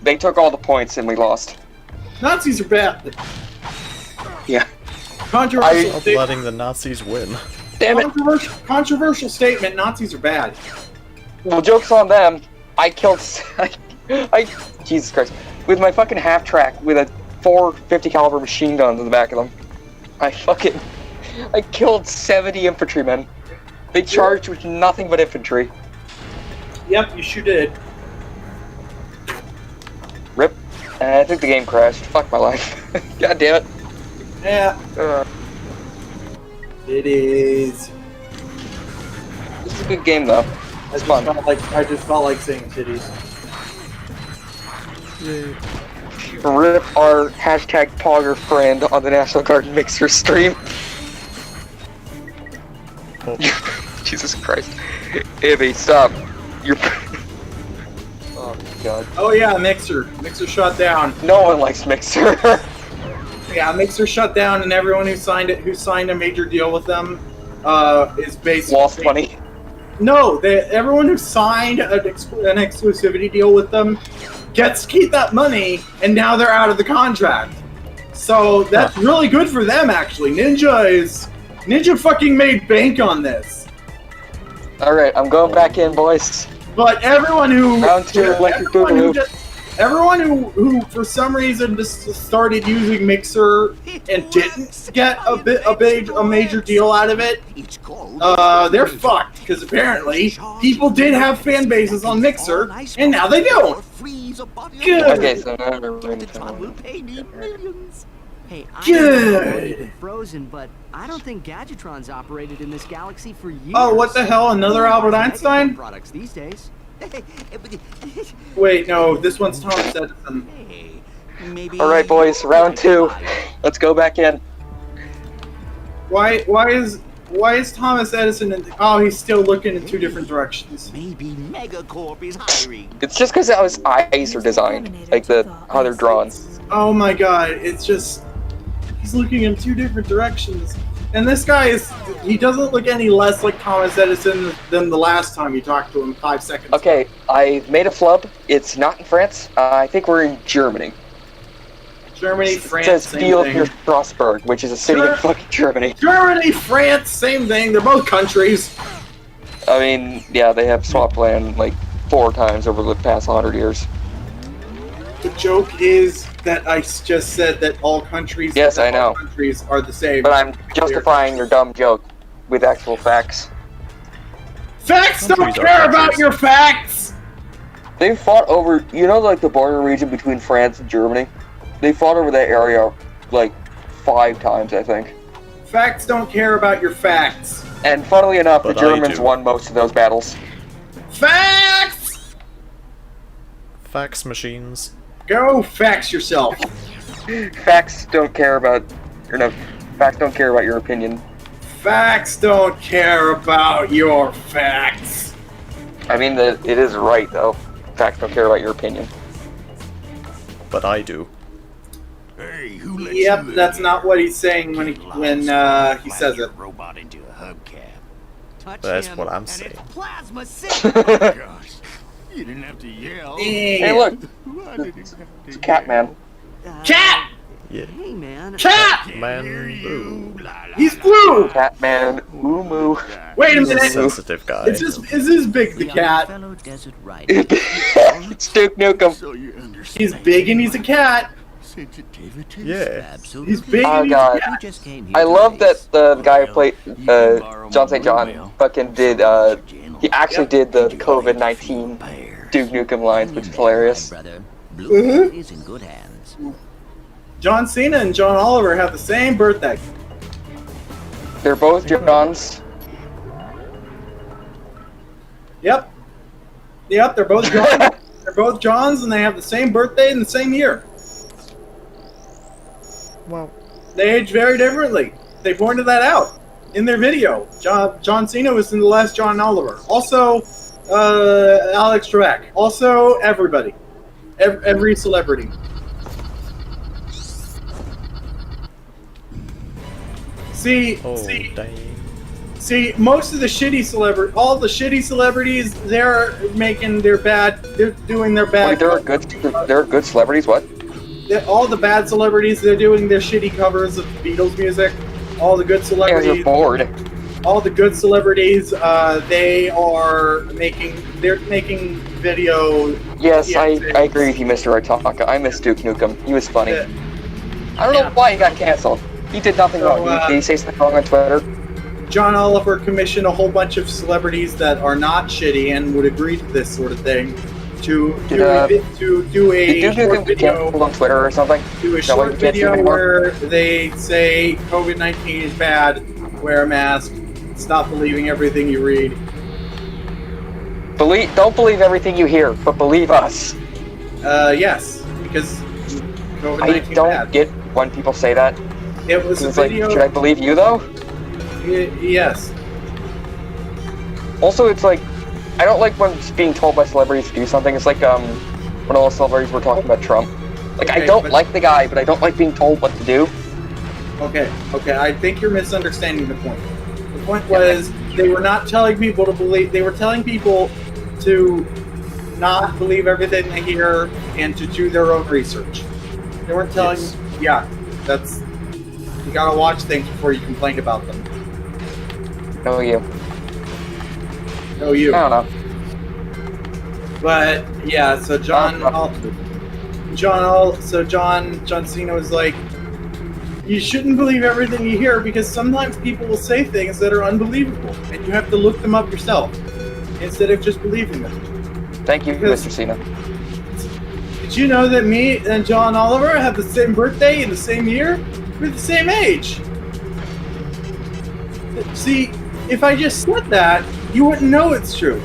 They took all the points and we lost. Nazis are bad. Yeah. Controversial. Of letting the Nazis win. Damn it! Controversial statement. Nazis are bad. Well, joke's on them. I killed. Jesus Christ! With my fucking half track with a 450 caliber machine gun in the back of them, I killed 70 infantrymen. They charged with nothing but infantry. Yep, you sure did. Rip. I think the game crashed. Fuck my life. God damn it. Yeah. It is. It's a good game though. It's fun. I just felt like saying titties. Rip our hashtag Pogger friend on the National Guard Mixer stream. Oh. Jesus Christ. Ibbie, stop. You're... Oh god. Oh yeah, Mixer. Mixer shut down. No one likes Mixer. Yeah, Mixer shut down, and everyone who signed a major deal with them is basically Lost money. No, everyone who signed an exclusivity deal with them gets to keep that money, and now they're out of the contract. So that's really good for them, actually. Ninja fucking made bank on this. All right, I'm going back in, boys. But everyone who Round two, electric boogaloo. Everyone who for some reason just started using Mixer and didn't get a major deal out of it, they're fucked, because apparently people did have fan bases on Mixer, and now they don't. Good. Okay, so now will pay me millions. Hey, Good. Frozen, but I don't think Gadgetron's operated in this galaxy for years. Oh, what the hell? Another Albert Einstein? Products these days. Wait, no, this one's Thomas Edison. Hey, maybe. all right, boys, round two. Let's go back in. Why is Thomas Edison oh, he's still looking in two different directions. Maybe Megacorp is hiring. It's just because how his eyes are designed, like how they're drawn. Oh my god, it's just he's looking in two different directions. And this guy he doesn't look any less like Thomas Edison than the last time you talked to him 5 seconds. Okay, I made a flub. It's not in France. I think we're in Germany. Germany, It France, says same Biel thing. near Strasbourg, which is a city in fucking Germany. Germany, France, same thing. They're both countries. I mean, yeah, they have swapped land like 4 times over the past 100 years. The joke is that I just said that all countries, Yes, I know. all countries are the same. But I'm justifying your dumb joke with actual facts. Facts don't Countries are care about countries. your facts. They fought over, you know, like the border region between France and Germany? They fought over that area like 5 times, I think. Facts don't care about your facts. And funnily enough, But the I Germans do. won most of those battles. Facts. Fax machines. Go fax yourself. Facts don't care about, facts don't care about your opinion. Facts don't care about your facts. I mean, it is right, though. Facts don't care about your opinion. But I do. Hey, who let Yep, you that's in not what he's saying when he says it. Robot into a hubcap. Touch That's him, what I'm and saying. it's plasma sick. Gosh, you didn't have to yell. Hey, look! Why did you have to It's Catman. Cat! Yeah. Hey, man. Cat! Man, Hear boo. you. La, la, He's la, blue! Catman. Moo moo. Wait a He's a minute. sensitive guy. Is this Big the We are cat? fellow desert riders. It's Duke Nukem. So you understand He's big and he's a cat. sensitivity? Yeah. Absolutely. He's big Oh, and he's God. a cat. We just came here I to love that race. the guy who played John St. John fucking did, he actually did the COVID-19 Duke Nukem lines, which is hilarious. Brother, Blue is in good hands. John Cena and John Oliver have the same birthday. They're both Johns. Yep. Yep, they're both John. They're both Johns and they have the same birthday in the same year. Well, They age very differently. They pointed that out in their video. John Cena was in the last John Oliver. Also, Alex Trebek. Also, everybody. Every celebrity. oh, See, dang. most of the shitty all the shitty celebrities, they're doing their bad. Wait, there are good celebrities, what? All the bad celebrities, they're doing their shitty covers of Beatles music. All the good Yeah, celebrities, you're bored. all the good celebrities, they're making video. Yes, Yeah, I agree with you, Mr. Ritaka. I miss Duke Nukem. He was funny. I don't know why he got canceled. He did nothing wrong. Did he say something wrong on Twitter? John Oliver commissioned a whole bunch of celebrities that are not shitty and would agree to this sort of thing to do Did a Duke short Nukem get canceled video. on Twitter or something? Do a Is that why short you can't see him video anymore? where they say COVID-19 is bad, wear a mask, stop believing everything you read. Don't believe everything you hear, but believe us. Yes, because I COVID-19 don't bad. get when people say that. It was a It's like, video. should I believe you though? Yes. Also, it's like, I don't like when it's being told by celebrities to do something. It's like when all the celebrities were talking about Trump. Like, Okay, I don't but- like the guy, but I don't like being told what to do. Okay. I think you're misunderstanding the point. The point was they were not telling people to believe. They were telling people to not believe everything they hear and to do their own research. They weren't telling. Yes. Yeah, that's. You gotta watch things before you complain about them. No, you. No, you. I don't know. But yeah, so John Cena was like, you shouldn't believe everything you hear because sometimes people will say things that are unbelievable, and you have to look them up yourself instead of just believing them. Thank you, Because- Mr. Cena. Did you know that me and John Oliver have the same birthday in the same year? We're the same age. See, if I just said that, you wouldn't know it's true.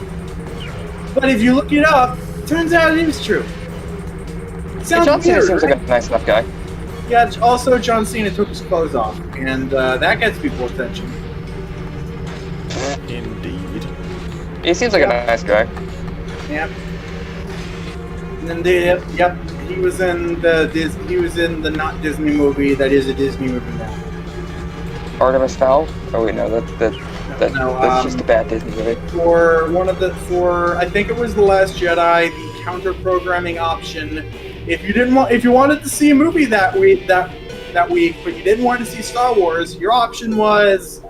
But if you look it up, it turns out it is true. Sounds John Cena weird, seems right? like a nice enough guy. Yeah, also John Cena took his clothes off, and that gets people's attention. Indeed. He seems like a nice guy. Yep. And then he was in the not Disney movie that is a Disney movie now. Artemis Fowl? Oh wait, no, that's just a bad Disney movie. I think it was The Last Jedi, the counter programming option. If you wanted to see a movie that week, but you didn't want to see Star Wars, your option was.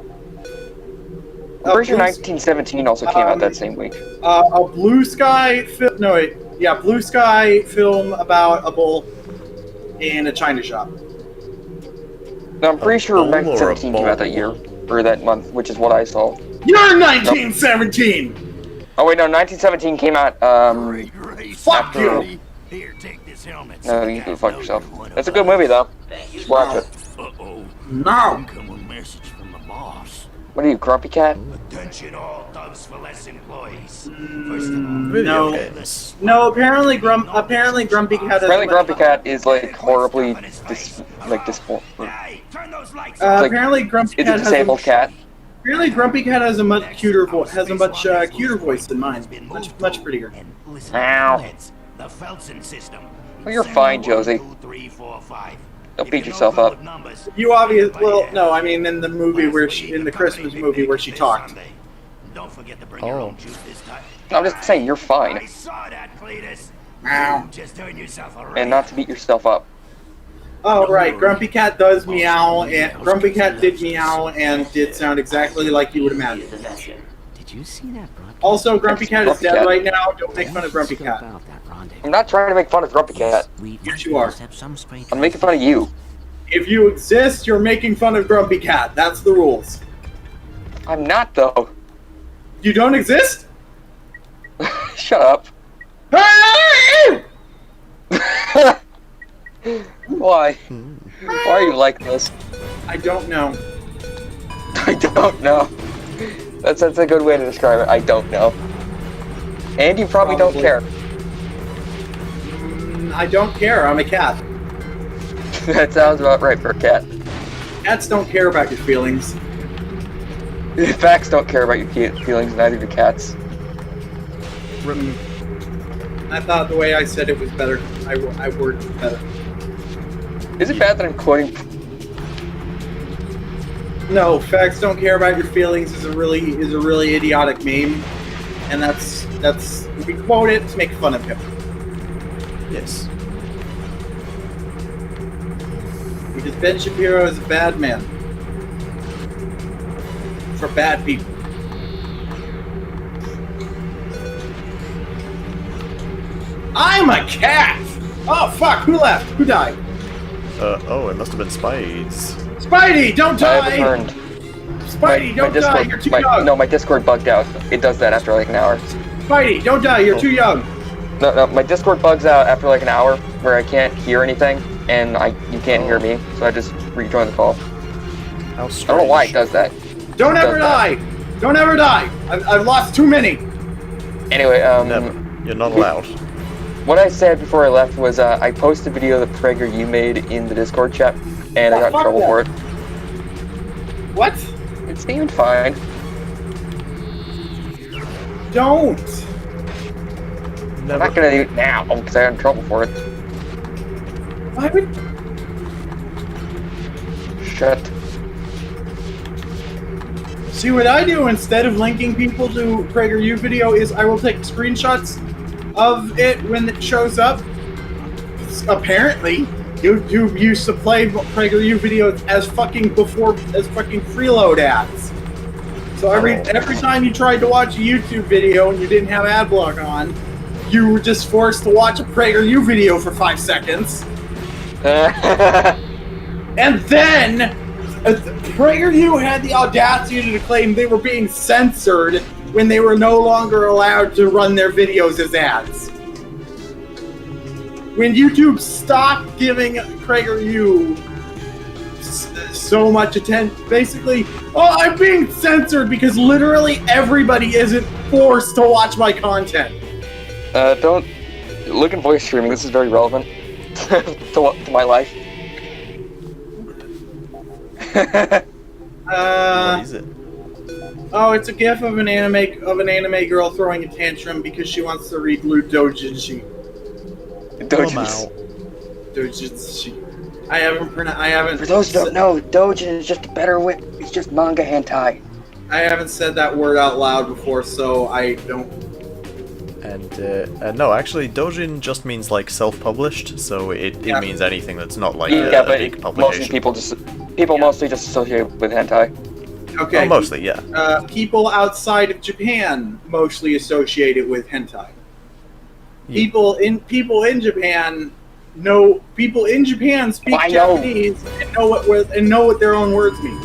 I'm pretty sure 1917 also came out that same week. A Blue Sky film. No, wait. Yeah, Blue Sky film about a bull in a china shop. No, I'm pretty sure bull or a 1917 came out that year, or that month, which is what I saw. You're 1917. Oh wait, no, 1917 came out. Fuck after- you. Here, take this helmet. No, you can go fuck yourself. It's a good movie though. Just watch it. No. Come a message from the boss. What are you, Grumpy Cat? Attention all Thugs for Less employees. Video games. No, apparently Grumpy Cat has. Apparently, Grumpy Cat is like horribly Hey, turn those lights like- Apparently Grumpy It's a Cat disabled cat. Apparently Grumpy Cat has a much cuter voice. Has a much cuter voice than mine. Much prettier. Ow. The Felsen system. Oh, you're fine, Josie. 2, 3, 4, 5. Don't beat yourself up. You obviously. Well, no, I mean in the movie in the Christmas movie where she talked. Don't forget to bring your Oh. own juice this time. I'm just saying, you're I fine. saw that, Cletus. Ow. Just earn yourself a And not to beat yourself up. Oh right, Grumpy Cat does meow, and Grumpy Cat did meow and did sound exactly like you would imagine. Did you see that broadcast? Also, Grumpy Cat is Grumpy dead Cat. right now. Don't make fun of Grumpy Cat. I'm not trying to make fun of Grumpy Cat. Yes, you are. I'm making fun of you. If you exist, you're making fun of Grumpy Cat. That's the rules. I'm not though. You don't exist? Shut up. Why? Why are you like this? I don't know. I don't know. That's a good way to describe it. I don't know. And you probably don't care. I don't care. I'm a cat. That sounds about right for a cat. Cats don't care about your feelings. Facts don't care about your feelings, neither do cats. I thought the way I said it was better. I worded it better. Is it bad that I'm quoting? No, facts don't care about your feelings is a really idiotic meme, and that's we quote it to make fun of him. Yes. Because Ben Shapiro is a bad man. For bad people. I'm a cat! Oh fuck, who left? Who died? Oh, it must have been Spides. Spidey, don't I die! returned. Spidey, don't die, you're too young! No, my Discord bugged out. It does that after like an hour. Spidey, don't die, you're too young! No, my Discord bugs out after like an hour where I can't hear anything and you can't hear me, so I just rejoin the call. How I strange. don't know why it does that. Don't It ever does that. die! Don't ever die! I've lost too many! Anyway, Never. You're not allowed. what I said before I left was I posted a video that Prager you made in the Discord chat, and I got in fuck trouble that. for it. What? It seemed fine. Don't! I'm not gonna do it now because I got in trouble for it. Why would... Shut. See, what I do instead of linking people to PragerU video is I will take screenshots of it when it shows up. Apparently, YouTube used to play PragerU videos as fucking freeload ads. So every time you tried to watch a YouTube video and you didn't have ad block on, you were just forced to watch a PragerU video for 5 seconds. And then PragerU had the audacity to claim they were being censored when they were no longer allowed to run their videos as ads. When YouTube stopped giving PragerU so much attention, basically, oh, I'm being censored because literally everybody isn't forced to watch my content. Don't look at voice streaming. This is very relevant to my life. What is it? Oh, it's a gif of an anime girl throwing a tantrum because she wants to read Doujinshi. Doujinshi. I haven't. For those who don't know, Doujin is just a better way. It's just manga hentai. I haven't said that word out loud before, so I don't. And no, actually, Doujin just means like self-published, so it means anything that's not like Yeah, a but big publication. Mostly people mostly just associate with hentai. Okay. Oh, mostly, yeah. People outside of Japan mostly associate it with hentai. People in Japan speak Japanese and know what their own words mean.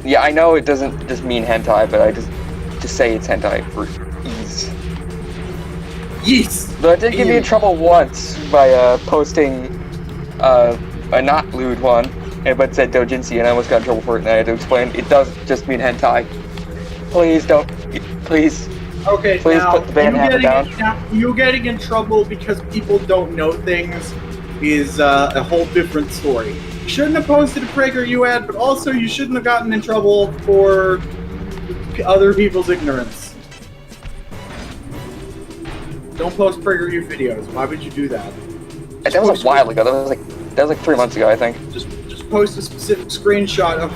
Yeah, I know it doesn't just mean hentai, but I just say it's hentai for ease. Yes. But it did get me in trouble once by posting a not lewd one, but it said doujinshi, and I almost got in trouble for it, and I had to explain it does just mean hentai. Please don't. Please. Okay, please now, put the band hammer down. You getting in trouble because people don't know things is a whole different story. You shouldn't have posted a PragerU ad, but also you shouldn't have gotten in trouble for other people's ignorance. Don't post PragerU videos. Why would you do that? That was a while ago. That was like 3 months ago, I think. Just post a specific screenshot of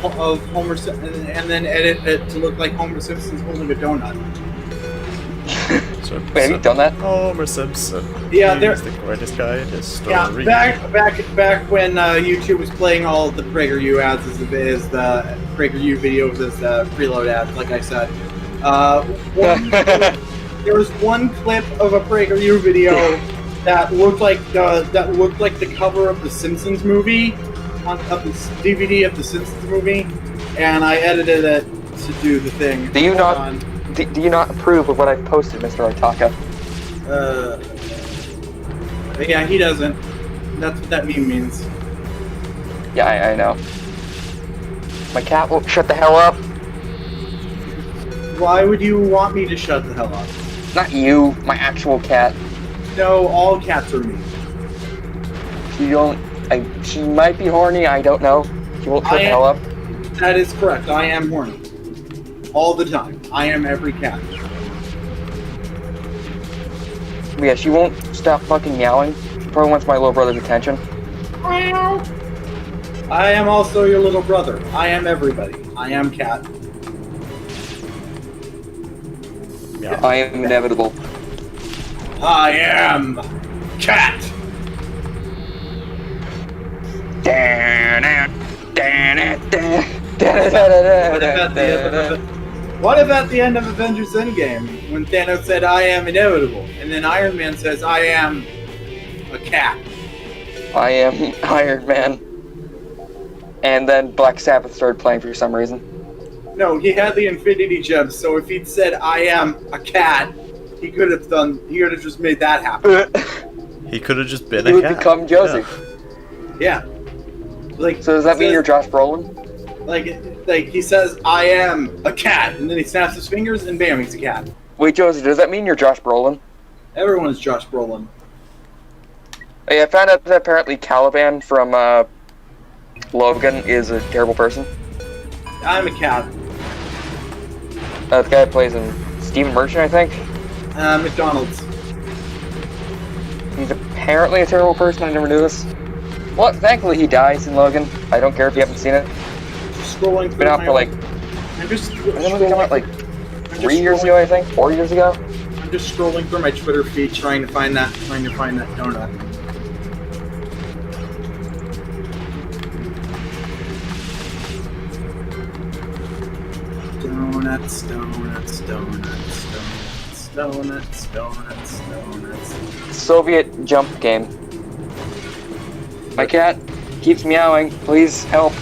Homer and then edit it to look like Homer Simpson's holding a donut. Wait, have you done that? Homer Simpson. Yeah, he's the greatest guy in history. Yeah, back when YouTube was playing all the PragerU ads as the PragerU videos as the preload ads, like I said. There was one clip of a PragerU video that looked like the cover of the Simpsons movie, of the DVD of the Simpsons movie, and I edited it to do the thing. Do you not approve of what I've posted, Mr. Artaka? Yeah, he doesn't. That's what that meme means. Yeah, I know. My cat won't shut the hell up. Why would you want me to shut the hell up? Not you, my actual cat. No, all cats are mean. She might be horny, I don't know. She won't shut the hell up. That is correct, I am horny. All the time. I am every cat. Yeah, she won't stop fucking meowing. She probably wants my little brother's attention. I am also your little brother. I am everybody. I am cat. Yeah. I am inevitable. I am cat. What if at the end of Avengers Endgame, when Thanos said, I am inevitable, and then Iron Man says, I am a cat? I am Iron Man. And then Black Sabbath started playing for some reason. No, he had the Infinity Gems, so if he'd said, I am a cat, he could have just made that happen. He could have just been he a would cat. become Josie. Yeah. Like, so does that mean you're Josh Brolin? Like he says, I am a cat, and then he snaps his fingers, and bam, he's a cat. Wait, Josie, does that mean you're Josh Brolin? Everyone is Josh Brolin. Hey, I found out that apparently Caliban from Logan is a terrible person. I'm a cat. The guy that plays in Stephen Merchant, I think. McDonald's. He's apparently a terrible person. I never knew this. Well, thankfully he dies in Logan. I don't care if you haven't seen it. Scrolling It's been out for like I'm just Didn't the movie come out like 3 years ago, I think? 4 years ago? I'm just scrolling through my Twitter feed trying to find that donut. Donuts. Soviet jump game. My cat keeps meowing. Please help.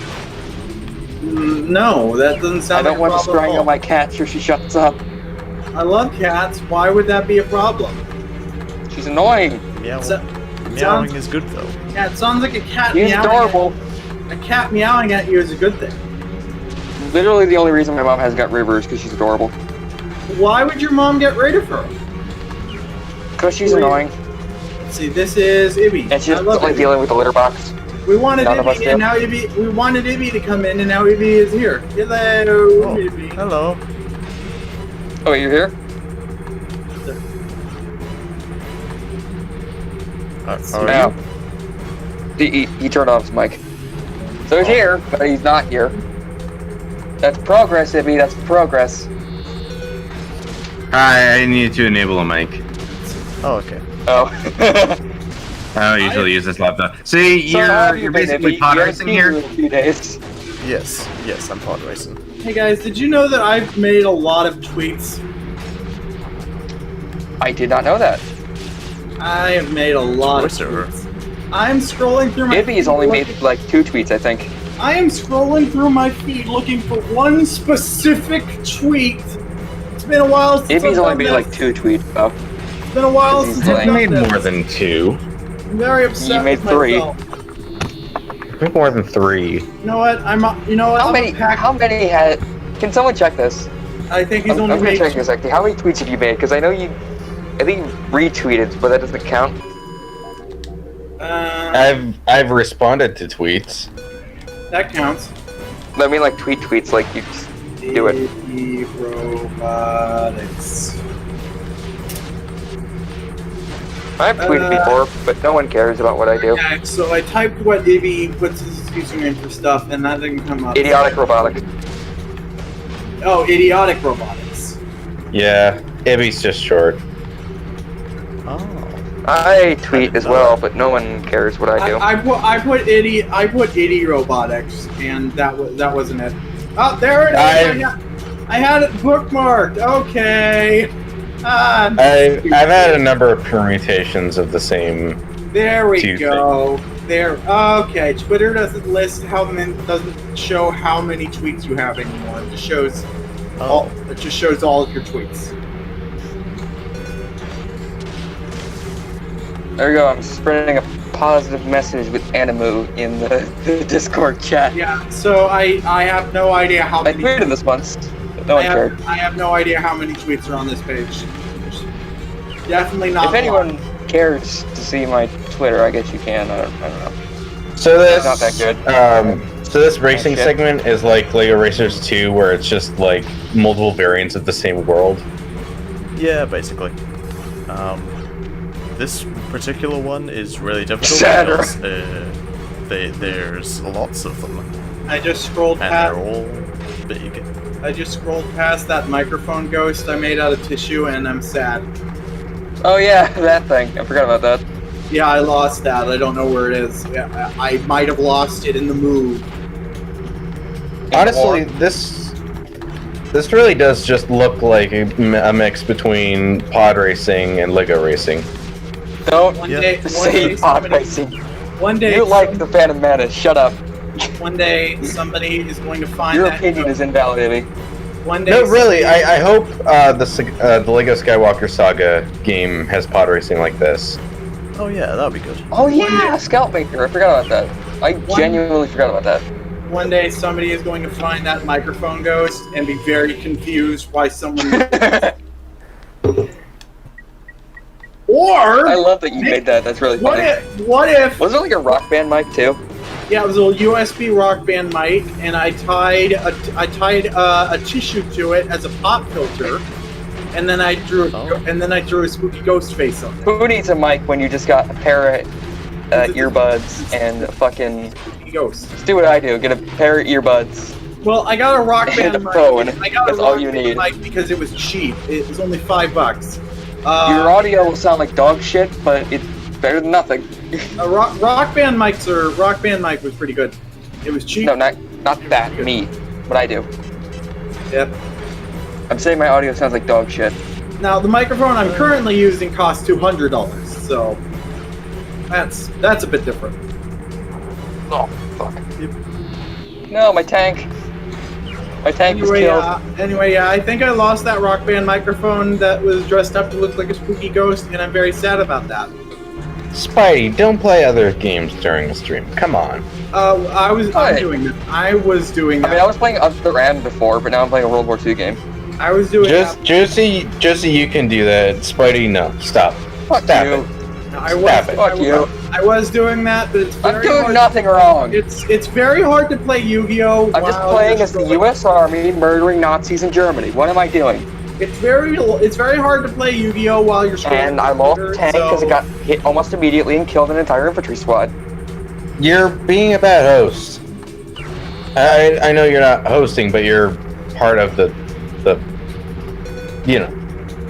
No, that doesn't sound I like don't a want to problem at strangle all. my cat so she shuts up. I love cats. Why would that be a problem? She's annoying. Meow. So- Meowing is good though. Yeah, it sounds like a cat She's meowing. adorable. A cat meowing at you is a good thing. Literally the only reason my mom has got River is because she's adorable. Why would your mom get rid of her? Because she's Wait. annoying. See, this is Ibbie. And she I doesn't love like Ibbie. dealing with the litter box. We wanted None of us Ibbie, do. and now Ibbie. We wanted Ibbie to come in, and now Ibbie is here. Hello, Oh, Ibbie. hello. Oh, wait, you're here? Are No. you? He turned off his mic. So he's here, but he's not here. That's progress, Ibbie. That's progress. Hi, I need to enable a mic. Oh, okay. Oh. I don't usually use this laptop. See, So how have you you're been, basically Ibbie? pod You racing haven't seen you here. in a few days. Yes, I'm pod racing. Hey guys, did you know that I've made a lot of tweets? I did not know that. I have made a lot of Twitter. tweets. I'm scrolling through my Ibbie's feed only looking- made like 2 tweets, I think. I am scrolling through my feed looking for one specific tweet. It's been a while since Ibbie's I've only done made this. like 2 tweets, though. It's been a while Ibbie's since like- I've I done made this. more than 2. I'm very upset You made with 3. myself. I think more than 3. You know what? You know what? How I'm many? a pack- How many had? Can someone check this? I think he's I'm only gonna made. check this actually. How many tweets have you made? Because I know you. I think you retweeted, but that doesn't count. I've responded to tweets. That counts. I mean, like tweets, like you just do it. Ibbie robotics. I've tweeted before, but no one cares about what I do. Yeah, so I typed what Ibbie puts his username for stuff, and that didn't come up. Idiotic robotics. Oh, idiotic robotics. Yeah, Ibbie's just short. Oh. I tweet as well, but no one cares what I do. I put Iddie robotics, and that wasn't it. Oh, there it is. I had it bookmarked. Okay. I've had a number of permutations of the same. There we Tuesday. go. There. Okay. Twitter doesn't show how many tweets you have anymore. It just shows all. It just shows all of your tweets. There we go. I'm spreading a positive message with Animu in the Discord chat. Yeah. So I have no idea how I many. tweeted this once, but no one cared. I have no idea how many tweets are on this page. Definitely not. If anyone cares to see my Twitter, I guess you can. I don't know. So this Not that good. So this racing shit. segment is like Lego Racers 2, where it's just like multiple variants of the same world. Yeah, basically. This particular one is really difficult Sadder. because there's lots of them, I just scrolled and past. they're all big. I just scrolled past that microphone ghost I made out of tissue, and I'm sad. Oh yeah, that thing. I forgot about that. Yeah, I lost that. I don't know where it is. Yeah, I might have lost it in the move. Honestly, this really does just look like a mix between pod racing and Lego racing. Don't One Yeah. day, say pod racing. one day, You like the Phantom Menace. Shut up. one day, somebody is going to find Your that. opinion is invalid, Ibbie. One day, No, really, I hope the Lego Skywalker Saga game has pod racing like this. Oh yeah, that would be good. Oh yeah, Scoutmaker. I forgot about that. I genuinely forgot about that. One day, somebody is going to find that microphone ghost and be very confused why someone. Or I love that you made that. That's really what funny. if? Was it like a rock band mic too? Yeah, it was a USB Rock Band mic, and I tied a tissue to it as a pop filter, and then I drew a spooky ghost face on it. Who needs a mic when you just got a pair of earbuds and a fucking... Spooky ghost. Just do what I do. Get a pair of earbuds Well, I got a Rock And Band a mic. phone. I got That's a all Rock you Band need. mic because it was cheap. It was only $5. Your audio will sound like dog shit, but it's better than nothing. Rock Band mic was pretty good. It was cheap. No, not that. Me. What I do. Yep. I'm saying my audio sounds like dog shit. Now the microphone I'm currently using costs $200, so that's a bit different. Oh fuck. No, my tank. My tank was killed. Anyway, I think I lost that Rock Band microphone that was dressed up to look like a spooky ghost, and I'm very sad about that. Spidey, don't play other games during the stream. Come on. I'm doing that. I was doing that. I mean, I was playing Other M before, but now I'm playing a World War II game. I was doing that. Josie, you can do that. Spidey, no. Stop. Fuck Stop you. it. Fuck you. I was doing that, but it's very I'm doing hard. nothing wrong. It's very hard to play Yu-Gi-Oh! I'm just playing as the U.S. Army murdering Nazis in Germany. What am I doing? It's very hard to play Yu-Gi-Oh! While you're scrolling. And I lost the tank because it got hit almost immediately and killed an entire infantry squad. You're being a bad host. I know you're not hosting, but you're part of the you know.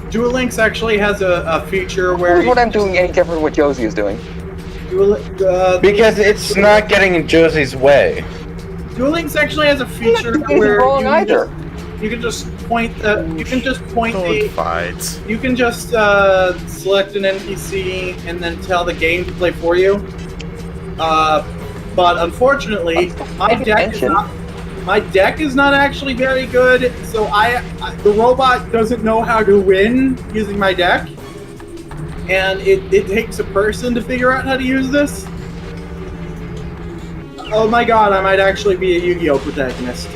Duel Links actually has a feature where Here's what I'm doing any different than what Josie is doing. Because it's not getting in Josie's way. Duel Links actually has a feature I'm not doing where wrong either. you can just point select an NPC and then tell the game to play for you. But unfortunately, my deck is not actually very good, so the robot doesn't know how to win using my deck, and it takes a person to figure out how to use this. Oh my god, I might actually be a Yu-Gi-Oh! Protagonist.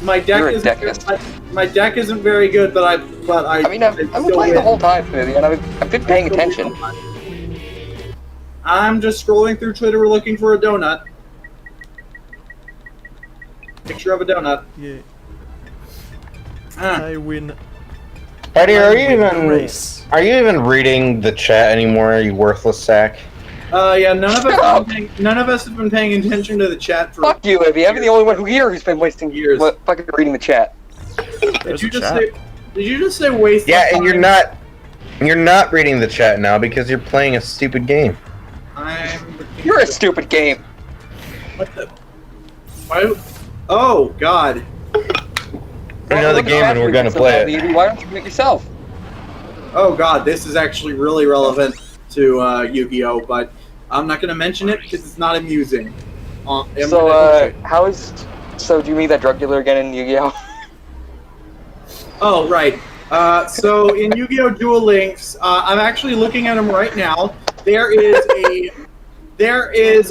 My deck isn't very good, but I've been playing the whole time, maybe, and I've been paying attention. I'm just scrolling through Twitter looking for a donut. Picture of a donut. Yeah. Ah. I win. Spidey, are you even reading the chat anymore, you worthless sack? Yeah, none of us have been paying attention to the chat for. Fuck you, Ibbie. I'm the only one who's been wasting years fucking reading the chat. Did you just say waste? Yeah, and you're not reading the chat now because you're playing a stupid game. You're a stupid game. What the? Why? Oh God. You know the game and we're gonna play it. Why don't you do it yourself? Oh God, this is actually really relevant to Yu-Gi-Oh, but I'm not gonna mention it because it's not amusing. So do you meet that drug dealer again in Yu-Gi-Oh? Oh right. So in Yu-Gi-Oh! Duel Links, I'm actually looking at them right now. There is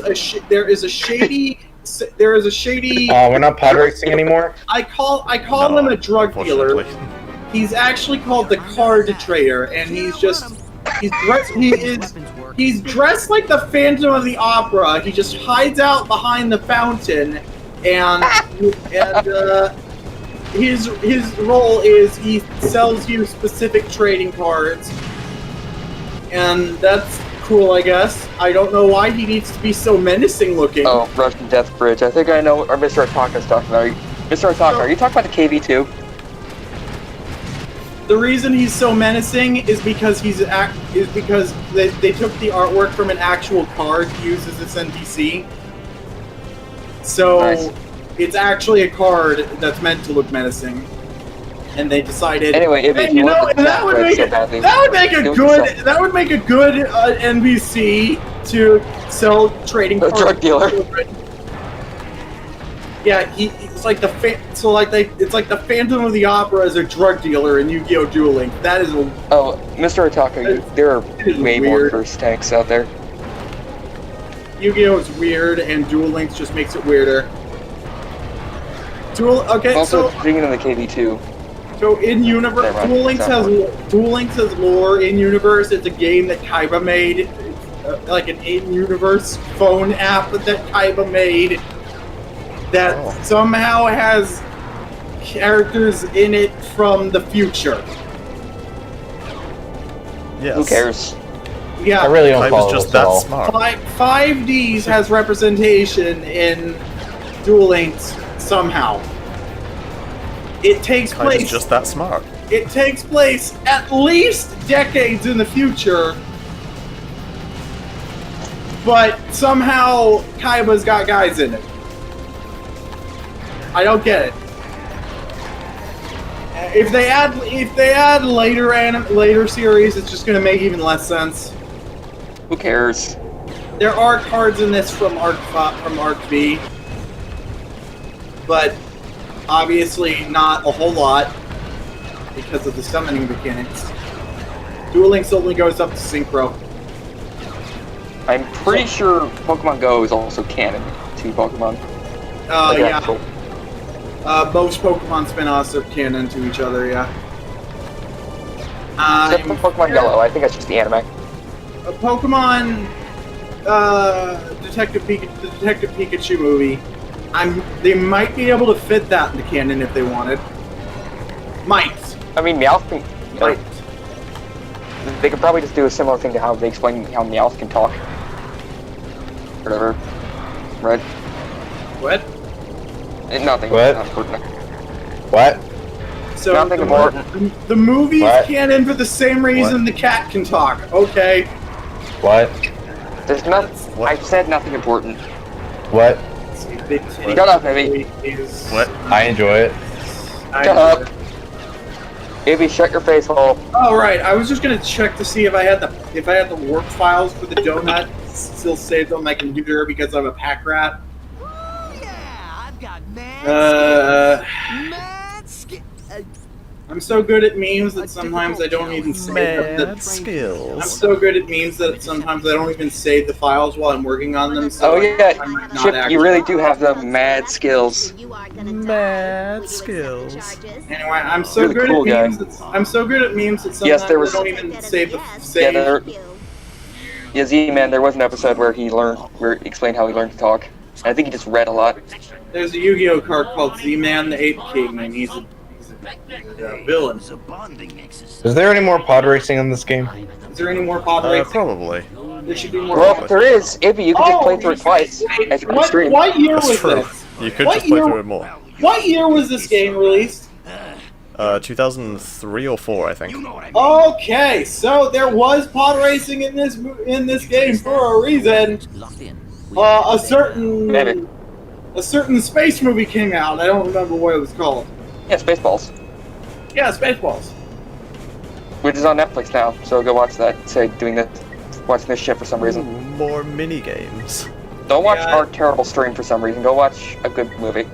a shady. We're not pod racing anymore. I call him a drug dealer. He's actually called the card trader, and he's dressed like the Phantom of the Opera. He just hides out behind the fountain, and his role is he sells you specific trading cards, and that's cool, I guess. I don't know why he needs to be so menacing looking. Oh, Russian Death Bridge. I think I know what Mr. Ataka's talking about. Mr. Ataka, are you talking about the KV2? The reason he's so menacing is because they took the artwork from an actual card used as its NPC. So Nice. It's actually a card that's meant to look menacing. And they decided. Anyway, hey, you know, that would make a good NPC to sell trading cards. A drug dealer. Yeah, it's like the Phantom of the Opera as a drug dealer in Yu-Gi-Oh! Duel Links. That is. Oh, Mr. Ataka, there are way more first tanks out there. Yu-Gi-Oh! is weird, and Duel Links just makes it weirder. Also, bringing in the KV2. So in universe, Duel Links has lore in universe. It's a game that Kaiba made, like an in-universe phone app that Kaiba made. That somehow has characters in it from the future. Yes. Who cares? Yeah, I really don't I follow was just this that at all. smart. 5Ds has representation in Duel Links, somehow. It takes Kaiba's place. just that smart. It takes place at least decades in the future. But somehow Kaiba's got guys in it. I don't get it. If they add later series, it's just gonna make even less sense. Who cares? There are cards in this from Arc V, but obviously not a whole lot because of the summoning mechanics. Duel Links only goes up to Synchro. I'm pretty sure Pokemon Go is also canon to Pokemon. Yeah. Most Pokemon spin-offs are canon to each other, yeah. Except for Pokemon Yellow, I think that's just the anime. Pokemon Detective Pikachu movie. They might be able to fit that in the canon if they wanted. Might. I mean, Meowth can... Might. They could probably just do a similar thing to how they explain how Meowth can talk. Whatever. Right? What? Nothing. What? Not important. What? So Nothing important. The movie's What? canon for the same reason the cat can talk. Okay. What? There's nothing. I've said nothing important. What? Shut up, Ibbie. What? I enjoy it. Shut up. Ibbie, shut your face hole. Oh right, I was just gonna check to see if I had the warp files for the donut still saved on my computer because I'm a pack rat. Yeah, I've got mad I'm so good at memes that sometimes I don't even save Mad skills. I'm so good at memes that sometimes I don't even save the files while I'm working on them. So Oh yeah, I might not Chip, actually- you really do have the mad skills. Mad skills. Anyway, I'm so You're the good cool at guy. memes. I'm so good at memes that sometimes Yes, there was- I don't even save the Yeah, save. Yeah, Z-Man, there was an episode where he explained how he learned to talk. I think he just read a lot. There's a Yu-Gi-Oh card called Z-Man the Ape King, and he's a villain. It's a bonding exercise. Is there any more pod racing in this game? Is there any more pod racing? Probably. There should be more. Well, if there is, Ibbie, you can just play through it twice as you stream. What year That's was true. this? You could What just play year- through it more. What year was this game released? 2003 or 4, I think. You know what I mean? Okay, so there was pod racing in this game for a reason. Locked in. A certain Maybe. space movie came out. I don't remember what it was called. Yeah, Spaceballs, Yeah, Spaceballs. which is on Netflix now, so go watch that. Say, watching this shit for some reason. Ooh, more mini games. Don't watch Yeah. our terrible stream for some reason. Go watch a good movie.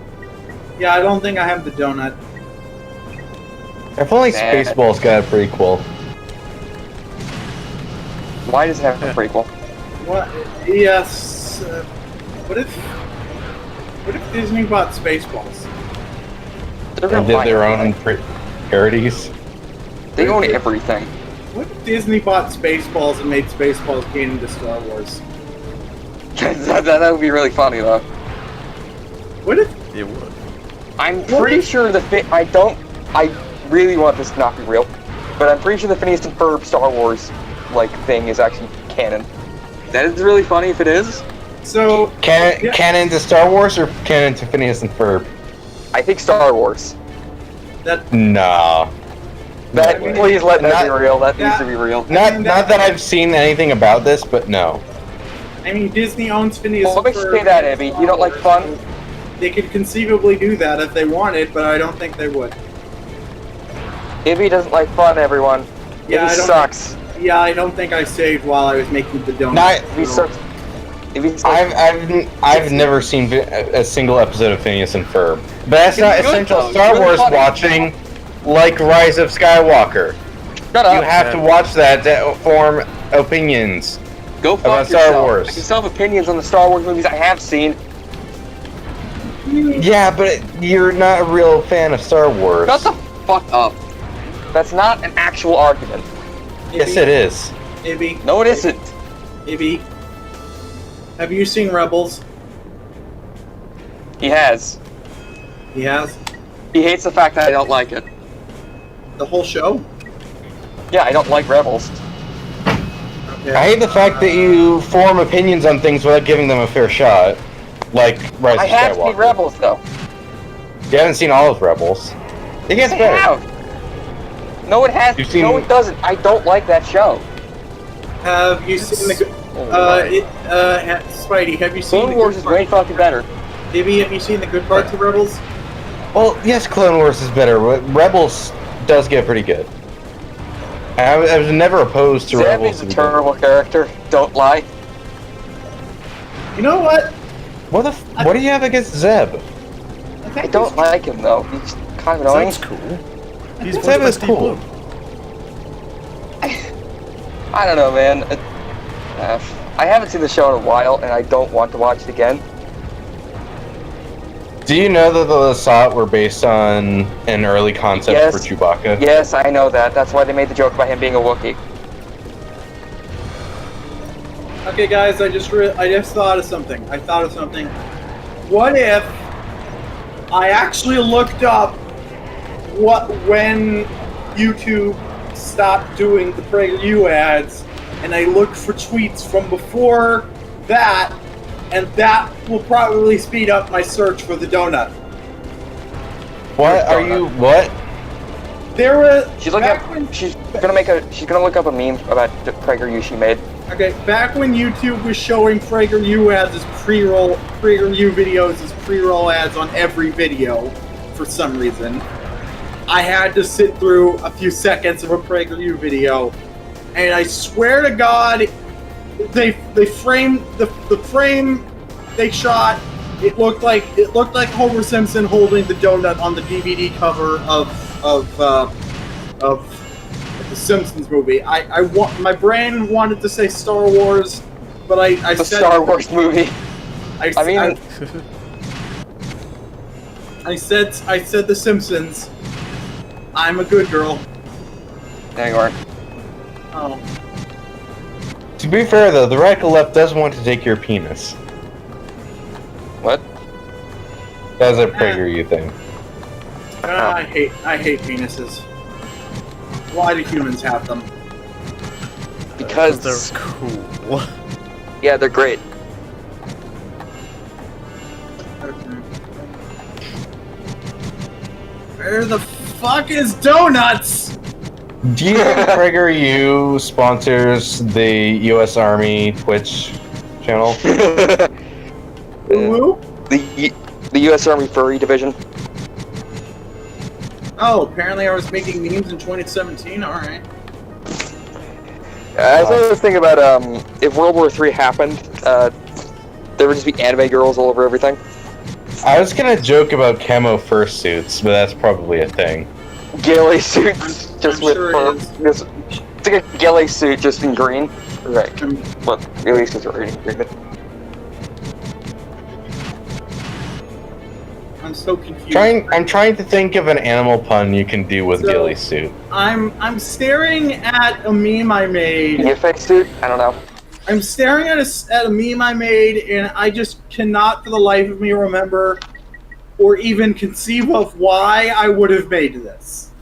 Yeah, I don't think I have the donut. If only Nah. Spaceballs got a prequel. Why does it have a prequel? What? Yes. What if Disney bought Spaceballs? They're And gonna did buy their everything. own parodies. They own everything. What if Disney bought Spaceballs and made Spaceballs canon to Star Wars? that would be really funny though. What if? It would. I'm pretty sure I really want this to not be real, but I'm pretty sure the Phineas and Ferb Star Wars thing is actually canon. That is really funny if it is. So yeah. Canon to Star Wars or canon to Phineas and Ferb? I think Star Wars. that No. That I mean, please let that be not- real. That yeah. needs to be real. Not that I've seen anything about this, but no. I mean, Disney owns Phineas. Well, let me and say Ferb that, and Ibbie. Star You don't like Wars, fun? so they could conceivably do that if they wanted, but I don't think they would. Ibbie doesn't like fun, everyone. Yeah, Ibbie I don't sucks. Yeah, I don't think I saved while I was making the donut. Not- Ibbie sucks. Ibbie sucks. I've never seen a single episode of Phineas and Ferb. But that's not It's good, essential though. Star It's really Wars funny. watching, like Rise of Skywalker. Shut up. You have to watch that to form opinions. Go fuck about Star yourself. Wars. I can still have opinions on the Star Wars movies I have seen. Yeah, but you're not a real fan of Star Wars. Shut the fuck up. That's not an actual argument. Yes, it is. Ibbie. No, it isn't. Ibbie. Have you seen Rebels? He has. He has. He hates the fact that I don't like it. The whole show? Yeah, I don't like Rebels. Okay. I hate the fact that you form opinions on things without giving them a fair shot. Like Rise I of have Skywalker. seen Rebels, though. You haven't seen all of Rebels. It gets I better. have. No, it has. You've seen- No, it doesn't. I don't like that show. Have you seen the? Spidey, have you seen Clone the Wars good is way fucking better. Ibbie, have you seen the good parts of Rebels? Well, yes, Clone Wars is better, but Rebels does get pretty good. I was never opposed to Zeb Rebels. is a terrible character. Don't lie. You know what? What do you have against Zeb? I don't like him though. He's kind of annoying. That's cool. He's Zeb is Deep cool. Blue. I don't know, man. I haven't seen the show in a while, and I don't want to watch it again. Do you know that the Lasat were based on an early concept Yes. for Chewbacca? Yes, I know that. That's why they made the joke about him being a Wookiee. Okay, guys, I just thought of something. What if I actually looked up when YouTube stopped doing the PragerU ads, and I looked for tweets from before that, and that will probably speed up my search for the donut. What are you? What? There was She's looking back up. when- She's gonna look up a meme about the PragerU she made. Okay, back when YouTube was showing PragerU ads as pre-roll, PragerU videos as pre-roll ads on every video, for some reason, I had to sit through a few seconds of a PragerU video, and I swear to God, they framed the frame they shot. It looked like Homer Simpson holding the donut on the DVD cover of the Simpsons movie. My brain wanted to say Star Wars, but I The said Star Wars movie. I said the Simpsons. I'm a good girl. There you are. Oh. To be fair, though, the radical left does want to take your penis. What? That's a PragerU thing. I hate penises. Why do humans have them? Because They're cool. yeah, they're great. Where the fuck is donuts? Do you think PragerU sponsors the U.S. Army Twitch channel? Woo? The U.S. Army Furry Division. Oh, apparently I was making memes in 2017. All right. I was always thinking about if World War III happened, there would just be anime girls all over everything. I was gonna joke about camo fursuits, but that's probably a thing. Ghillie suits, just I'm with sure fur. it is. It's like a ghillie suit, just in green. Right. Well, ghillie suits are in green. I'm so confused. I'm trying to think of an animal pun you can do with So- ghillie suit. I'm staring at a meme I made. Face suit? I don't know. I'm staring at a meme I made, and I just cannot for the life of me remember or even conceive of why I would have made this.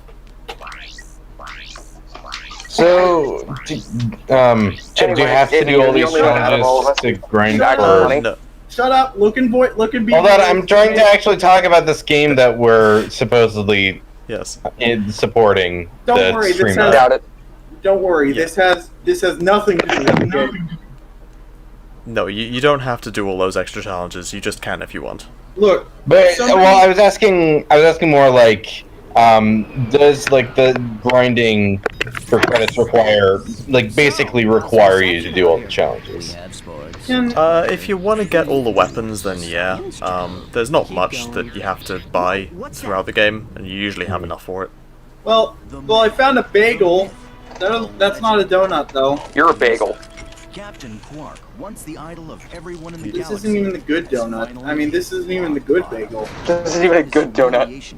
So, do you have to do all the these only one out of all of challenges us. to grind Shut for... up. No. Shut up, look and be. Hold on, I'm trying to actually talk about this game that we're supposedly Yes. supporting. Don't the worry, this stream I has- of. doubt it. Don't worry, Yeah. this has nothing to do with the game. No, you don't have to do all those extra challenges. You just can if you want. Look, But somebody- well, I was asking more like, does like the grinding for credits basically require you to do all the challenges? can, If you want to get all the weapons, then yeah. There's not much that you have to buy throughout the game, and you usually have enough for it. well, I found a bagel. That's not a donut, though. You're a bagel. Captain Quark, once the idol of everyone in the This galaxy. isn't even the good donut. I mean, this isn't even the good bagel. This isn't even a good donut.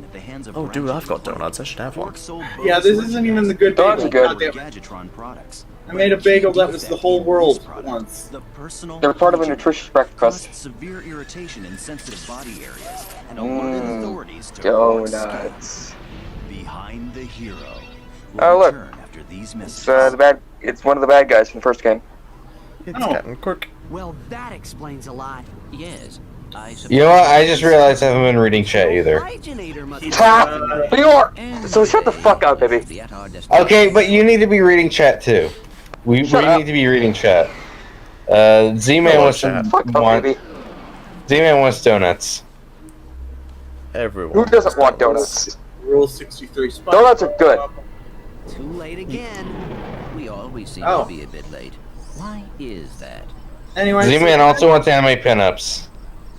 Oh, dude, I've got donuts. I should have one. Yeah, this isn't even the good Donuts bagel. are good. Goddamn it. Products. I made a bagel that was the whole world once. The personal They're part of a nutritious breakfast. caused severe irritation in sensitive body areas and alerted authorities to Donuts. Behind the hero. Oh, look. Return after these It's messages. It's one of the bad guys from the first game. It's Oh. Captain Quirk. Well, that explains a lot. Yes. You know what? I just realized I haven't been reading chat either. Originator must So shut the fuck up, baby. Okay, but you need to be reading chat too. We need to be reading chat. Z-Man wants Z-Man wants donuts. Everyone. Who doesn't want donuts? Rule 63. Donuts are good. Too late again. We always seem Oh. to be a bit late. Why is that? Anyway, Z-Man also wants anime pinups.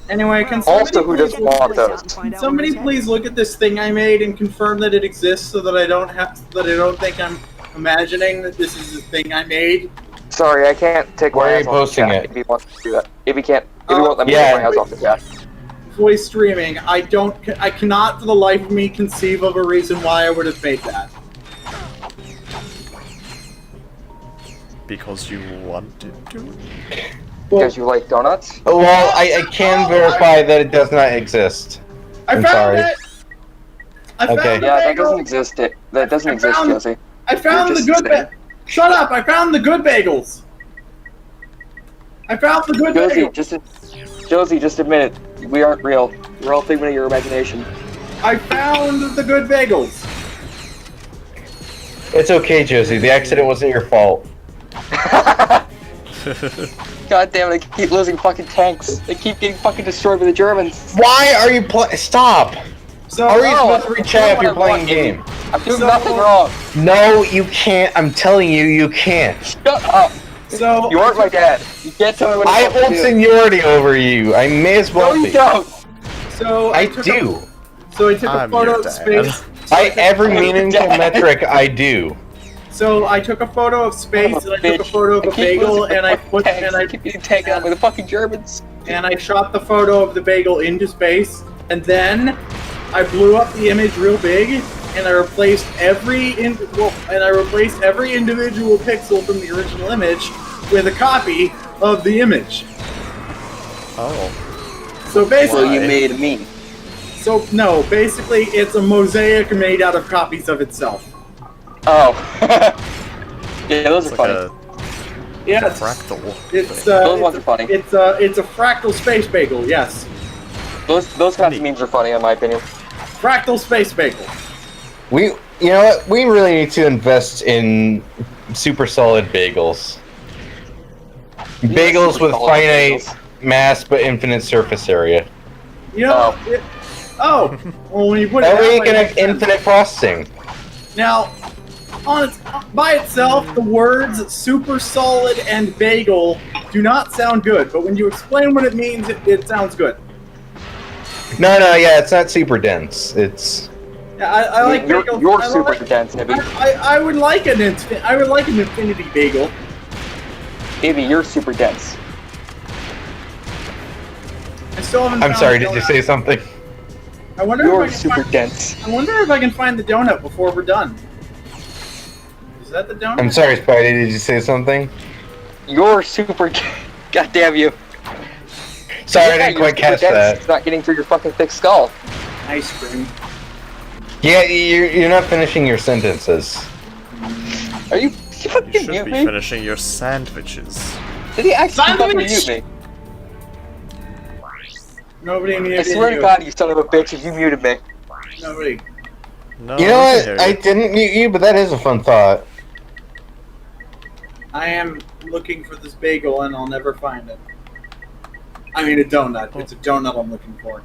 Anyway, can Also, who doesn't want those? Can somebody please look at this thing I made and confirm that it exists, so that I don't think I'm imagining that this is a thing I made? Sorry, I can't take Why my are eyes you off the posting chat it? if he wants to do that. If he won't let me Yeah. take my eyes off the chat. Voice streaming. I cannot for the life of me conceive of a reason why I would have made that. Because you wanted to? Because you like donuts? Well, I can verify that it does not exist. I I'm found sorry. it. I found Okay. the Yeah, that bagel. doesn't exist. That doesn't exist, Josie. I found You're the just good. saying. Shut up! I found the good bagels. I found the good bagels. Josie, just admit it. We aren't real. We're all figment of your imagination. I found the good bagels. It's okay, Josie. The accident wasn't your fault. God damn it, they keep losing fucking tanks. They keep getting fucking destroyed by the Germans. Why are you Stop! So, How are you No, supposed to read chat if you're I want playing a game? I'm doing So- nothing wrong. No, you can't. I'm telling you, you can't. Shut up. so You aren't my dad. You can't tell me what I I'm hold supposed to do. seniority over you. I may as No, well you be. don't. So I took do. So I took a I'm photo your of dad. space. By every meaningful metric, I do. So I took a photo of space and I took a photo of a bagel and I put I keep getting taken out by the fucking Germans. and I shot the photo of the bagel into space, and then I blew up the image real big, and I replaced every individual pixel from the original image with a copy of the image. Oh. So basically, So you made a meme. basically it's a mosaic made out of copies of itself. Oh. Yeah, those It's are like funny. Yeah, a fractal. Those ones are funny. It's a fractal space bagel. Yes, Those kinds of memes are funny in my opinion. fractal space bagel. You know what? We really need to invest in super solid bagels. Bagels super with solid finite bagels. mass but infinite surface area. You know. Well, when you put it That way you way, can it have makes sense. infinite processing. Now, by itself, the words super solid and bagel do not sound good, but when you explain what it means, it sounds good. No, yeah, it's not super dense. It's Yeah, I like You're bagels. I super like- dense, Ibbie. I would like an infinity bagel. Ibbie, you're super dense. I still haven't. I'm found sorry, the did you donut. say something? I wonder You're if I can super find, dense. I wonder if I can find the donut before we're done. Is that the donut? I'm sorry, Spidey, did you say something? You're super. God damn you. Sorry, I Yeah, didn't quite you're catch super dense. that. It's not getting through your fucking thick skull. Ice cream. Yeah, you're not finishing your sentences. Are you You fucking should mute be me? finishing your sandwiches. Did he actually fucking Sandwich! mute me? Nobody I muted swear to you. God, you son of a bitch, if you muted me. Nobody. No, You know I can what? hear I you. didn't mute you, but that is a fun thought. I am looking for this bagel and I'll never find it. I mean a donut. It's a donut I'm looking for.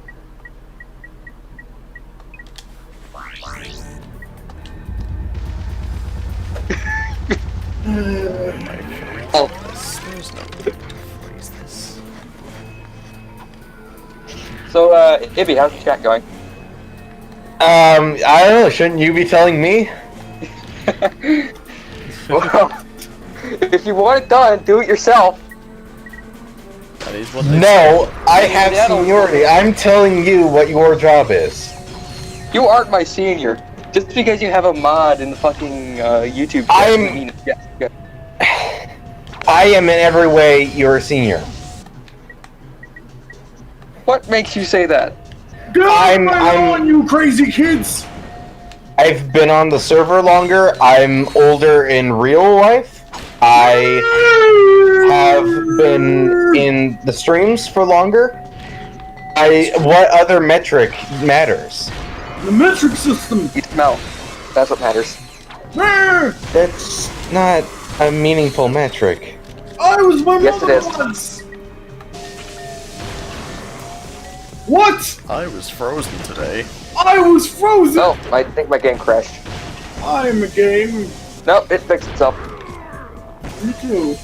Oh, There's no way to phrase this. so, Ibbie, how's the chat going? I don't know, shouldn't you be telling me? Well, if you want it done, do it yourself. That is what they say. No, I have seniority. I'm telling you what your job is. You aren't my senior. Just because you have a mod in the fucking YouTube chat I'm- doesn't mean yes, yes. I am in every way your senior. What makes you say that? Get I'm- on, you crazy kids! I've been on the server longer. I'm older in real life. I have been in the streams for longer. What other metric matters? The metric system. You smell. That's what matters. That's not a meaningful metric. I was my Yes, it mother is. once. What? I was frozen today. I was frozen. Oh, I think my game crashed. I'm a game. No, it fixed itself. Me too.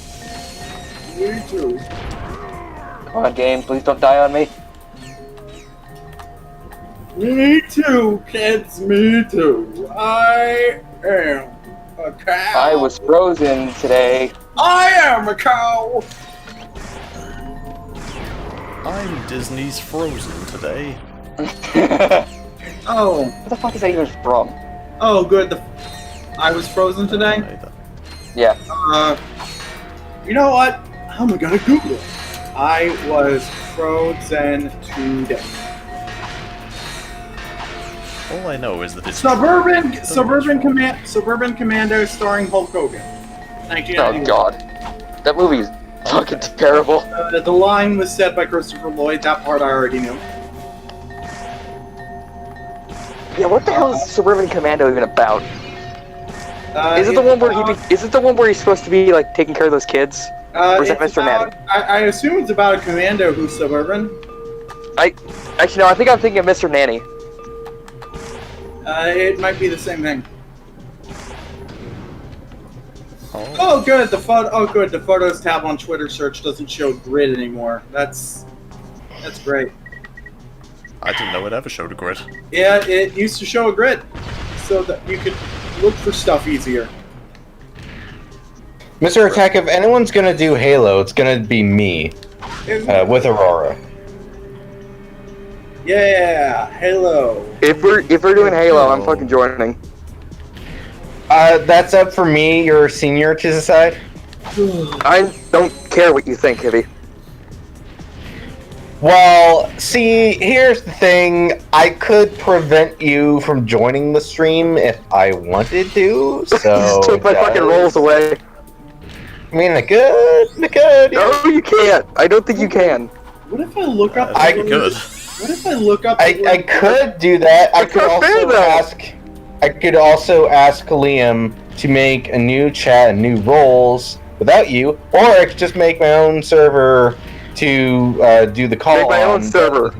Me too. Come on, game, please don't die on me. Me too, kids. Me too. I am a cow. I was frozen today. I am a cow. I'm Disney's Frozen today. Oh. What the fuck is that even from? Oh, good. I was frozen today. Yeah. You know what? How am I gonna Google it? I was frozen today. All I know is that it's Suburban Commando starring Hulk Hogan. Oh 1991. god. That movie is fucking terrible. The line was said by Christopher Lloyd. That part I already knew. Yeah, what the hell is Suburban Commando even about? Is it the one where is it the one where he's supposed to be like taking care of those kids? Or is that Mr. Nanny? I assume it's about a commando who's suburban. Actually, no, I think I'm thinking of Mr. Nanny. It might be the same thing. Oh, good. The photos tab on Twitter search doesn't show grid anymore. That's great. I didn't know it ever showed a grid. Yeah, it used to show a grid, so that you could look for stuff easier. Mr. Attack, if anyone's gonna do Halo, it's gonna be me. With Aurora. Yeah, Halo. If we're doing Halo, I'm fucking joining. That's up for me, your senior, to decide. I don't care what you think, Ibbie. Well, see, here's the thing. I could prevent you from joining the stream if I wanted to, so... Just take my fucking rolls away. I mean, I could. Yeah. No, you can't. I don't think you can. What if I look up? I could. What if I look up? I could do that. I could also ask Liam to make a new chat and new roles without you, or I could just make my own server to do the call. Make my own server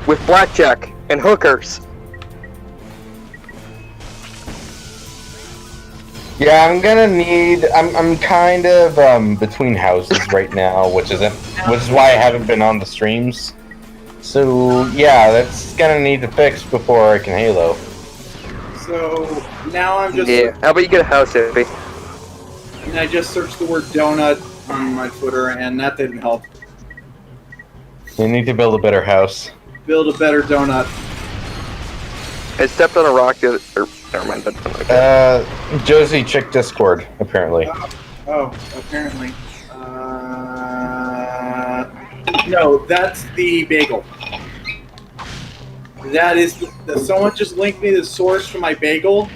with blackjack and hookers. Yeah, I'm gonna need. I'm kind of between houses right now, which is why I haven't been on the streams. So yeah, that's gonna need to fix before I can Halo. So now I'm just. Yeah. How about you get a house, Ibbie? And I just searched the word donut on my Twitter, and that didn't help. You need to build a better house. Build a better donut. I stepped on a rock the other. Never mind. Josie checked Discord apparently. Oh, apparently. No, that's the bagel. That is. Someone just linked me the source for my bagel.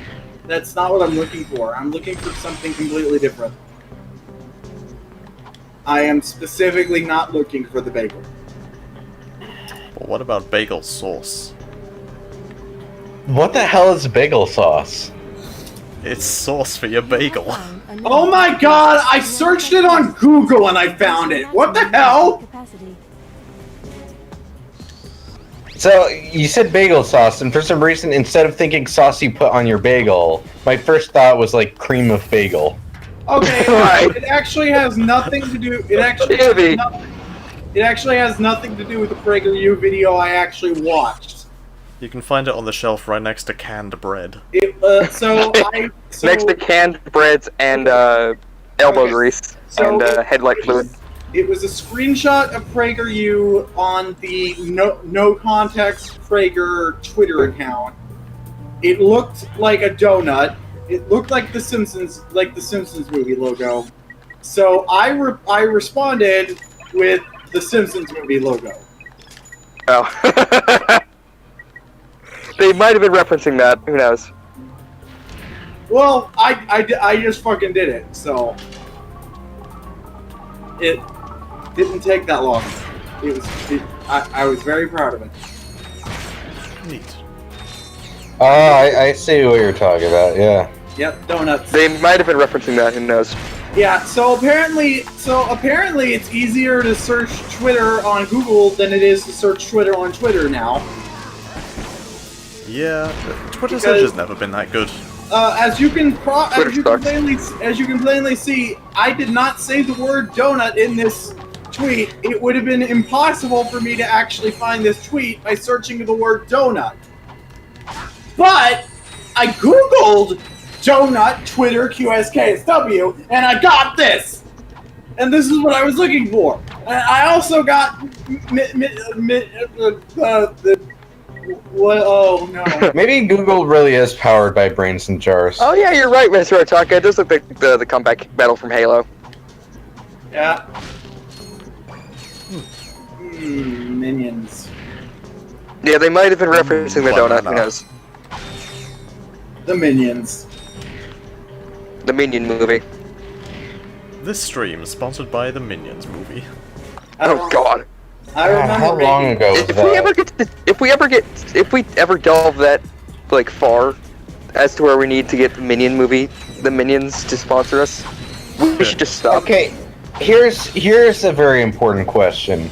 That's not what I'm looking for. I'm looking for something completely different. I am specifically not looking for the bagel. Well, what about bagel sauce? What the hell is bagel sauce? It's sauce for your bagel. Oh my god, I searched it on Google and I found it. What the hell? So, you said bagel sauce, and for some reason, instead of thinking sauce you put on your bagel, my first thought was like cream of bagel. Okay, it actually has nothing to do. It actually has nothing to do with the PragerU video I actually watched. You can find it on the shelf right next to canned bread. Next to canned breads and elbow grease and headlight fluid. It was a screenshot of PragerU on the No Context Prager Twitter account. It looked like a donut. It looked like the Simpsons movie logo. So I responded with the Simpsons movie logo. Oh. They might have been referencing that. Who knows? Well, I just fucking did it, so it didn't take that long. I was very proud of it. Neat. Oh, I see what you're talking about. Yeah. Yep, donuts. They might have been referencing that. Who knows? Yeah. So apparently, it's easier to search Twitter on Google than it is to search Twitter on Twitter now. Yeah, Twitter search has never been that good. As you can plainly see, I did not say the word donut in this tweet. It would have been impossible for me to actually find this tweet by searching the word donut. But I googled donut Twitter QSKSw and I got this. And this is what I was looking for. And I also got what? Oh no. Maybe Google really is powered by brains and jars. Oh yeah, you're right, Mr. Otaka. It does look like the comeback battle from Halo. Yeah. Minions. Yeah, they might have been referencing the donut. Who knows? The Minions. The Minion movie. This stream is sponsored by the Minions movie. Oh God. I remember. How long ago was If we ever delve that like far as to where we need to get the Minions to sponsor us, we should just stop. Okay, here's a very important question.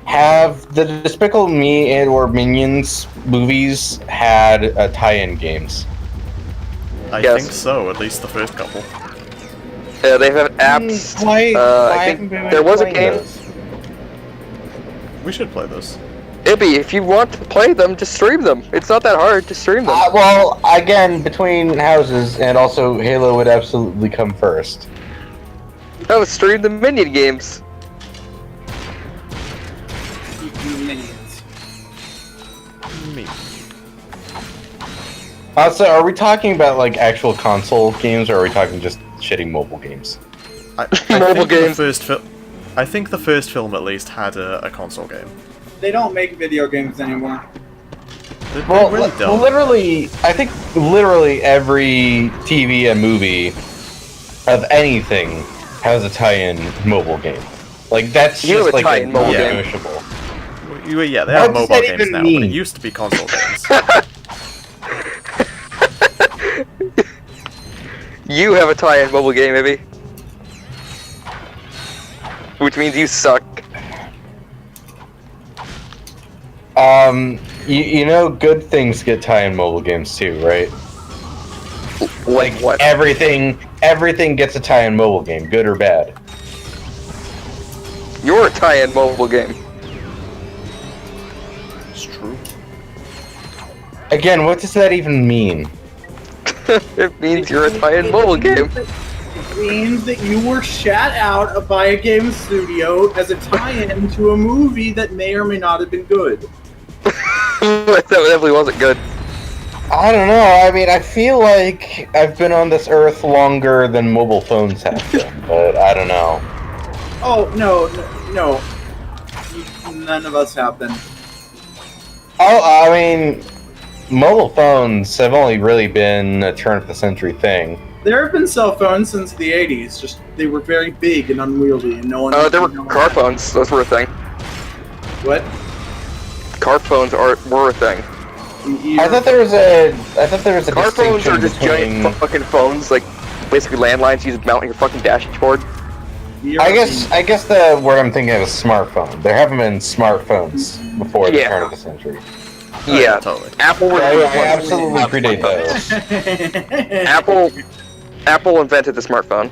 Have the Despicable Me and or Minions movies had tie-in games? I Yes. think so, at least the first couple. They have apps. Why I haven't think we there was a playing game. those? We should play those. Ibbie, if you want to play them, just stream them. It's not that hard to stream them. Well, again, between houses, and also Halo would absolutely come first. No, stream the Minion games. Minions. Me. Also, are we talking about like actual console games, or are we talking just shitty mobile games? I Mobile think games. I think the first film at least had a console game. They don't make video games anymore. They Well, really don't. literally, I think literally every TV and movie of anything has a tie-in mobile game. Like that's You have just a like tie-in mobile game. non-negotiable. Yeah, they have What does mobile that games even now, mean? but it used to be console games. You have a tie-in mobile game, Ibbie. Which means you suck. You know, good things get tie-in mobile games too, right? Like what? Everything gets a tie-in mobile game, good or bad. You're a tie-in mobile game. It's true. Again, what does that even mean? It means you're a tie-in mobile game. It means that you were shat out by a game studio as a tie-in to a movie that may or may not have been good. That definitely wasn't good. I don't know. I mean, I feel like I've been on this earth longer than mobile phones have been, but I don't know. Oh, no. None of us have been. Oh, I mean, mobile phones have only really been a turn of the century thing. There have been cell phones since the 80s, just they were very big and unwieldy and no one... There were car phones. Those were a thing. What? Car phones were a thing. I thought there was a Car phones distinction are just between... giant fucking phones, like basically landlines you just mount on your fucking dashboard. I guess the word I'm thinking of is smartphone. There haven't been smartphones before the turn of the century. Yeah, totally. Apple was I absolutely predate those. Apple invented the smartphone.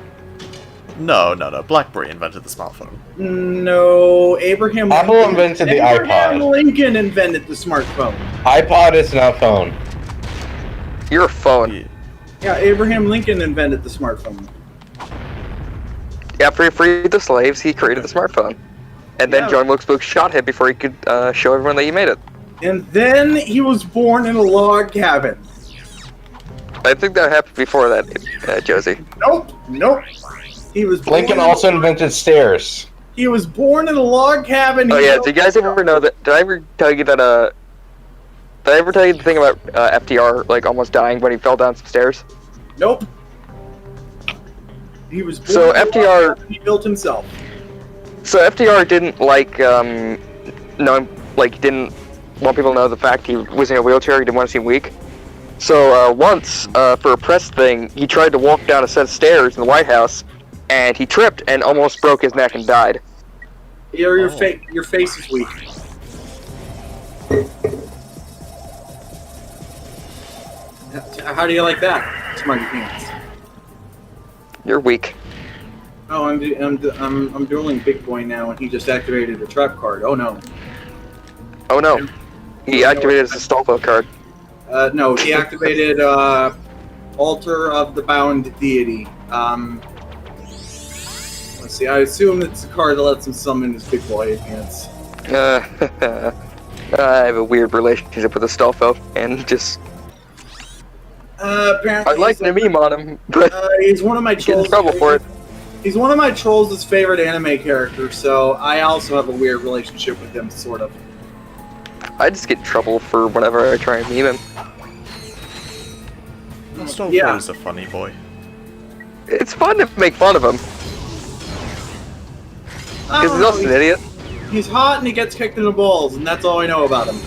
No. BlackBerry invented the smartphone. No, Abraham invented the Abraham iPod. Lincoln invented the smartphone. iPod is not phone. You're a phone. Yeah, Abraham Lincoln invented the smartphone. After he freed the slaves, he created the smartphone. And then Yeah. John Wilkes Booth shot him before he could show everyone that he made it. And then he was born in a log cabin. I think that happened before that, Josie. Nope. He was born Lincoln also invented stairs. He was born in a log cabin. Oh yeah, did you guys ever know that? Did I ever tell you that? Did I ever tell you the thing about FDR like almost dying when he fell down some stairs? Nope. He was born So in a log FDR cabin he built himself. So FDR didn't like know, like, he didn't want people to know the fact he was in a wheelchair. He didn't want to seem weak. So once, for a press thing, he tried to walk down a set of stairs in the White House, and he tripped and almost broke his neck and died. Your face is weak. How do you like that, Smarty Pants? You're weak. Oh, I'm dueling Big Boy now, and he just activated a trap card. Oh no. Oh no. He activated his Astolfo card. No, he activated Altar of the Bound Deity. Let's see. I assume it's a card that lets him summon his Big Boy advance. I have a weird relationship with Astolfo, and just. Apparently, I'd like to meme on him, but he's one of my get in trolls. trouble for it. He's one of my trolls' favorite anime characters, so I also have a weird relationship with him, sort of. I just get in trouble for whenever I try and meme him. Astolfo's a funny boy. It's fun to make fun of him. Because he's also an idiot. He's hot and he gets kicked in the balls, and that's all I know about him.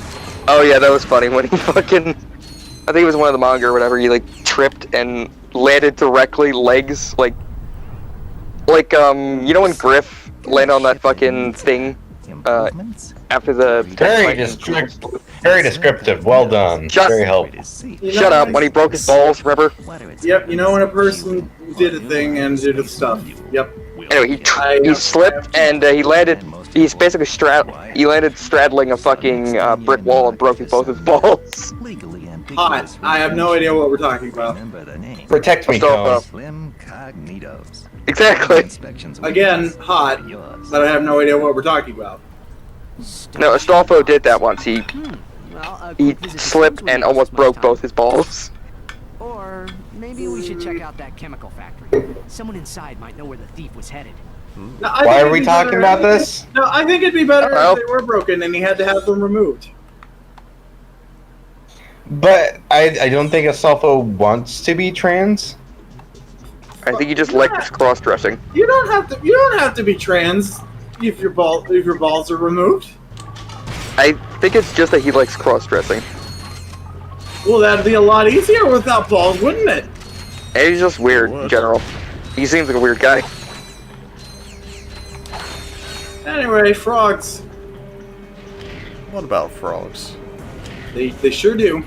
Oh yeah, that was funny when he fucking... I think it was one of the manga or whatever, he like tripped and landed directly legs, like, you know when Griff landed on that fucking thing, after the... Very descriptive, well done. Very helpful. Shut up, when he broke his balls, remember? Yep, you know when a person did a thing and did a stuff. Yep. Anyway, he slipped and he landed... He's basically straddling a fucking brick wall and broke both his balls. Hot. I have no idea what we're talking about. Protect me, Cone. Exactly. Again, hot, but I have no idea what we're talking about. No, Astolfo did that once. He slipped and almost broke both his balls. Or maybe we should check out that chemical factory. Someone inside might know where the thief was headed. No, Why are we talking about this? No, I think it'd be better if they were broken and he had to have them removed. But I don't think Astolfo wants to be trans. I think he just likes cross-dressing. You don't have to be trans if your balls are removed. I think it's just that he likes cross-dressing. Well, that'd be a lot easier without balls, wouldn't it? And he's just weird in general. He seems like a weird guy. Anyway, frogs. What about frogs? They sure do.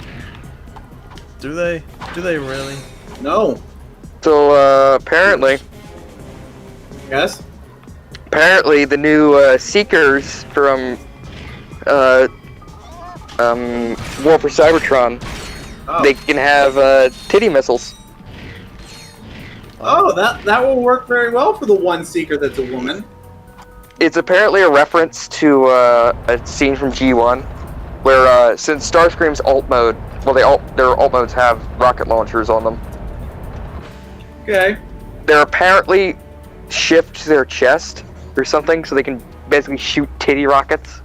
Do they? Do they really? No. So, apparently... Yes? Apparently, the new, Seekers from, War for Cybertron, they can have, titty missiles. Oh, that will work very well for the one Seeker that's a woman. It's apparently a reference to, a scene from G1, where, since Starscream's alt mode, well, their alt modes have rocket launchers on them. Okay. They're apparently shipped to their chest or something, so they can basically shoot titty rockets.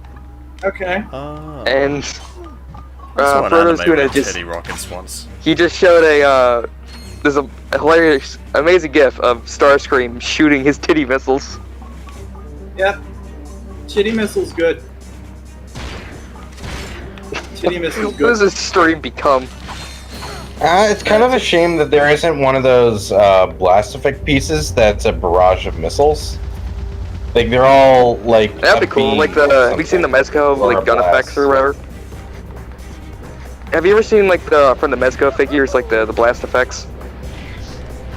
Okay. And for those who know, titty rockets once. He just showed there's a hilarious, amazing GIF of Starscream shooting his titty missiles. Yep. Titty missile's good. Titty missile's good. What does this stream become? It's kind of a shame that there isn't one of those Blastific pieces that's a barrage of missiles. Like, they're all, like... That'd be cool, like have you seen the Mezco, like, gun effects or whatever? Have you ever seen, like, from the Mezco figures, like, the blast effects?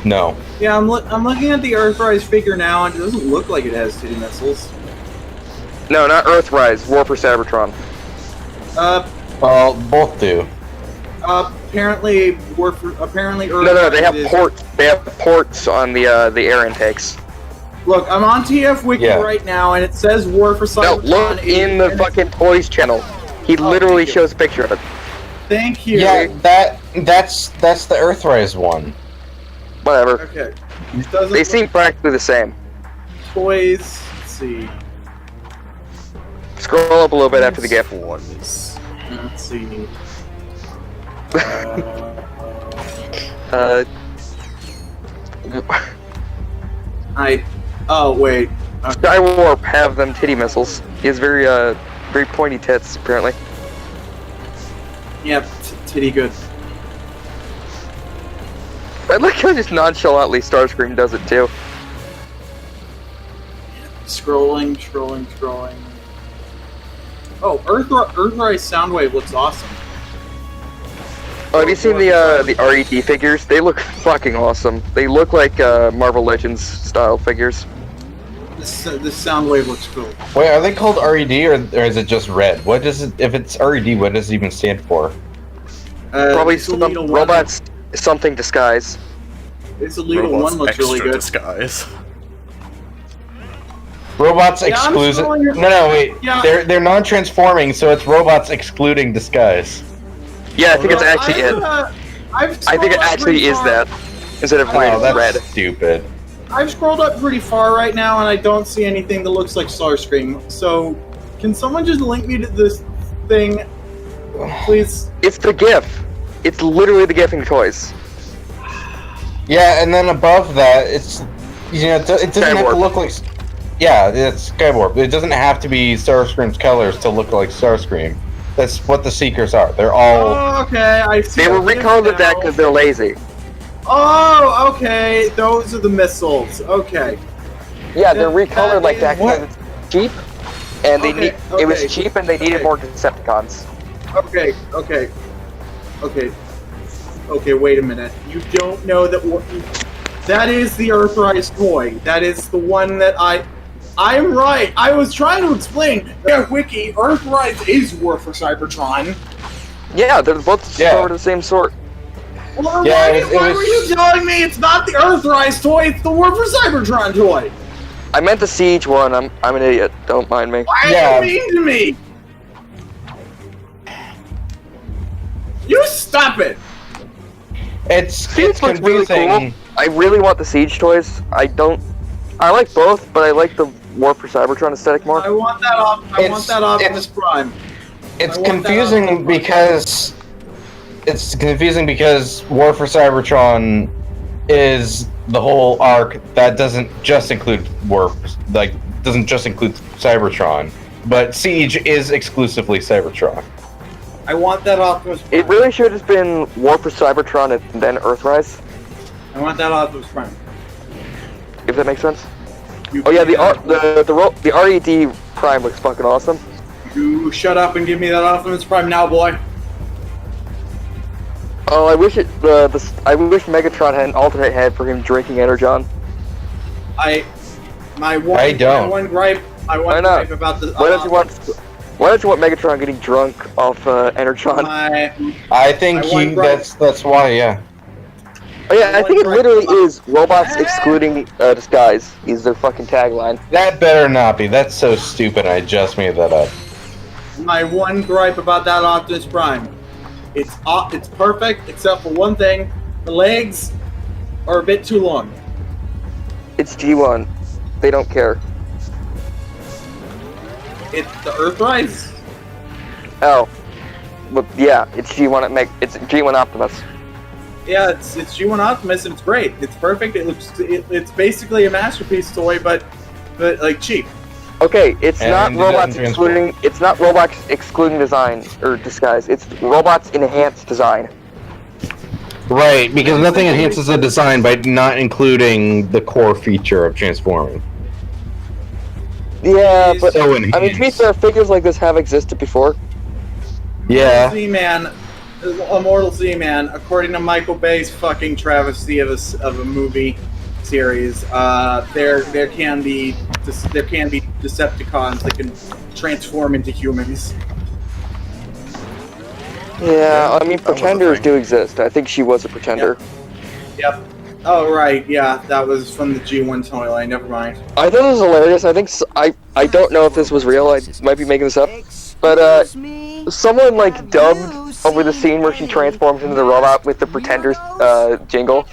No. Yeah, I'm looking at the Earthrise figure now, and it doesn't look like it has titty missiles. No, not Earthrise, War for Cybertron. Well, both do. Apparently Earthrise... No, they have ports. They have ports on the air intakes. Look, I'm on TF Wiki right now, and it says War for Cybertron. No, look in the fucking Toys channel. He literally shows a picture of it. Thank you. Yeah, that's the Earthrise one. Whatever. Okay. They seem practically the same. Toys. Let's see. Scroll up a little bit after the GIF. Let's see. Oh wait. Skywarp have them titty missiles. He has very very pointy tits, apparently. Yep, titty good. I like how just nonchalantly Starscream does it too. Scrolling. Oh, Earthrise Soundwave looks awesome. Oh, have you seen the RED figures? They look fucking awesome. They look like Marvel Legends style figures. This Soundwave looks cool. Wait, are they called RED or is it just red? What does it? If it's RED, what does it even stand for? Probably some robots something disguise. This Alita one looks really good. Disguise. Robots exclusive. No, wait. Yeah. They're non-transforming, so it's robots excluding disguise. Yeah, I think it's actually it. I think it actually is that instead of That's red. Stupid. I've scrolled up pretty far right now, and I don't see anything that looks like Starscream. So, can someone just link me to this thing, please? It's the GIF. It's literally the GIFing choice. Yeah, and then above that, it's it doesn't have to look like. Yeah, it's Skywarp. It doesn't have to be Starscream's colors to look like Starscream. That's what the Seekers are. They're all. Oh, okay, I see. They were recalled with that because they're lazy. Oh, okay. Those are the missiles. Okay. Yeah, they're recolored like that What? because it's cheap, and they need. It was cheap, and they needed more Decepticons. Okay, wait a minute. You don't know that that is the Earthrise toy. That is the one that I'm right. I was trying to explain. Yeah, Wiki, Earthrise is War for Cybertron. Yeah, they're both sort of the same sort. Well, Yeah, why were you telling me it's not the Earthrise toy, it's the War for Cybertron toy? I meant the Siege one. I'm an idiot. Don't mind me. Why are you mean to me? You stop it! It's Siege looks really confusing. cool. I really want the Siege toys. I like both, but I like the War for Cybertron aesthetic more. I want that Optimus Prime. It's confusing because War for Cybertron is the whole arc that doesn't just include Cybertron, but Siege is exclusively Cybertron. I want that Optimus Prime. It really should have been War for Cybertron and then Earthrise. I want that Optimus Prime. If that makes sense. Oh yeah, the RED Prime looks fucking awesome. You shut up and give me that Optimus Prime now, boy. Oh, I wish I wish Megatron had an alternate head for him drinking Energon. My one gripe about the. Why don't you want Megatron getting drunk off Energon? I think that's why, yeah. Oh yeah, I think it literally is robots excluding disguise. Is their fucking tagline. That better not be. That's so stupid. I just made that up. My one gripe about that Optimus Prime. It's perfect except for one thing. The legs are a bit too long. It's G1. They don't care. It's the Earthrise. Oh, but yeah, it's G1. It's G1 Optimus. Yeah, it's G1 Optimus and it's great. It's perfect. It's basically a masterpiece toy, but like cheap. Okay, it's And not robots excluding. It's not robots excluding design or disguise. It's robots enhanced design. Right, because nothing enhances the design by not including the core feature of transforming. Yeah, but So I mean, to be enhanced. fair, figures like this have existed before. Yeah. Z-Man, Immortal Z-Man, according to Michael Bay's fucking travesty of a movie series, there can be Decepticons that can transform into humans. Yeah, I mean, pretenders do exist. I think she was a pretender. Yep. Oh right, yeah, that was from the G1 toy line. Never mind. I thought it was hilarious. I think I don't know if this was real. I might be making this up, but someone like dubbed over the scene where she transforms into the robot with the Pretenders jingle.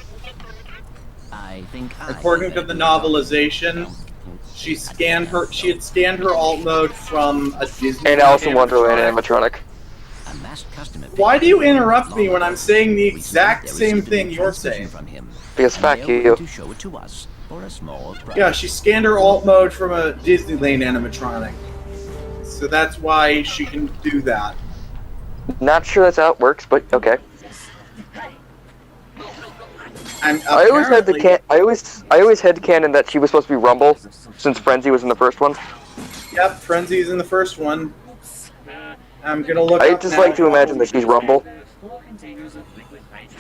According to the novelization, she had scanned her alt mode from a Disney. And Alice in Wonderland animatronic. Why do you interrupt me when I'm saying the exact same thing you're saying? Because fuck you. Yeah, she scanned her alt mode from a Disneyland animatronic. so that's why she can do that. Not sure that's how it works, but okay. And I always had apparently- I always had canon that she was supposed to be Rumble, since Frenzy was in the first one. Yep, Frenzy's in the first one. I'm gonna look. I up just now. like to imagine that she's Rumble.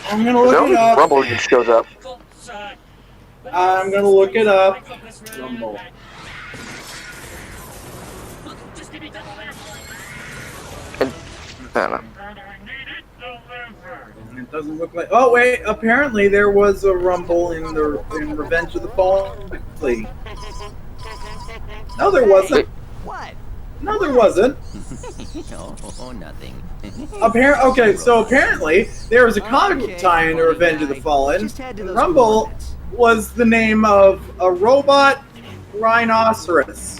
I'm gonna look So it up. Rumble just shows up. I'm gonna look it up. Rumble. And I don't know. It doesn't look like. Oh wait, apparently there was a Rumble in Revenge of the Fallen. No, there wasn't. What? No, there wasn't. Oh, nothing. Okay, so apparently there was a comic book tie in Revenge of the Fallen. Just head to those Rumble coordinates. was the name of a robot rhinoceros.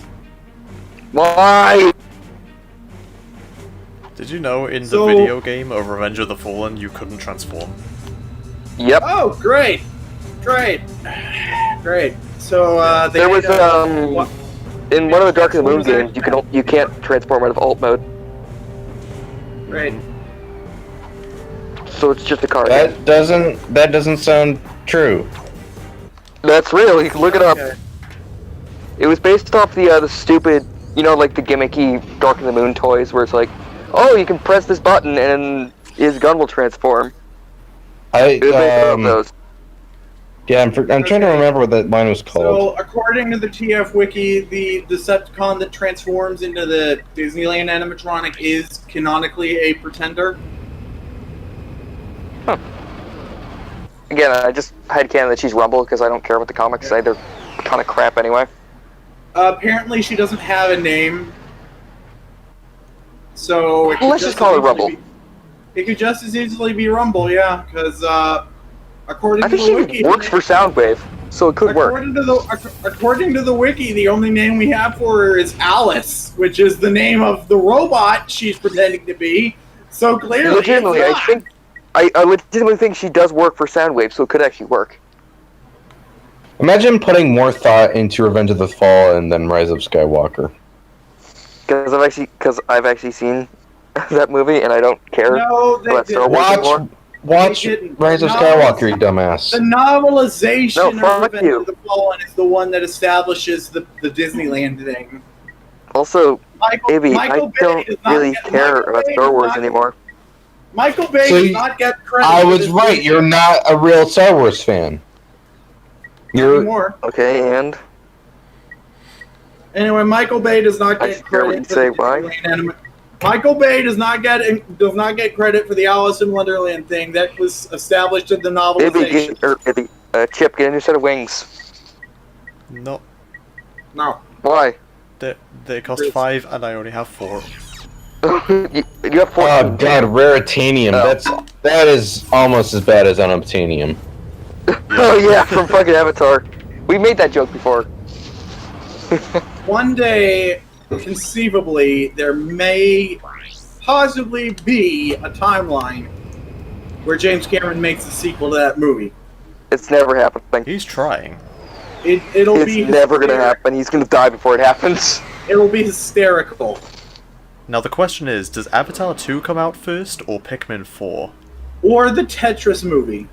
Why? Did you know in the So- video game of Revenge of the Fallen you couldn't transform? Yep. Oh, great, great, great. So they There was what- in one of the Dark of the What Moon was that? games you can't transform out of alt mode, great. so it's just a card. That doesn't sound true. That's real. You can look it up. Okay. It was based off the stupid, like the gimmicky Dark of the Moon toys, where it's like, oh, you can press this button and his gun will transform. It was based off those. Yeah, I'm trying to remember what that line was called. So, according to the TF Wiki, the Decepticon that transforms into the Disneyland animatronic is canonically a pretender. Again, I just had canon that she's Rumble because I don't care what the comics say. They're kind of crap anyway. Apparently, she doesn't have a name. So, it could Let's just call her as easily Rumble. It could just as easily be Rumble, yeah, because according I to think the she wiki, works for Soundwave, so it could work. According to the wiki, the only name we have for her is Alice, which is the name of the robot she's pretending to be. So clearly, Legitimately, it's not. I legitimately think she does work for Soundwave, so it could actually work. Imagine putting more thought into Revenge of the Fallen than Rise of Skywalker. Because I've actually seen that movie, and I don't care No, they about Star didn't. Wars anymore. Watch They didn't. Rise of No. Skywalker, you dumbass. The novelization No, of fuck Revenge you. of the Fallen is the one that establishes the Disneyland thing. Also, Michael Ibbie, Bay I don't does not really get- care Michael about Bay Star does Wars not- anymore. Michael Bay So does you- not get credit. I for was this right, movie you're not a real Star Wars fan. You're anymore. Okay, and Anyway, Michael Bay does not I get just care what credit you for say, the why? Disneyland anima- Michael Bay does not get credit for the Alice in Wonderland thing that was established in the novelization. Chip, get a new set of wings. No, No. Why? they cost 5 and I only have 4. you have 14. oh god, Raritanium. Oh. That is almost as bad as unobtainium. Oh yeah, from fucking Avatar. We made that joke before. One day, conceivably, there may possibly be a timeline where James Cameron makes a sequel to that movie. It's never happening. He's trying. It'll It's be never gonna hyster- happen. He's gonna die before it happens. It'll be hysterical. Now the question is, does Avatar 2 come out first or Pikmin 4? Or the Tetris movie.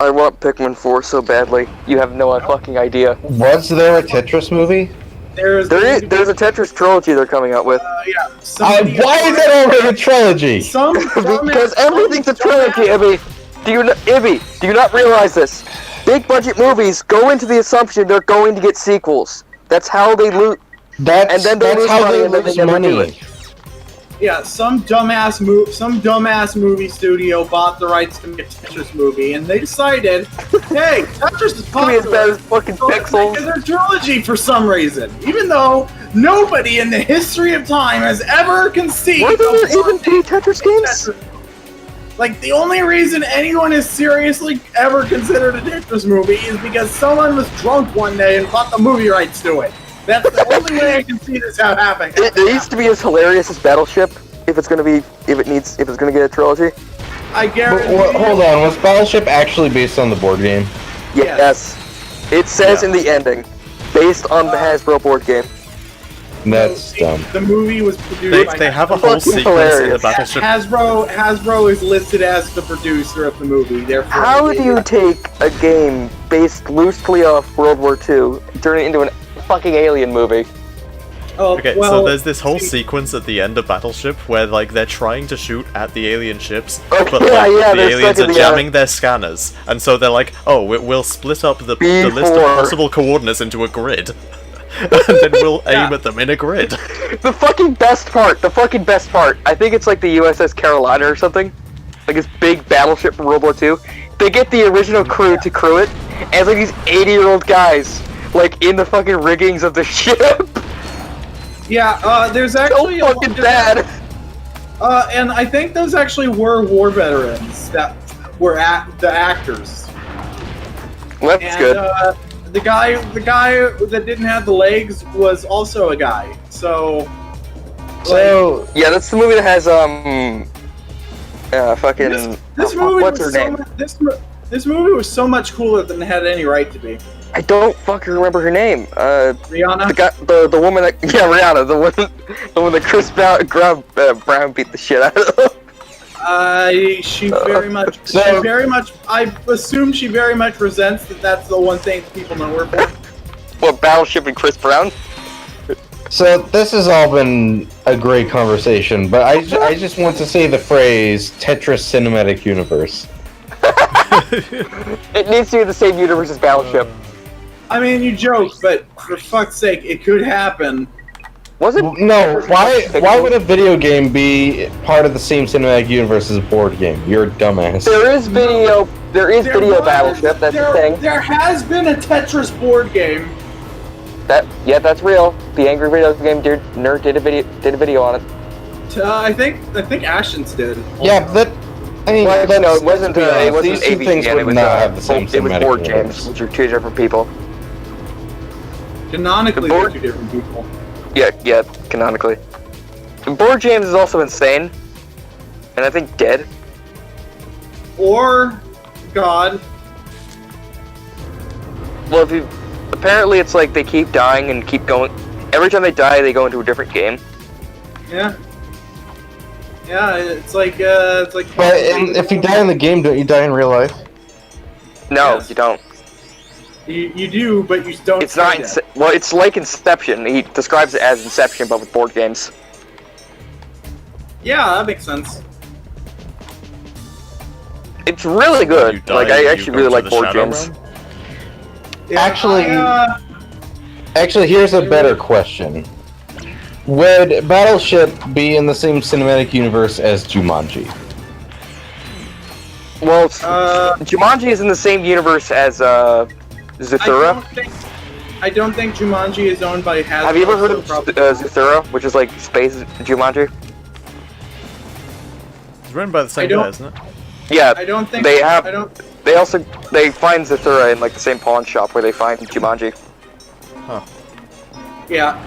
I want Pikmin 4 so badly. You have no fucking idea. Was there a Tetris movie? There's a Tetris trilogy they're coming out with. Yeah. somebody- Why is that already a trilogy? Because everything's a trilogy, Ibbie. Ibbie, do you not realize this? Big budget movies go into the assumption they're going to get sequels. That's how they loot. That's And then they lose how money they and then they lose never do money. it. Yeah, some dumbass movie studio bought the rights to make a Tetris movie, and they decided, hey, Tetris is It's gonna be as bad popular. as fucking So let's Pixels. make it their trilogy for some reason, even though nobody in the history of time has ever conceived Were there of even 2 Tetris games? Like, the only reason anyone has seriously ever considered a Tetris movie is because someone was drunk one day and bought the movie rights to it. That's the only way I can see this happening. It needs to be as hilarious as Battleship if it's gonna get a trilogy. I guarantee. Hold on, was Battleship actually based on the board game? Yes. It says in the ending, based on the Hasbro board game. That's dumb. The movie was produced. They have a whole Fucking sequence in the hilarious. battleship. Hasbro is listed as the producer of the movie. Therefore, How do you take a game based loosely off World War II, turn it into a fucking alien movie? Oh, Okay, well, so there's this whole sequence at the end of Battleship where like they're trying to shoot at the alien ships, but like yeah, the they're aliens stuck are in the, jamming their scanners, and so they're like, oh, we'll split up the list of B4. possible coordinates into a grid, and then we'll aim at them in a grid. The fucking best part, I think it's like the USS Carolina or something, like this big battleship from World War II. They get the original crew to crew it, and it's like these 80-year-old guys, like in the fucking riggings of the ship. Yeah, there's actually So fucking bad. And I think those actually were war veterans that were the actors. Well, that's good. The guy that didn't have the legs was also a guy. So Yeah, that's the movie that has fucking this movie what's her was so name? this movie was so much cooler than it had any right to be. I don't fucking remember her name. Rihanna. The woman that Rihanna, the one that Chris Brown beat the shit out of. She very much. I assume she very much resents that. That's the one thing people know her for. What, Battleship and Chris Brown? So this has all been a great conversation, but I just want to say the phrase Tetris Cinematic Universe. It needs to be the same universe as Battleship. I mean, you joke, but for fuck's sake, it could happen. Was it? No, why would a video game be part of the same cinematic universe as a board game? You're a dumbass. There is video Battleship, that's the thing. There has been a Tetris board game. That's real. The Angry Video Game Nerd did a video on it. I think Ashton's did. Yeah, but I mean, Well, no, it wasn't. It wasn't these two AVG, things it would was not have the same it was cinematic board universe. games, which are two different people. Canonically, The board- they're two different people. Yeah, canonically. And board games is also insane, and I think dead. Or God. Well, apparently it's like they keep dying and keep going. Every time they die, they go into a different game. Yeah. Yeah, it's like. But if you die in the game, don't you die in real life? No, Yes. you don't. You do, but you don't. It's not. Well, it's like Inception. He describes it as Inception, but with board games. Yeah, that makes sense. It's really You good. die Like, and I you actually go really to like the board Shadow games. Realm? Yeah, Actually, here's a better question. Would Battleship be in the same cinematic universe as Jumanji? Well, Jumanji is in the same universe as Zathura. I don't think Jumanji is owned by Hasbro. Have you ever heard of so probably- Zathura, which is like space Jumanji? It's run by the same don't- guy, isn't it? Yeah, I don't think they have. I don't. They find Zathura in like the same pawn shop where they find Jumanji. Yeah,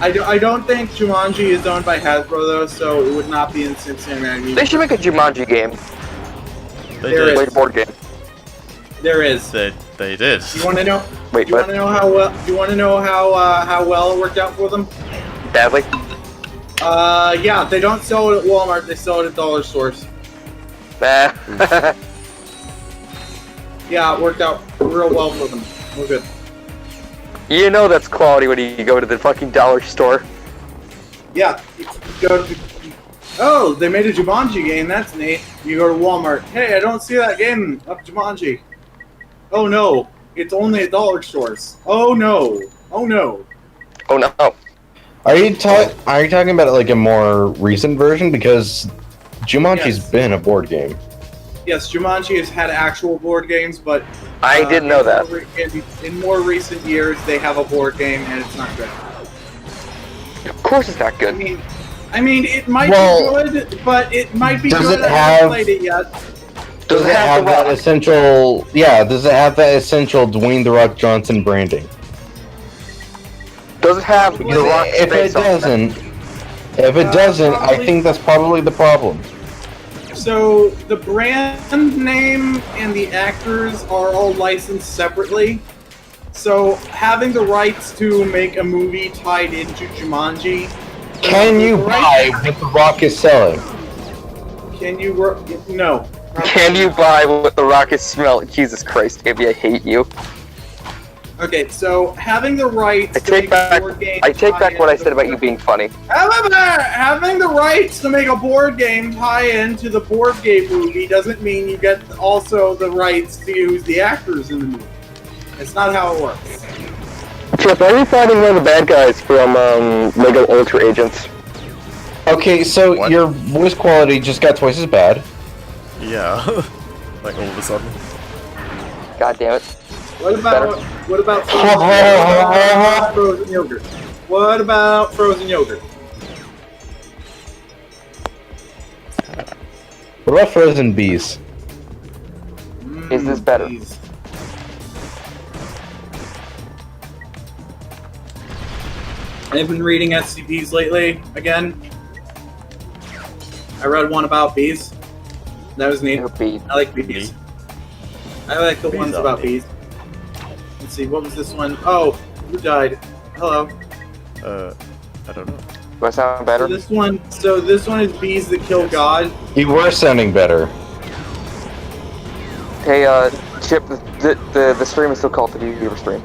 I don't think Jumanji is owned by Hasbro though, so it would not be in Cincinnati. They should make a Jumanji game, They There did. like a board game. There is. They did. You want to know? Wait, Do you want to know how well? Do you want to know how well it worked out for them? Badly. Yeah, they don't sell it at Walmart. They sell it at dollar stores. Nah. Yeah, it worked out real well for them. We're good. You know that's quality when you go to the fucking dollar store. Yeah, you go to. Oh, they made a Jumanji game. That's neat. You go to Walmart. Hey, I don't see that game of Jumanji. Oh no, it's only at dollar stores. Oh no. Oh no. Oh no. Are you talking about like a more recent version? Because Jumanji's Yes. been a board game. Yes, Jumanji has had actual board games, but I didn't know that. In more recent years, they have a board game, and it's not good. Of course it's not good. I mean, it might Well, be good, but it might be does good. it I haven't have- played it yet. Does it have The that Rock? essential? Yeah, does it have that essential Dwayne the Rock Johnson branding? Does it have The Rock If it face on doesn't, I probably- think that's probably the problem. So the brand name and the actors are all licensed separately. So having the rights to make a movie tied into Jumanji. Can you buy what The Rock is selling? Can you work? No. Can you buy what The Rock is smelling? Jesus Christ, Ibbie, I hate you. Okay, so having the rights I take back what I said about you being funny. Having the rights to make a board game tie into the board game movie doesn't mean you get also the rights to use the actors in the movie. It's not how it works. Chip, are you fighting one of the bad guys from Lego Ultra Agents? Okay, so What? your voice quality just got twice as bad. Yeah. Like all of a sudden. God damn it. What about frozen yogurt? What about frozen yogurt? What about frozen bees? Is this better? Please. I've been reading SCPs lately, again. I read one about bees. That was neat. Your beat. I like bees. I like the Bees ones are about neat. bees. Let's see, what was this one? Oh, who died? Hello. I don't know. Do I sound better? So this one is bees that kill God. You were sounding better. Hey, Chip, the stream is still called the Beaverstream.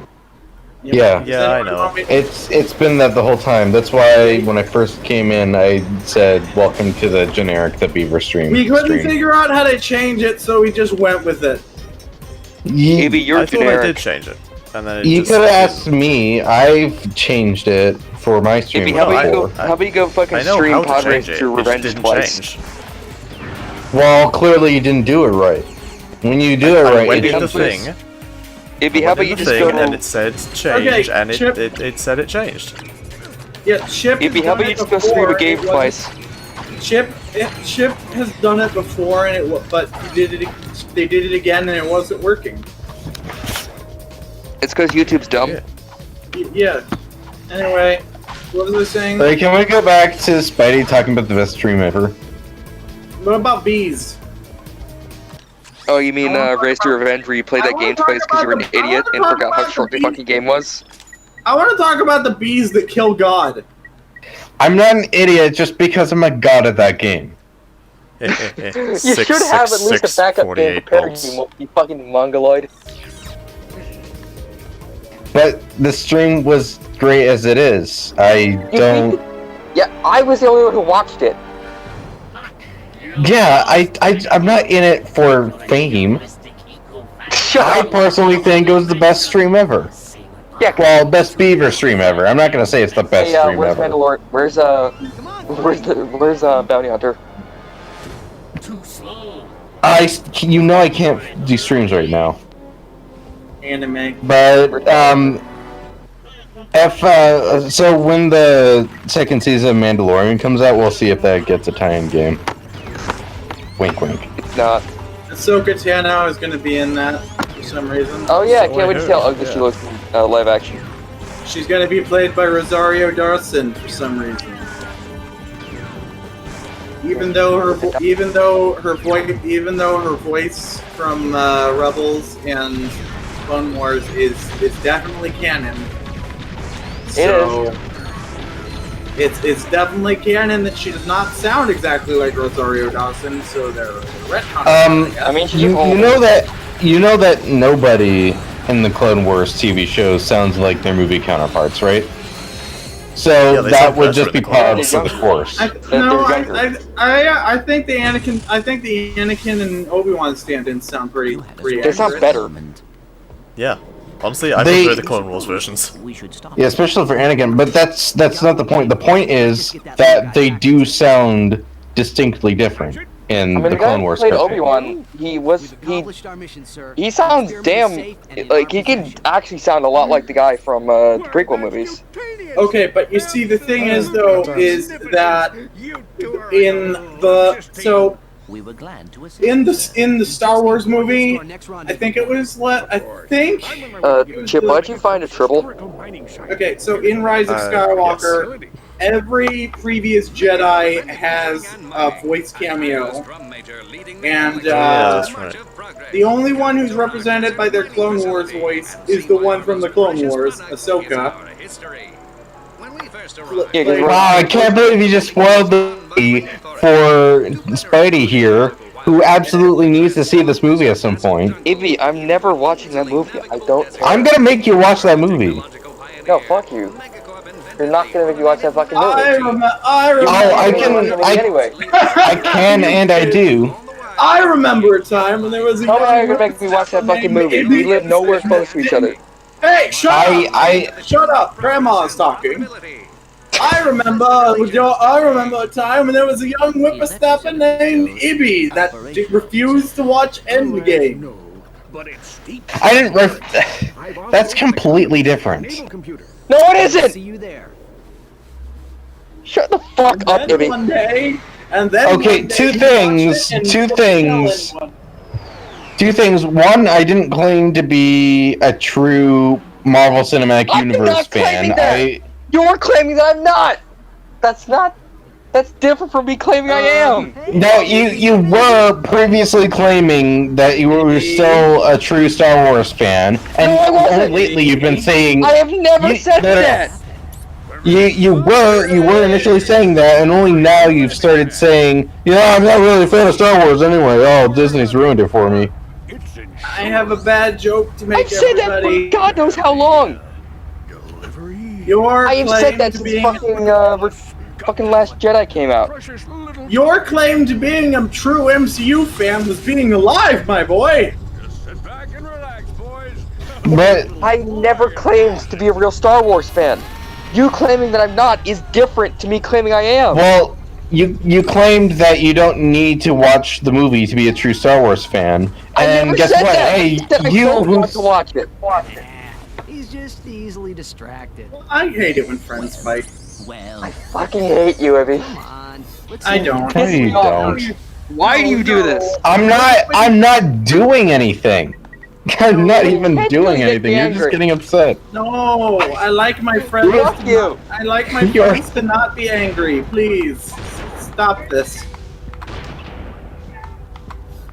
Yeah. Yeah, I know. It's been that the whole time. That's why when I first came in, I said, "Welcome to the generic, the Beaverstream." We couldn't stream. figure out how to change it, so we just went with it. Maybe you're I thought I generic. did change it. And then it You just could have asked me. I've changed it for my stream. Maybe how No, about you go fucking I know stream how to Pod change Race it. to It Revenge didn't twice? change. Well, clearly you didn't do it right. When you do it I right, went it in the just- thing. Maybe how Went about in you the just thing, go and to... it said change, Okay, and Chip. it said it changed. Yeah, Chip. Maybe has how done about you it just go stream a before, game it wasn't- twice? Chip has done it before, and but he did it. They did it again, and it wasn't working. It's because YouTube's dumb. Yeah. Yeah. Anyway, what was I saying? Hey, can we go back to Spidey talking about the best stream ever? What about bees? Oh, you mean Race to Revenge, where you played that game twice because you were an idiot and forgot how short the fucking game was? I want to talk about the bees that kill God. I'm not an idiot just because I'm a god at that game. You should have at least a backup game prepared, you fucking mongoloid. But the stream was great as it is. Yeah, I was the only one who watched it. Yeah, I'm not in it for fame. Shut I up. personally think it was the best stream ever. Yeah, Well, best Beaver stream ever. I'm not gonna say it's the best hey, stream where's ever. Mandalorian? Where's Bounty Hunter? I can't do streams right now. Anime. But if so, when the second season of Mandalorian comes out, we'll see if that gets a tie-in game. Wink, wink. It's not. Ahsoka Tano is going to be in that for some reason. Oh yeah, I So can't I wait to heard, see how ugly she yeah. looks in live action. She's going to be played by Rosario Dawson for some reason. Even though her voice from Rebels and Clone Wars is definitely canon. So it's definitely canon that she does not sound exactly like Rosario Dawson. So they're retconning. I mean, she's You old. know that nobody in the Clone Wars TV shows sounds like their movie counterparts, right? So Yeah, they that sound would better just be in the part Clone of the course. I think the Anakin and Obi-Wan stand-ins sound pretty They sound accurate. better. Yeah. Honestly, I They- prefer the Clone Wars versions. We should stop. Yeah, especially for Anakin. But that's not the point. The point is that they do sound distinctly different in I mean, the the guy Clone who Wars played cartoon. Obi-Wan, We've accomplished our mission, sir. he sounds Experiment damn, safe and like, he in our can possession. actually sound a lot like the guy from the prequel movies. Okay, but you see, the thing is though, is that in the We were glad to assist. in the Star Wars movie, I think it was Chip, why'd you find a triple? Okay, so in Rise of Yes. Skywalker, every previous Jedi has a voice cameo, and that's right. the only one who's represented by their Clone Wars voice is the one from the Clone Wars, Ahsoka. Wow, I can't believe you just spoiled the movie for Spidey here, who absolutely needs to see this movie at some point. Ibbie, I'm never watching that movie. I don't care. I'm gonna make you watch that movie. No, fuck you. You're not gonna make me watch that fucking movie. I remember. Anyway. I can and I do. I remember a time when there was a How am I young gonna make me watch that fucking movie? Ibbie We live nowhere close to each other. Hey, shut up! Shut up! Grandma's talking. I remember a time when there was a young whippersnapper named Ibbie that refused to watch Endgame. I didn't. That's completely different. No, it isn't. See you there. Shut the fuck up, Then Ibbie. one day, and then Okay, one day two he things. watched it and Two put things. Ellen one. Two things. One, I didn't claim to be a true Marvel Cinematic I'm Universe not claiming fan. that. You're claiming that I'm not. That's different from me claiming I am. No, you were previously claiming that you were still a true Star Wars fan, and No, I wasn't. only lately you've been saying I have never said that. You were initially saying that, and only now you've started saying, I'm not really a fan of Star Wars anyway. Oh, Disney's ruined it for me. I have a bad joke to make, I've said that everybody. for God knows how long. Your I have claim said that to since being fucking Last Jedi came out. your claim to being a true MCU fan was being alive, my boy. Sit back and relax, boys. But I never claimed to be a real Star Wars fan. You claiming that I'm not is different to me claiming I am. well, you claimed that you don't need to watch the movie to be a true Star Wars fan, I and never guess said what? that. Hey, I said I you don't want who's to watch it. He's just easily distracted. I hate it when friends fight. Well, I fucking hate you, Ibbie. Come on. Let's I see. don't. No, you don't. Why do you do this? I'm not doing anything. I'm not even doing anything. You're just getting upset. No, I like my friends. Fuck to you. not- I like my You're- friends to not be angry. Please stop this.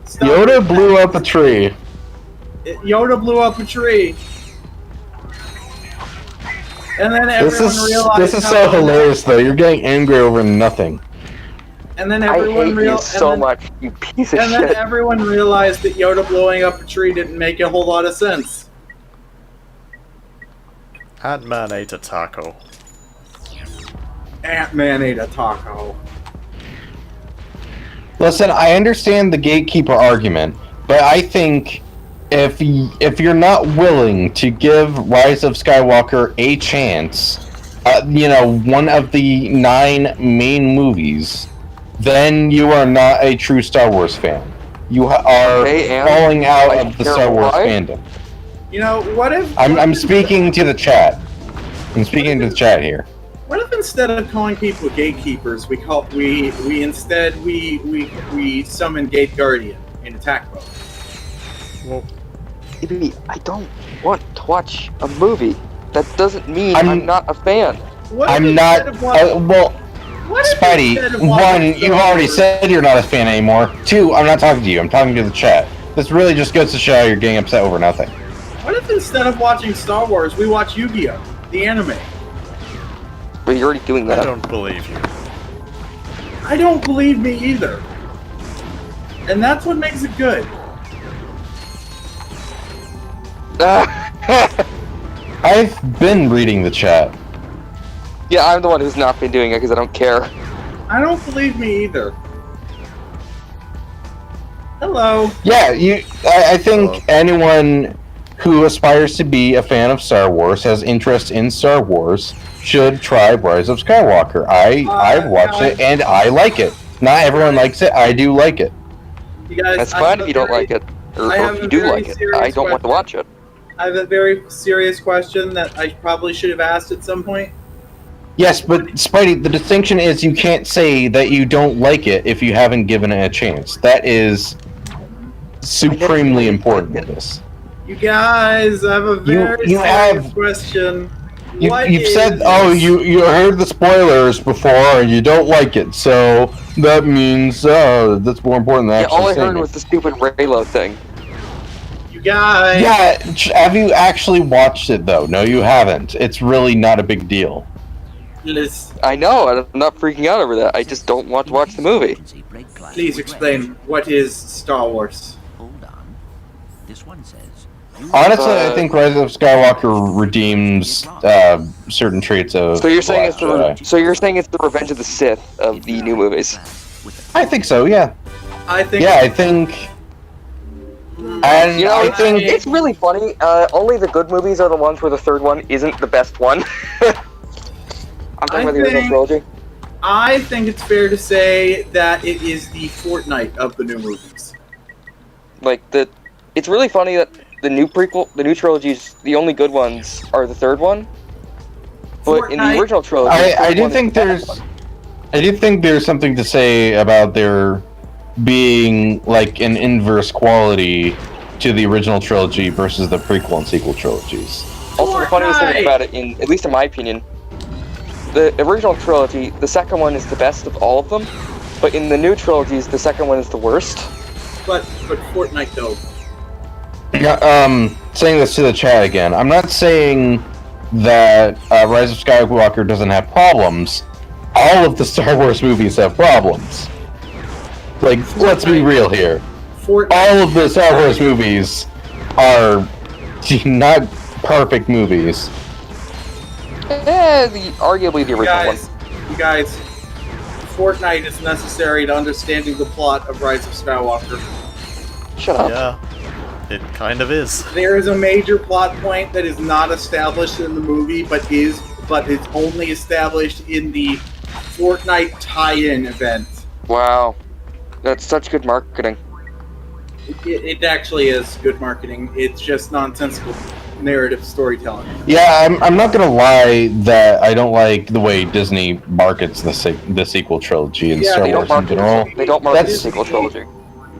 Stop Yoda it. blew up a tree. Yoda blew up a tree. And then This everyone realized is how- so hilarious though. You're getting angry over nothing. And then I everyone hate you realized so much, you piece of And then shit. everyone realized that Yoda blowing up a tree didn't make a whole lot of sense. Ant-Man ate a taco. Ant-Man ate a taco. Listen, I understand the gatekeeper argument, but I think if you're not willing to give Rise of Skywalker a chance, one of the 9 main movies, then you are not a true Star Wars fan. You are Okay, and falling out I of the care Star Wars why? fandom. You know, what if I'm speaking to the chat. I'm speaking to the chat here. what if instead of calling people gatekeepers, we summon Gate Guardian in attack mode? Well, Ibbie, I don't want to watch a movie. That doesn't mean I'm- I'm not a fan. What if I'm instead not. of watching- Well, what if Spidey, instead of 1, watching you've Star already Wars- said you're not a fan anymore. 2, I'm not talking to you. I'm talking to the chat. This really just goes to show you're getting upset over nothing. What if instead of watching Star Wars, we watch Yu-Gi-Oh! The anime? But you're already doing I that. don't believe you. I don't believe me either. And that's what makes it good. I've been reading the chat. Yeah, I'm the one who's not been doing it because I don't care. I don't believe me either. Hello. Yeah, I think anyone who aspires to be a fan of Star Wars, has interest in Star Wars, should try Rise of Skywalker. I've watched it and I like it. Not everyone likes it. I do like it. You guys, That's I fine have if you a don't very- like it. Or I have if a you do very like it. serious I don't want to watch it. I have a very serious question that I probably should have asked at some point. Yes, but Spidey, the distinction is you can't say that you don't like it if you haven't given it a chance. That is supremely important in this. You guys, I have a very you serious have- question. You've said, oh, you heard the spoilers before and you don't like it, so that means that's more important than actually all I seeing heard it. was the stupid Raylo thing. You guys. Yeah, have you actually watched it though? No, you haven't. It's really not a big deal. I know, I'm not freaking out over that. I just don't want to watch the movie. Please explain, what is Star Wars? Hold on. This one says. Honestly, I think Rise of Skywalker redeems certain traits of. So you're saying Black Jedi. it's the Revenge of the Sith of the new movies? I think so. Yeah. I think. Yeah, I think. And You know, I think it's really funny. Only the good movies are the ones where the third one isn't the best one. I'm talking about the original trilogy. I think it's fair to say that it is the Fortnite of the new movies. It's really funny that the new trilogies, the only good ones are the third one. But in the original trilogy, I do think there's something to say about there being like an inverse quality to the original trilogy versus the prequel and sequel trilogies. Also, the funniest thing about it, at least in my opinion, the original trilogy, the second one is the best of all of them, but in the new trilogies, the second one is the worst. But Fortnite though. Saying this to the chat again, I'm not saying that Rise of Skywalker doesn't have problems. All of the Star Wars movies have problems. Like, let's be real here. All of the Star Wars movies are not perfect movies. Arguably the original one. You guys, Fortnite is necessary to understanding the plot of Rise of Skywalker. Shut up. Yeah, it kind of is. There is a major plot point that is not established in the movie, but it's only established in the Fortnite tie-in event. Wow. That's such good marketing. It actually is good marketing. It's just nonsensical narrative storytelling. Yeah, I'm not gonna lie that I don't like the way Disney markets the sequel trilogy and Star Wars in general. They don't market the sequel trilogy.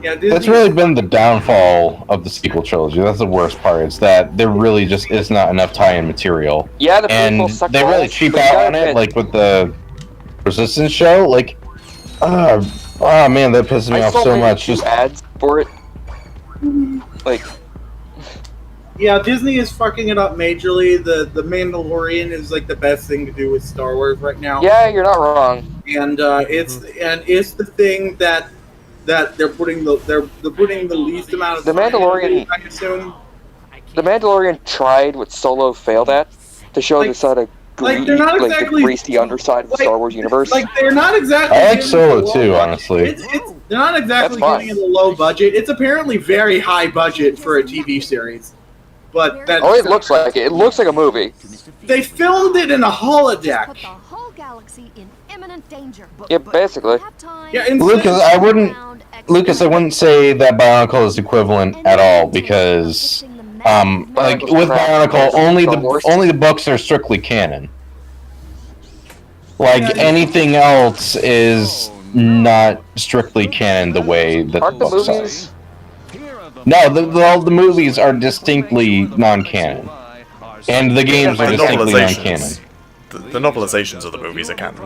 Yeah, Disney, that's really been the downfall of the sequel trilogy. That's the worst part. Is that there really just is not enough tie-in material. Yeah, the and they really cheap out on it, like with the Resistance show. Like, oh man, that pisses me off so much. Just ads for it. Like, yeah, Disney is fucking it up majorly. The Mandalorian is like the best thing to do with Star Wars right now. Yeah, you're not wrong. And it's the thing that they're putting the least amount of the Mandalorian. I assume. The Mandalorian tried what Solo failed at to show the sort of the greasy underside of the Star Wars universe. Like they're not exactly. I like Solo too, honestly. They're not exactly giving it a low budget. It's apparently very high budget for a TV series. But that it looks like it. It looks like a movie. They filmed it in a holodeck. Put the whole galaxy in imminent danger. Yeah, basically. Yeah, Lucas, I wouldn't say that Bionicle is equivalent at all because, like with Bionicle, only the books are strictly canon. Like anything else is not strictly canon the way that the books are. No, the movies are distinctly non-canon, and the games are distinctly non-canon. The novelizations of the movies are canon.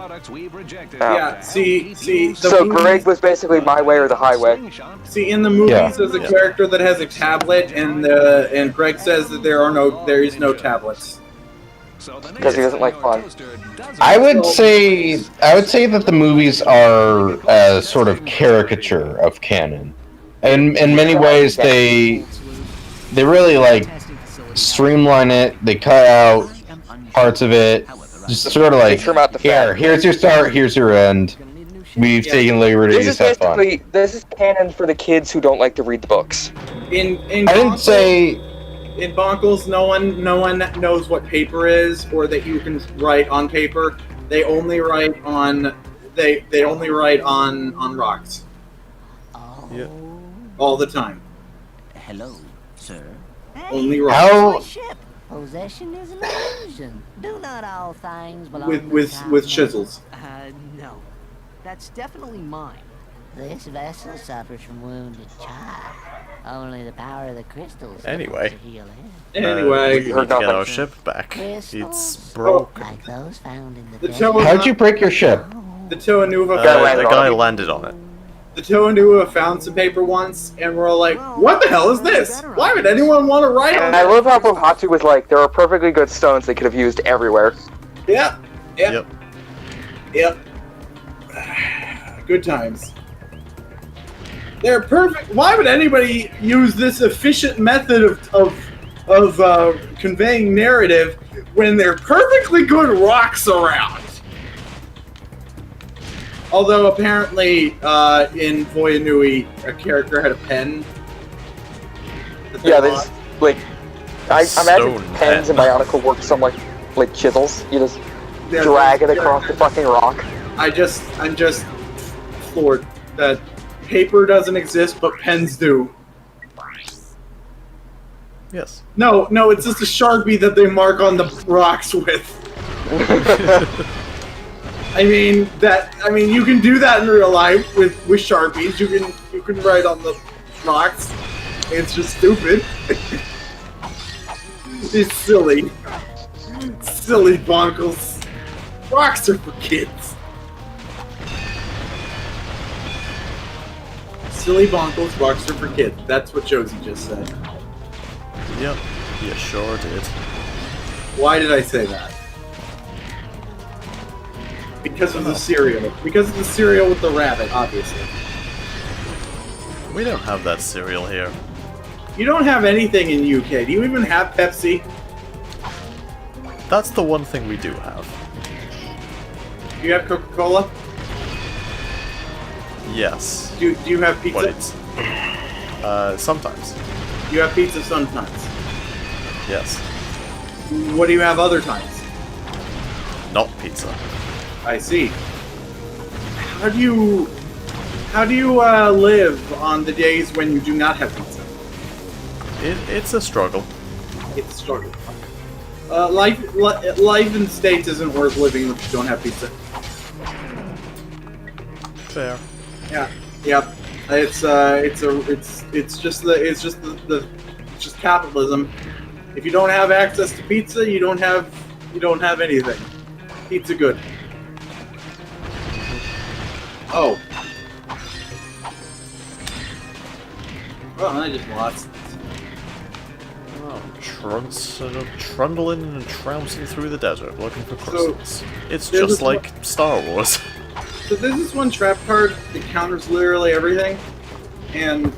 Yeah, see. So Greg was basically my way or the highway. See, in the movies, there's a character that has a tablet, and Greg says that there is no tablets. Because he doesn't like fun. I would say that the movies are a sort of caricature of canon. And in many ways, they really like streamline it. They cut out parts of it, just sort of like here's your start, here's your end. We've taken liberties. Have fun. This is canon for the kids who don't like to read the books. I didn't say. In Bonkles, no one knows what paper is, or that you can write on paper. They only write on on rocks. Yeah. All the time. Hello, sir. Only rocks. Ship. Possession is an illusion. Do not all things belong with chisels. No. That's definitely mine. This vessel suffers from wounded child. Only the power of the crystals. Anyway. To heal him. Anyway, we need to get our ship back. It's broke. Like those found in the the desert. How'd you break your ship? The Toanuva The guy landed on it. The Toanuva found some paper once, and we're like, what the hell is this? Why would anyone want to write on And I it? love how Bohatsu was like, there are perfectly good stones they could have used everywhere. Yep. Yep. Good times. They're perfect. Why would anybody use this efficient method of conveying narrative when there are perfectly good rocks around? Although apparently in Voyanui, a character had a pen. Yeah, there's like, I imagine Stone pens pen. and Bionicle work some like chisels. You just Yeah, drag it yeah. across the fucking rock. I'm just floored that paper doesn't exist, but pens do. Yes. No, it's just a Sharpie that they mark on the rocks with. I mean, you can do that in real life with Sharpies. You can write on the rocks. It's just stupid. It's silly. Silly bonkles. Rocks are for kids. Silly bonkles, rocks are for kids. That's what Josie just said. Yep. You sure did. Why did I say that? Because of the cereal. Because of the cereal with the rabbit, obviously. We don't have that cereal here. You don't have anything in UK. Do you even have Pepsi? That's the one thing we do have. Do you have Coca-Cola? Yes. Do you have pizza? But it's... sometimes. You have pizza sometimes. Yes. What do you have other times? Not pizza. I see. How do you live on the days when you do not have pizza? It's a struggle. It's a struggle. Life in the States isn't worth living if you don't have pizza. Fair. Yeah. Yep. It's just capitalism. If you don't have access to pizza, you don't have anything. Pizza good. Oh. Well, I just lost. Oh, trundling and trouncing through the desert looking for crystals. It's there's just this like Star Wars. So there's this one trap card that counters literally everything, and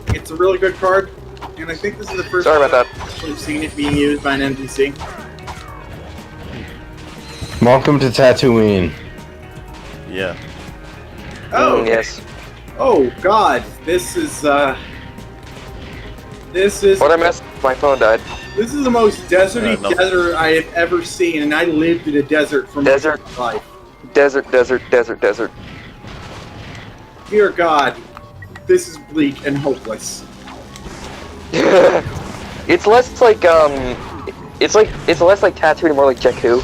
it's a really good card. And I think this is the first Sorry about time I've actually seen it being used by an NPC. Welcome to Tatooine. Yeah. Oh yes. Oh God, this is. What I missed? My phone died. This is the most deserty nothing. desert I have ever seen, and I lived in a desert for most of my life. Desert. Dear God, this is bleak and hopeless. It's less like it's less like Tatooine and more like Jakku.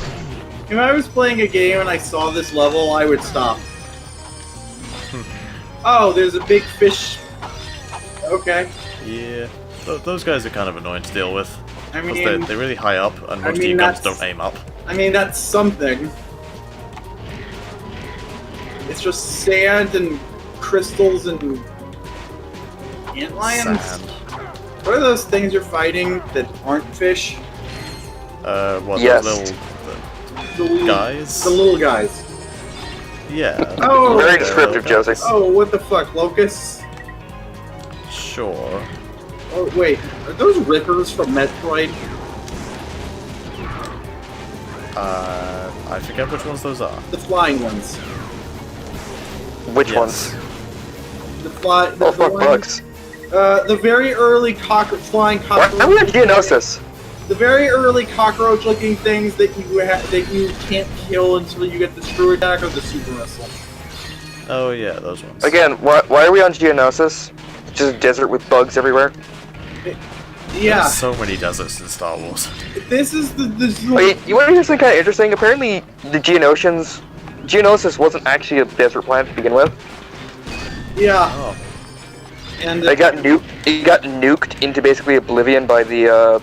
If I was playing a game and I saw this level, I would stop. Oh, there's a big fish. Okay. Yeah. Those guys are kind of annoying to deal with. I 'Cause mean, they're really high up, and most of mean, your guns that's- don't aim up. I mean, that's something. It's just sand and crystals and antlions. Sand. What are those things you're fighting that aren't fish? What, Yes. those The little guys? The little guys. Yeah. Oh. Very they're descriptive, little Josie. guys. Oh, what the fuck, locusts? Sure. Oh, wait, are those rippers from Metroid? I forget which ones those are. The flying ones. Which Yes. ones? The fly. Oh fuck, bugs. The very early flying Why cockroach. are we on Geonosis? The very early cockroach-looking things that you can't kill until you get the screw attack or the super missile. Oh yeah, those ones. Again, why are we on Geonosis? Just a desert with bugs everywhere. Yeah, There's so many deserts in Star Wars. this is the Wait, you want to hear something kind of interesting? Apparently, the Geonosis wasn't actually a desert planet to begin with. yeah. Oh. And They got nuked. It got nuked into basically oblivion by the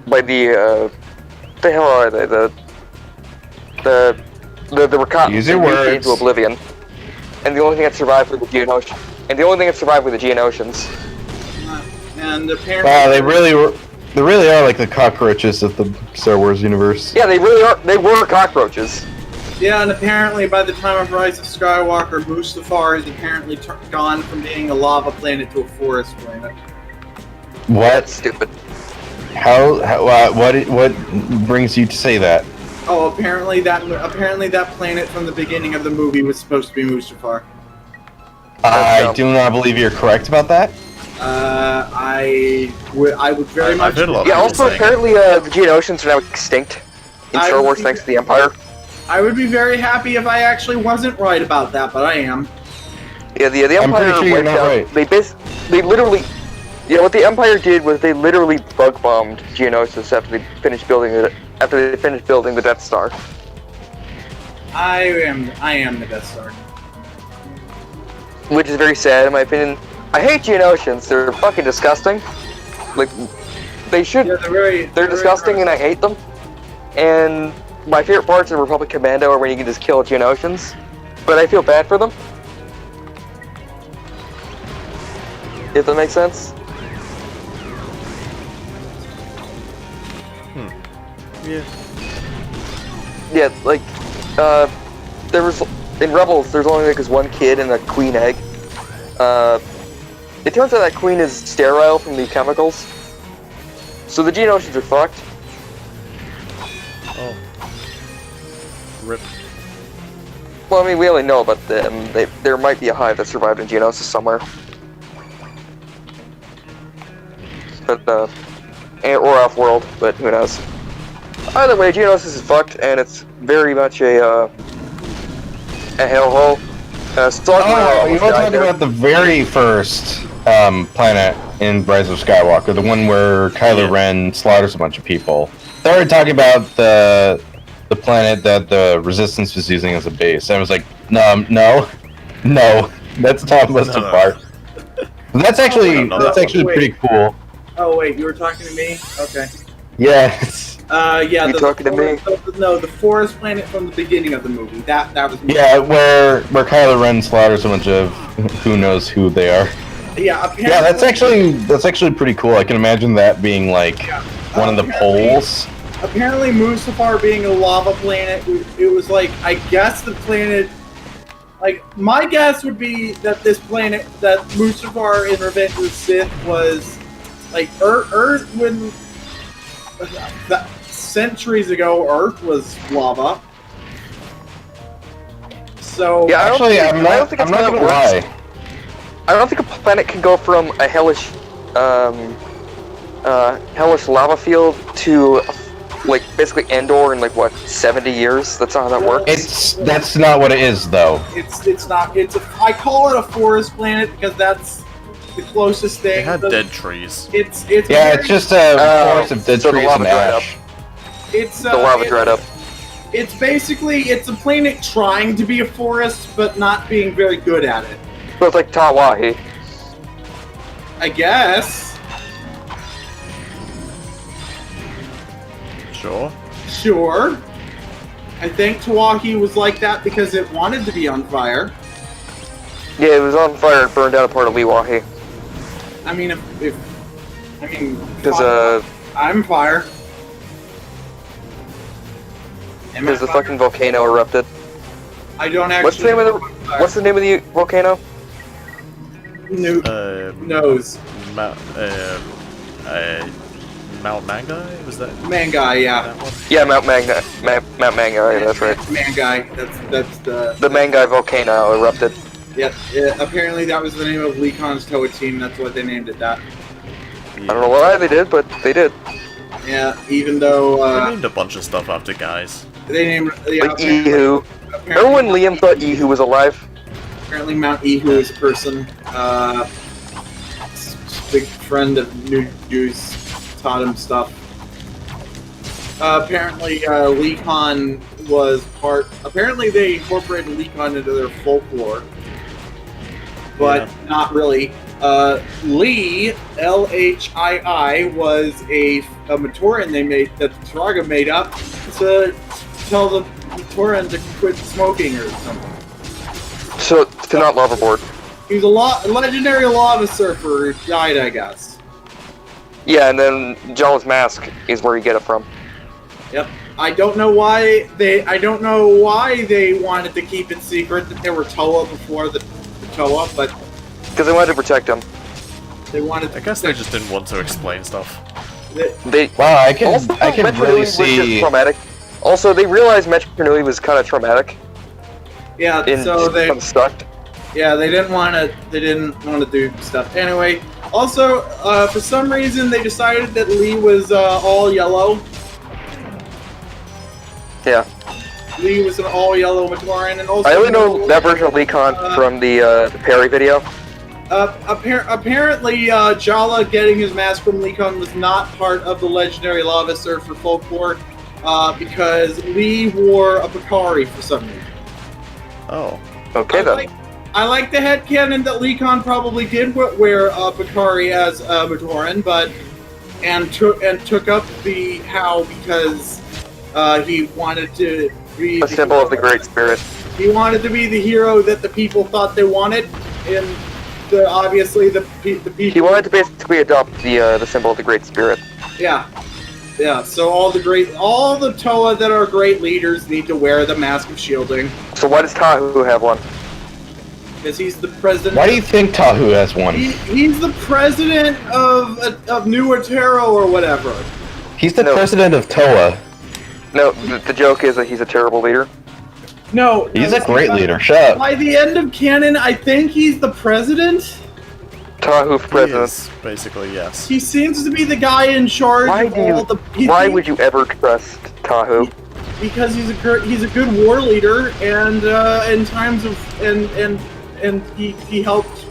the hell are they? The Rakatan. Use your words. Into oblivion. And the only thing that survived were the Geonosians. And apparently, Wow, they really are like the cockroaches of the Star Wars universe. Yeah, they really are. They were cockroaches. yeah, and apparently by the time of Rise of Skywalker, Mustafar has apparently gone from being a lava planet to a forest planet. What? That's stupid. What brings you to say that? Oh, apparently that planet from the beginning of the movie was supposed to be Mustafar. I do not believe you're correct about that. I would very much. I've heard a lot of Yeah. people Also, saying it. apparently, the Geonosians are now extinct in Star Wars thanks to the Empire. I would be very happy if I actually wasn't right about that, but I am. Yeah, the I'm Empire pretty sure you're wiped not out. right. They literally. Yeah, what the Empire did was they literally bug bombed Geonosis after they finished building the Death Star. I am the Death Star. Which is very sad in my opinion. I hate Geonosians. They're fucking disgusting. Like, they should. Yeah, they're disgusting, and I hate them. And my favorite parts of Republic Commando are when you can just kill Geonosians. But I feel bad for them. If that makes sense. Yeah. Yeah, like, there was, in Rebels, there's only like this one kid and a queen egg. It turns out that queen is sterile from the chemicals. So the Geonosians are fucked. Oh. Rip. Well, I mean, we only know about them. There might be a hive that survived in Geonosis somewhere. But, or off-world, but who knows. Either way, Geonosis is fucked, and it's very much a hellhole. You want to talk about the very first planet in Rise of Skywalker, the one where Kylo Ren slaughters a bunch of people. They were talking about the planet that the Resistance was using as a base. I was like, no, that's not Mustafar. That's actually pretty cool. Oh wait, you were talking to me? Okay. Yes. Yeah. You talking to me? No, the forest planet from the beginning of the movie. That was. Yeah, where Kylo Ren slaughters a bunch of who knows who they are. Yeah. Yeah, that's actually pretty cool. I can imagine that being like one of the poles. Apparently, Mustafar being a lava planet, it was like, I guess the planet. Like, my guess would be that this planet, that Mustafar in Revenge of the Sith was like Earth when. Centuries ago, Earth was lava. So yeah, I'm not gonna lie. I don't think a planet can go from a hellish lava field to like basically Endor in like what 70 years. That's not how that works. That's not what it is though. It's not. I call it a forest planet because that's the closest thing. It had dead trees. It's just a forest of dead trees and ash. It's the lava dried up. It's basically a planet trying to be a forest, but not being very good at it. So it's like Tawahi. I guess. Sure. I think Tawahi was like that because it wanted to be on fire. Yeah, it was on fire and burned down a part of Liwahi. I mean, Because I'm fire. Because the fucking volcano erupted. I don't actually. What's the name of the volcano? Nose. Mount Mangai? Was that? Mangai, yeah. Yeah, Mount Mangai. That's right. Mangai. That's the Mangai volcano erupted. Yeah. Apparently, that was the name of Lee Khan's Toa team. That's what they named it. That. I don't know why they did, but they did. Yeah. Even though. They named a bunch of stuff after guys. They named like Ehu. Remember when Liam thought Ehu was alive? Apparently, Mount Ehu is a person. Big friend of News taught him stuff. Apparently, Lee Khan was part. Apparently, they incorporated Lee Khan into their folklore, but not really. Lee, Lhii, was a Matoran they made, that Turaga made up to tell the Matoran to quit smoking or something. So, to not lavaboard. He's a legendary lava surfer who died, I guess. Yeah, and then Jala's mask is where you get it from. Yep. I don't know why they wanted to keep it secret that they were Toa before the Toa, but because they wanted to protect him. They wanted. I guess they just didn't want to explain stuff. Wow, I can really see. Traumatic. Also, they realized Metronui was kind of traumatic. Yeah, so they kind of sucked. Yeah, they didn't want to. They didn't want to do stuff anyway. Also, for some reason, they decided that Lee was all yellow. Yeah. Lee was an all yellow Matoran, and also. I only know that version of Lee Khan from the Perry video. Apparently, Jala getting his mask from Lee Khan was not part of the legendary lava surfer folklore, because Lee wore a Bakari for some reason. Oh. Okay then. I like the headcanon that Lee Khan probably did wear Bakari as a Matoran, and took up the how because he wanted to be a symbol of the Great Spirit. He wanted to be the hero that the people thought they wanted, and obviously the people. He wanted to basically adopt the symbol of the Great Spirit. Yeah. Yeah, so all the Toa that are great leaders need to wear the Mask of Shielding. So why does Tahu have one? Because he's the president. Why do you think Tahu has one? He's the president of New Otero or whatever. He's the president of Toa. No, the joke is that he's a terrible leader. No. He's a great leader, shut up. By the end of canon, I think he's the president. Tahu for president. He is, basically, yes. He seems to be the guy in charge of all the... Why would you ever trust Tahu? Because he's a good war leader, and in times of... And he helped...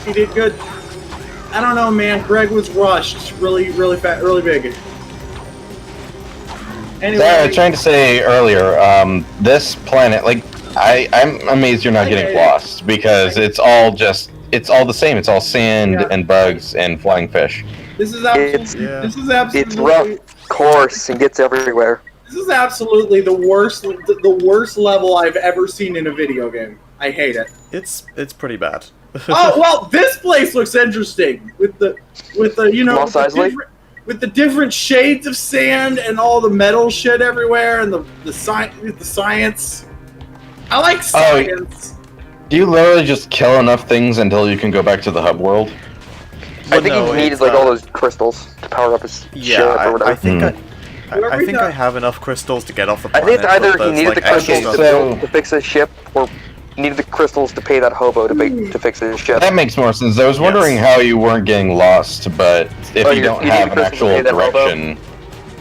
He did good. I don't know, man. Greg was rushed really fat, really big. Anyway, I was trying to say earlier, this planet, like, I'm amazed you're not getting lost, because it's all the same. It's all sand and bugs and flying fish. This is absolutely. It's rough, coarse, and gets everywhere. This is absolutely the worst level I've ever seen in a video game. I hate it. It's pretty bad. Oh well, this place looks interesting with the you know with the different shades of sand and all the metal shit everywhere and the science. I like science. Do you literally just kill enough things until you can go back to the hub world? I think he needed like all those crystals to power up his ship or whatever. I think I have enough crystals to get off the I planet. think either he needed the crystals to fix his ship, or needed the crystals to pay that hobo to fix his ship. That makes more sense. I was wondering how you weren't getting lost, but if you don't have an actual direction...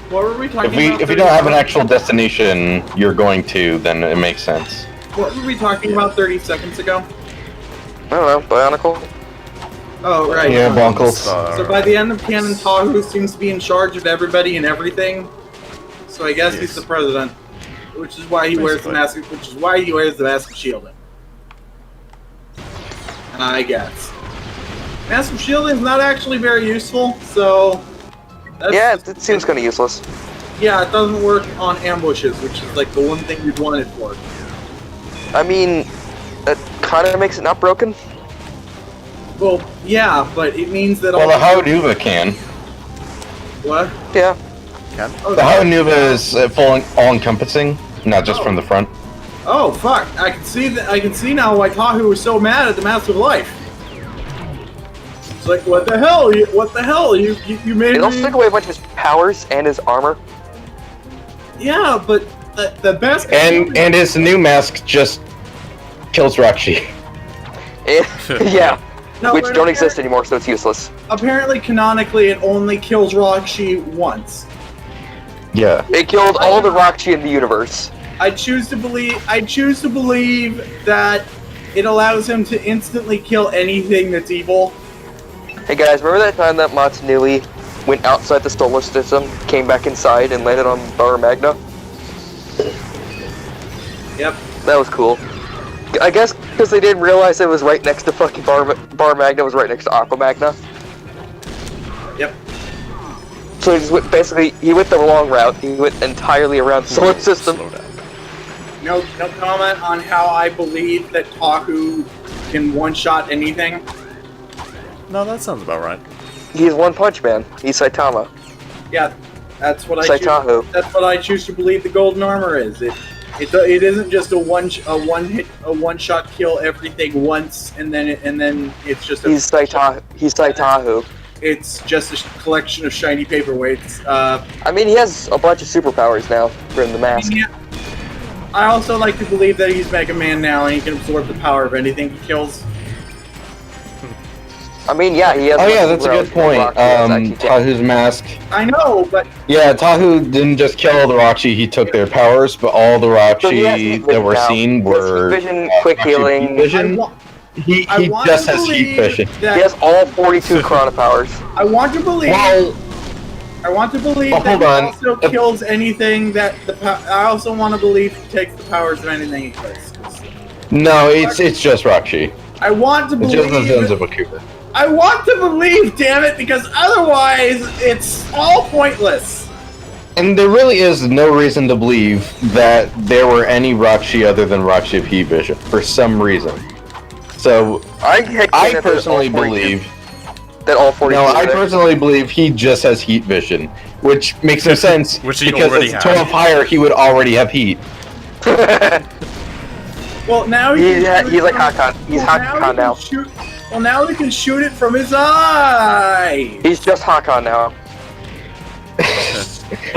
What were we talking about? If you don't have an actual destination you're going to, then it makes sense. What were we talking about 30 seconds ago? I don't know, Bionicle? Oh, right. Yeah, Bonkles. So by the end of canon, Tahu seems to be in charge of everybody and everything. So I guess he's the president, which is why he wears the mask. Which is why he wears the mask of shielding. I guess. Mask of shielding is not actually very useful, so. Yeah, it seems kind of useless. Yeah, it doesn't work on ambushes, which is like the one thing you'd want it for. I mean, that kind of makes it not broken. Well, yeah, but it means that the Haunuva can. What? Yeah. Oh, the Haunuva is all-encompassing, not just from the front. Oh fuck! I can see that. I can see now why Tahu was so mad at the Mask of Life. It's like, what the hell? What the hell? You made. It also took away a bunch of his powers and his armor. Yeah, but the best. And his new mask just kills Rakshi. Yeah. No, which don't exist anymore, so it's useless. Apparently, canonically, it only kills Rakshi once. Yeah. It killed all the Rakshi in the universe. I choose to believe that it allows him to instantly kill anything that's evil. Hey guys, remember that time that Matsunui went outside the solar system, came back inside, and landed on Bar Magna? Yep. That was cool. I guess because they didn't realize it was right next to fucking Bar Magna was right next to Aqua Magna. Yep. So he just went, basically, he went the wrong route. He went entirely around the solar system. Slow down. No comment on how I believe that Tahu can one-shot anything. No, that sounds about right. He's One Punch Man. He's Saitama. Yeah, that's what I Saitahu. choose. That's what I choose to believe the golden armor is. It isn't just a one shot kill everything once and then it's just He's Saitahu. It's just a collection of shiny paperweights. I mean, he has a bunch of superpowers now from the mask. Yeah. I also like to believe that he's Mega Man now and he can absorb the power of anything he kills. I mean, yeah, he has. Oh yeah, that's a good point. Tahu's mask. I know, but Yeah, Tahu didn't just kill all the Rachi, he took their powers, but all the Rachi that were seen were vision, quick healing. Heat vision. He just has heat vision. He has all 42 Chrono powers. I want to believe. Well, that he also kills anything that I also want to believe he takes the powers of anything he kills. no, it's just Rachi. I want to It's believe. just the Sons of Akuba. I want to believe, damn it, because otherwise it's all pointless. And there really is no reason to believe that there were any Rachi other than Rachi of Heat Vision, for some reason. So, I personally believe that all 42 No, I personally believe he just has heat vision, which makes no sense, Which he because already as has. 12 higher, he would already have heat. Well, now he's like Hakan. He's Hakan now. Well, now he can shoot it from his eye. He's just Hakan now.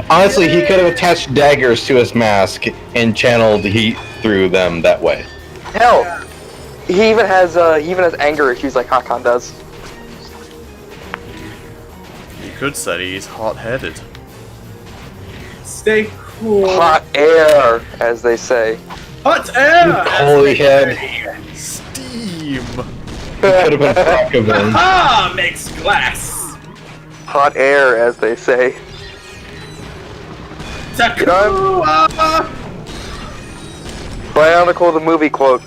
Honestly, he could have attached daggers to his mask and channeled heat through them that way. Hell, he even has anger issues like Hakan does. You could say he's hot-headed. Stay cool. Hot air, as they say. Hot air. Holy head. Steam. Could have been Frockavan. Ah, makes glass. Hot air, as they say. Takua. Bionicle the movie quote.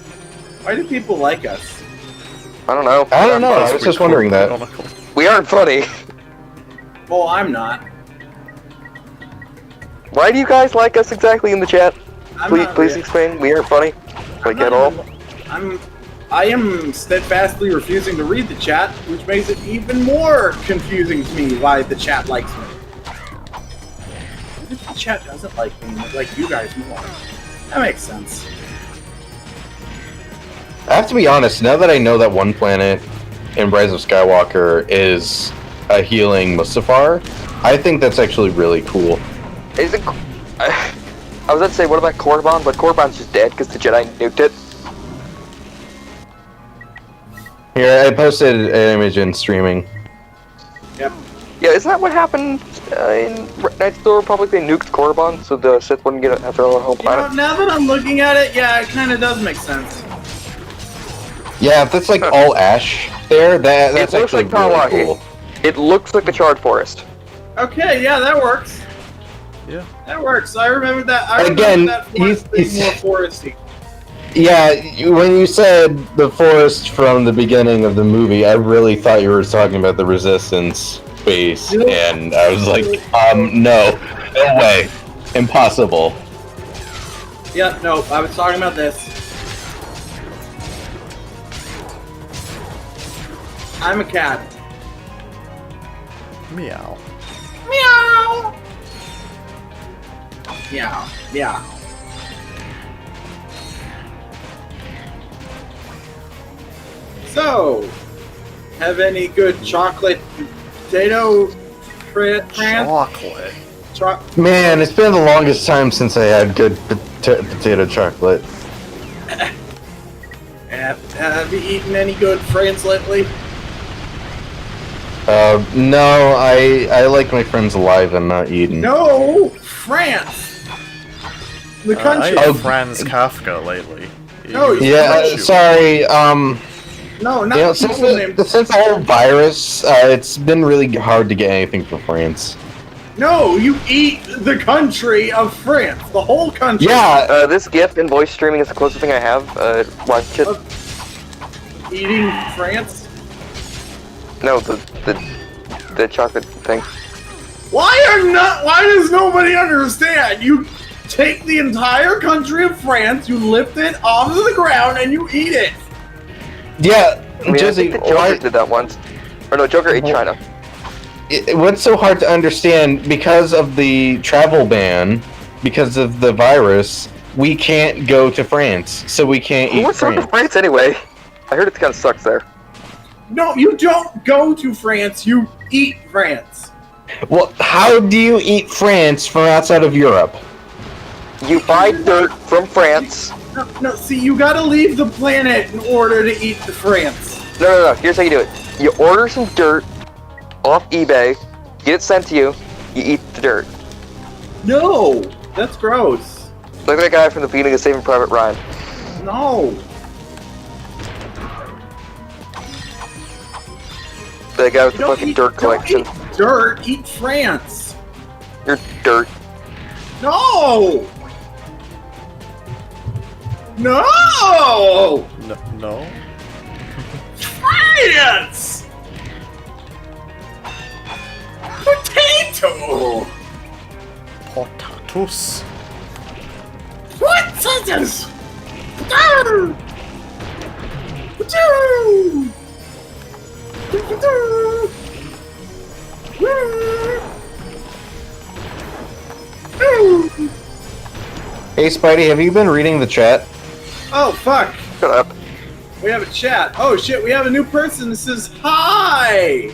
Why do people like us? I don't know. I don't know, I was just wondering that. We aren't funny. Well, I'm not. Why do you guys like us exactly in the chat? Please really. explain. We aren't funny. Like at all. I am steadfastly refusing to read the chat, which makes it even more confusing to me why the chat likes me. What if the chat doesn't like me, like you guys more? That makes sense. I have to be honest, now that I know that one planet in Rise of Skywalker is a healing Mustafar, I think that's actually really cool. Is it? I was about to say, what about Korriban? But Korriban's just dead because the Jedi nuked it. Here, I posted an image in streaming. Yep. Yeah, isn't that what happened in Knights of the Republic? They nuked Korriban so the Sith wouldn't get it at their own home planet. Now that I'm looking at it, yeah, it kind of does make sense. Yeah, if that's like all ash there, that's actually like really cool. It looks like the Charred Forest. Okay, yeah, that works. Yeah. That works. I remember that. I Again, remember that forest being he's more foresty. Yeah, when you said the forest from the beginning of the movie, I really thought you were talking about the Resistance base, and I was like, no way, impossible. Yeah, no, I was talking about this. I'm a cat. Meow. Meow. Meow. Meow. So, have any good chocolate potato chocolate? Man, it's been the longest time since I had good potato chocolate. Have you eaten any good friends lately? No, I like my friends alive and not eaten. No, France. The country. I ate Franz Kafka lately. No, yeah, sorry. No, not you know, since the whole virus, it's been really hard to get anything from France. No, you eat the country of France. The whole country. Yeah. This GIF and voice streaming is the closest thing I have. Watch it. Eating France? No, the chocolate thing. Why does nobody understand? You take the entire country of France, you lift it off of the ground, and you eat it. Yeah, I mean, Josie, I think the Joker did that once. Or no, Joker ate China. What's so hard to understand? Because of the travel ban, because of the virus, we can't go to France, so we can't eat What's up France. with France anyway? I heard it kind of sucks there. No, you don't go to France, you eat France. Well, how do you eat France from outside of Europe? You buy dirt from France. No, see, you gotta leave the planet in order to eat the France. No. Here's how you do it. You order some dirt off eBay, get it sent to you, you eat the dirt. No, that's gross. Look at that guy from the beginning of Saving Private Ryan. No. That guy with You the don't fucking eat- dirt collection. Don't eat dirt, eat France. You're dirt. No! No! No. France! Potato! Potatoes. What is this? Potato! Potato! Potato! Hey, Spidey, have you been reading the chat? Oh, fuck. Shut up. We have a chat. Oh, shit, we have a new person that says hi!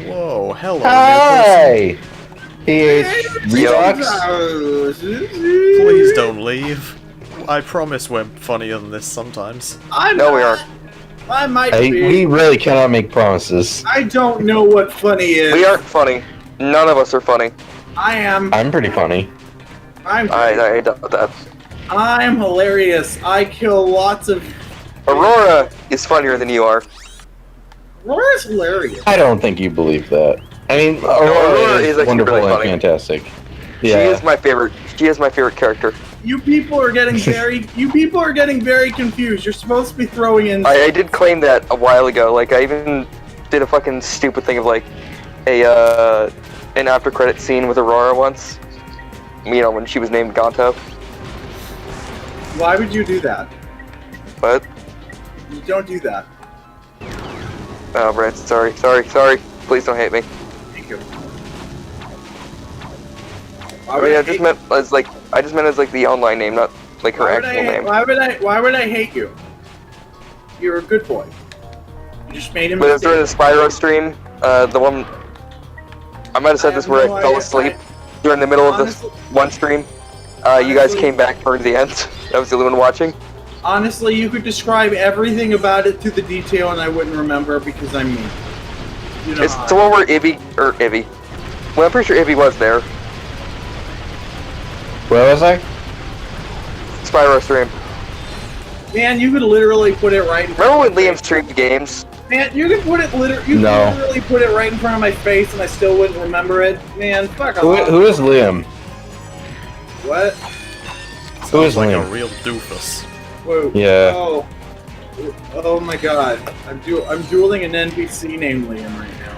Whoa, hello. Hi! PH Redux? Please don't leave. I promise we're funnier than this sometimes. No, we aren't. I might Hey, be. we really cannot make promises. I don't know what funny is. We aren't funny. None of us are funny. I am. I'm pretty funny. I doubt that. I'm hilarious. I kill lots of. Aurora is funnier than you are. Aurora's hilarious. I don't think you believe that. I mean, Aurora Aurora is is actually wonderful really and funny. fantastic. She Yeah. is my favorite. She is my favorite character. You people are getting very. You people are getting very confused. You're supposed to be throwing in. I did claim that a while ago. Like, I even did a fucking stupid thing of like an after credit scene with Aurora once. You know, when she was named Gonto. Why would you do that? But You don't do that. oh, Brett, sorry. Please don't hate me. Thank you. I mean, I just meant as like the online name, not like her actual name. Why would I hate you? You're a good boy. You just made him. But it was during the Spyro stream, the one I might have said this where I fell asleep during the middle of this one stream. You guys came back towards the end. I was the only one watching. Honestly, you could describe everything about it to the detail, and I wouldn't remember because I'm me. You know It's the one where Ibbie. Well, I'm pretty sure Ibbie was there. Where was I? Spyro stream. Man, you could literally put it right. Remember when Liam streamed games? Man, you could put it You No. could literally put it right in front of my face, and I still wouldn't remember it. Man, fuck Who, off. who is Liam? What? Who is Like a Liam? real doofus. Whoa. Yeah. Oh my god. I'm dueling an NPC named Liam right now.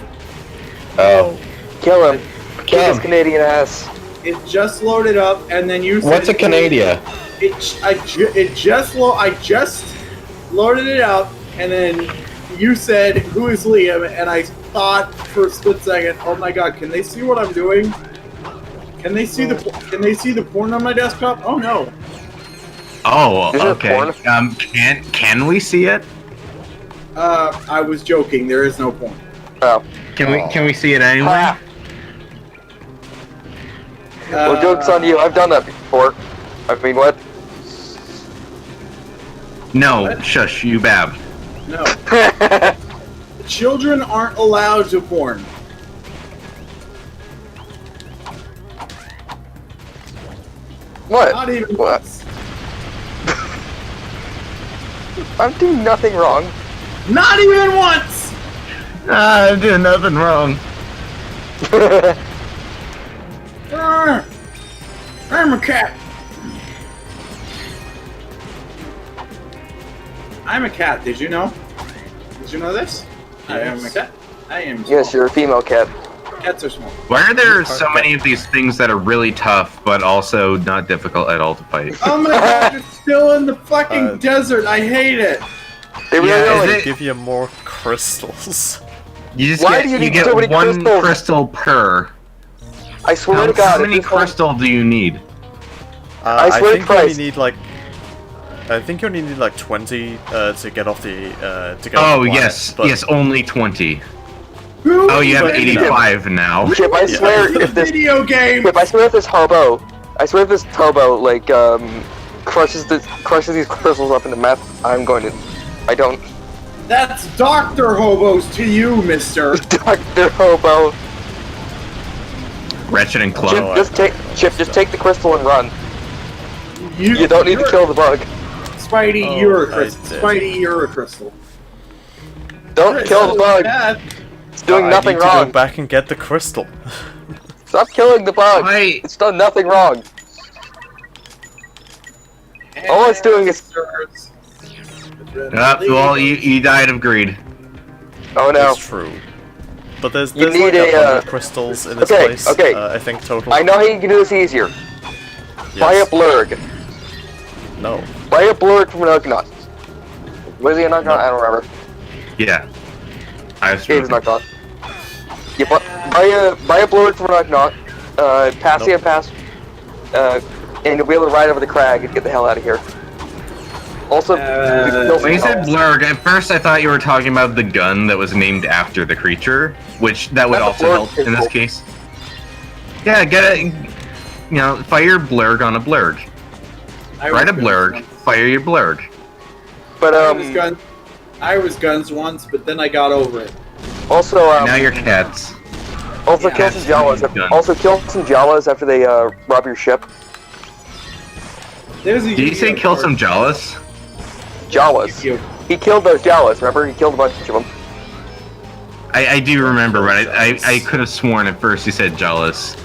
Oh. Kill him. Kill Kick his him. Canadian ass. It just loaded up, and then you said... What's a Canadian? I just loaded it up, and then you said, "Who is Liam?" And I thought for a split second, "Oh my god, can they see what I'm doing? Can they see the porn on my desktop?" Oh no. Oh, Is it okay. porn? Can we see it? I was joking. There is no porn. Oh. Can we see it anyway? Ah. Well, joke's on you. I've done that before. I mean, what? No, What? shush, you bab. No. Children aren't allowed to porn. What? Not even What? once. I'm doing nothing wrong. Not even once. I'm doing nothing wrong. I'm a cat. I'm a cat. Did you know? Did you know this? I am a cat. I am small. Yes, you're a female cat. Cats are small. Why are there so many of these things that are really tough, but also not difficult at all to fight? Oh my god, you're still in the fucking desert. I hate it. They really They give you more crystals. You just Why get, do you you need get so many one crystals? crystal per. I swear to God. How many crystal do you need? I swear to think you only Christ. need like. I think you only need like 20 to get off the. To get Oh off the planet, yes, but- yes, only 20. Who Oh, you have but- 85 now. Chip, I swear It's a if this video game. Chip, I swear if this hobo like crushes these crystals up into meth, I'm going to. I don't. That's Dr. Hobos to you, mister. Dr. Hobo. Ratchet and Chip, Clank. just take the crystal and run. You don't need to you're- kill the bug. Spidey, Oh, you're a I crystal. did. Spidey, you're a crystal. Don't kill the bug. Bad. It's doing I nothing need to wrong. go back and get the crystal. Stop killing the bug. Why? It's done nothing wrong. All it's doing is. Well, you died of greed. Oh no. That's true. But there's You like need 100 crystals in this okay, place. okay. I think total. I know how you can do this easier. Buy a Yes. blurg. No. Buy a blurg from an Argonaut. Was he an Argonaut? I don't remember. Yeah. I was He was an Argonaut. You buy a blurg from an Argonaut. Pass the pass. And you'll be able to ride over the crag and get the hell out of here. Also, When you said blurg, at first I thought you were talking about the gun that was named after the creature, which that would That's a also blurg help in this pistol. case. Yeah, get a, fire blurg on a blurg. Ride a blurg, fire your blurg. But I was guns once, but then I got over it. also Now you're cats. also kill some Jawas. Gun. Also kill some Jawas after they rob your ship. There's a Did you say kill some Jawas? Jawas. He killed those Jawas. Remember, he killed a bunch of them. I do remember, but I could have sworn at first you said Jawas.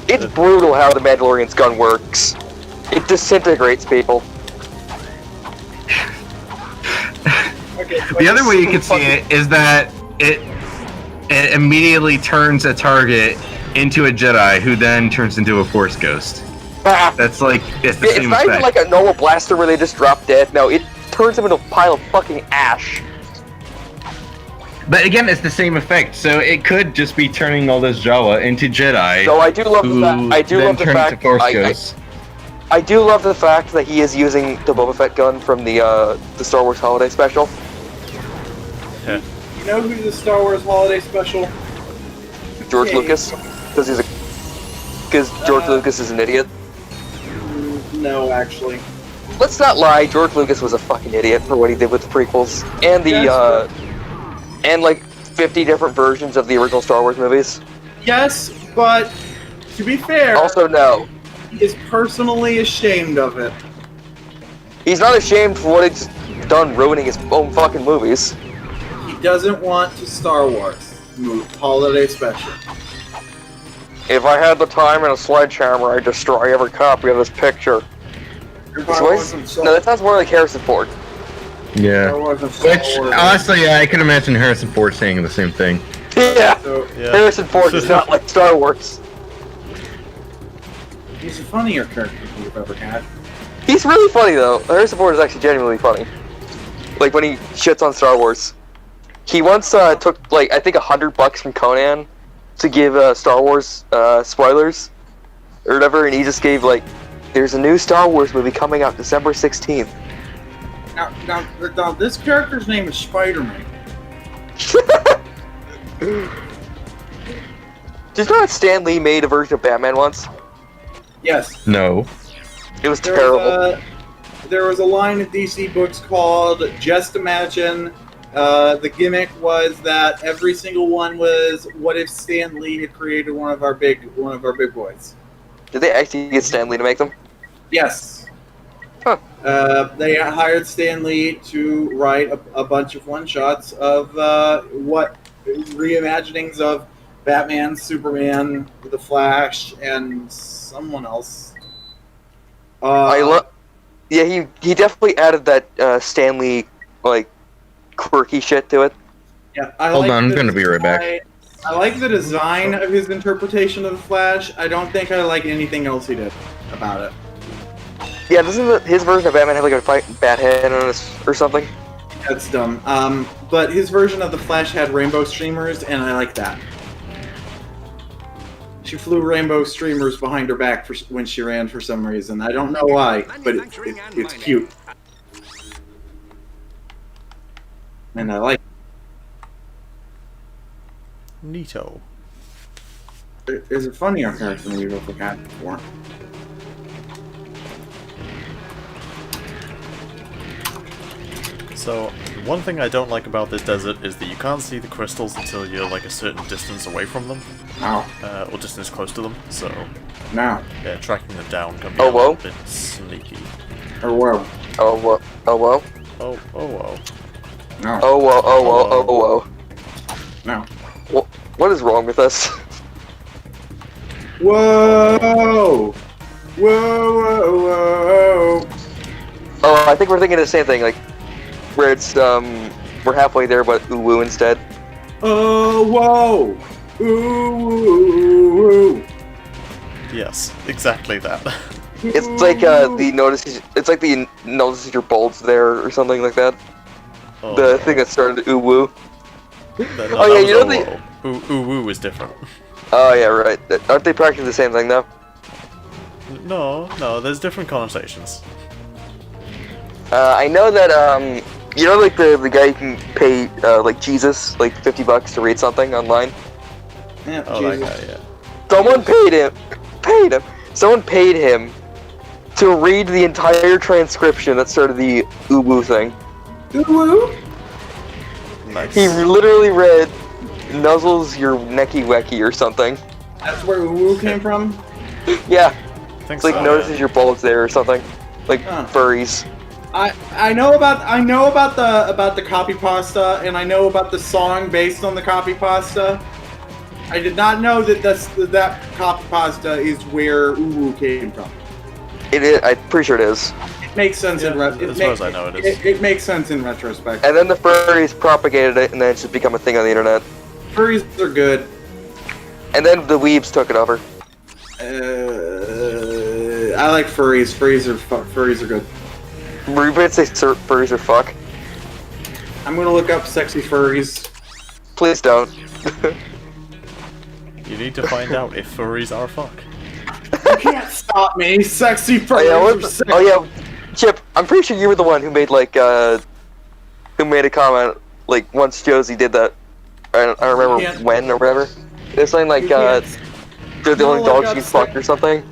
It's brutal how the Mandalorian's gun works. It disintegrates people. The other way you can see it is that it immediately turns a target into a Jedi, who then turns into a Force ghost. That's like it's the It's same not even effect. like a normal blaster where they just drop dead. No, it turns them into a pile of fucking ash. But again, it's the same effect. So it could just be turning all those Jawa into Jedi. So I do love the who fact. I do then love the turn fact. into Force ghosts. I do love the fact that he is using the Boba Fett gun from the Star Wars Holiday Special. You know who's the Star Wars Holiday Special? George Hey. Lucas, because George Lucas is an idiot. No, actually. Let's not lie. George Lucas was a fucking idiot for what he did with the prequels and the Yes, and like 50 different versions of the original Star Wars movies. Yes, but to be fair, Also, no. he is personally ashamed of it. He's not ashamed for what he's done ruining his own fucking movies. He doesn't want to Star Wars Holiday Special. If I had the time and a sledgehammer, I'd destroy every copy of this picture. If His I voice? wasn't Star- No, that sounds more like Harrison Ford. Yeah. I wasn't Star Which, Wars. honestly, I can imagine Harrison Ford saying the same thing. Yeah, So, Yeah. Harrison Ford is not like Star Wars. he's a funnier character than you've ever had. He's really funny though. Harrison Ford is actually genuinely funny. Like when he shits on Star Wars. He once took like I think $100 from Conan to give Star Wars spoilers or whatever, and he just gave like, "There's a new Star Wars movie coming out December 16th." Now, this character's name is Spider-Man. Did you know that Stan Lee made a version of Batman once? Yes. No. It was terrible. There was a line in DC books called "Just Imagine." The gimmick was that every single one was, "What if Stan Lee had created one of our big boys?" Did they actually get Stan Lee to make them? Yes. Huh. They hired Stan Lee to write a bunch of one-shots of what reimaginings of Batman, Superman, The Flash, and someone else. Yeah, he definitely added that Stanley like quirky shit to it. Yeah, Hold on, I'm gonna be right back. I like the design of his interpretation of the Flash. I don't think I like anything else he did about it. Yeah, doesn't his version of Batman have like a bat head on it or something? That's dumb. But his version of the Flash had rainbow streamers, and I like that. She flew rainbow streamers behind her back when she ran for some reason. I don't know why, but it's cute. And I like it. Neato. There's a funnier character than we've ever had before. So, one thing I don't like about this desert is that you can't see the crystals until you're like a certain distance away from them. Ow. Or distance close to them, so... Now. Yeah, tracking them down can be a little bit sneaky. Or whoa. Oh, whoa. Oh, whoa. Oh, whoa. No. Oh, whoa. Oh, whoa. Oh, whoa. No. What is wrong with us? Whoa! Whoa, whoa, whoa! Oh, I think we're thinking the same thing, like, where it's, we're halfway there, but ooh-woo instead. Oh, whoa! Ooh. Yes, exactly that. It's like, it's like the notices your bolts there, or something like that. Oh, the thing that started ooh-woo. Oh yeah, you know the... Ooh-woo is different. Oh yeah, right. Aren't they practically the same thing, though? No, there's different connotations. I know that, you know, like the guy you can pay, like Jesus, like $50 to read something online? Yeah, oh, Jesus. that guy, yeah. Someone Someone paid him to read the entire transcription that started the ooh-woo thing. Ooh-woo? Nice. He literally read, nuzzles your necky wecky or something. That's where ooh-woo came from? Yeah. It's like notices your bolts there or something. Like furries. I know about the copy pasta, and I know about the song based on the copy pasta. I did not know that that copy pasta is where ooh-woo came from. It is. I'm pretty sure it is. It makes sense as far as I know, it is. It makes sense in retrospect. And then the furries propagated it, and then it's just become a thing on the internet. Furries are good. And then the weebs took it over. I like furries. Furries are good. Were you going to say furries are fuck? I'm gonna look up sexy furries. Please don't. You need to find out if furries are fuck. You can't stop me, sexy furries. Oh yeah, Chip. I'm pretty sure you were the one who made like who made a comment like once Josie did that. I don't remember when or whatever. It's something like they're the only dogs you can fuck or something.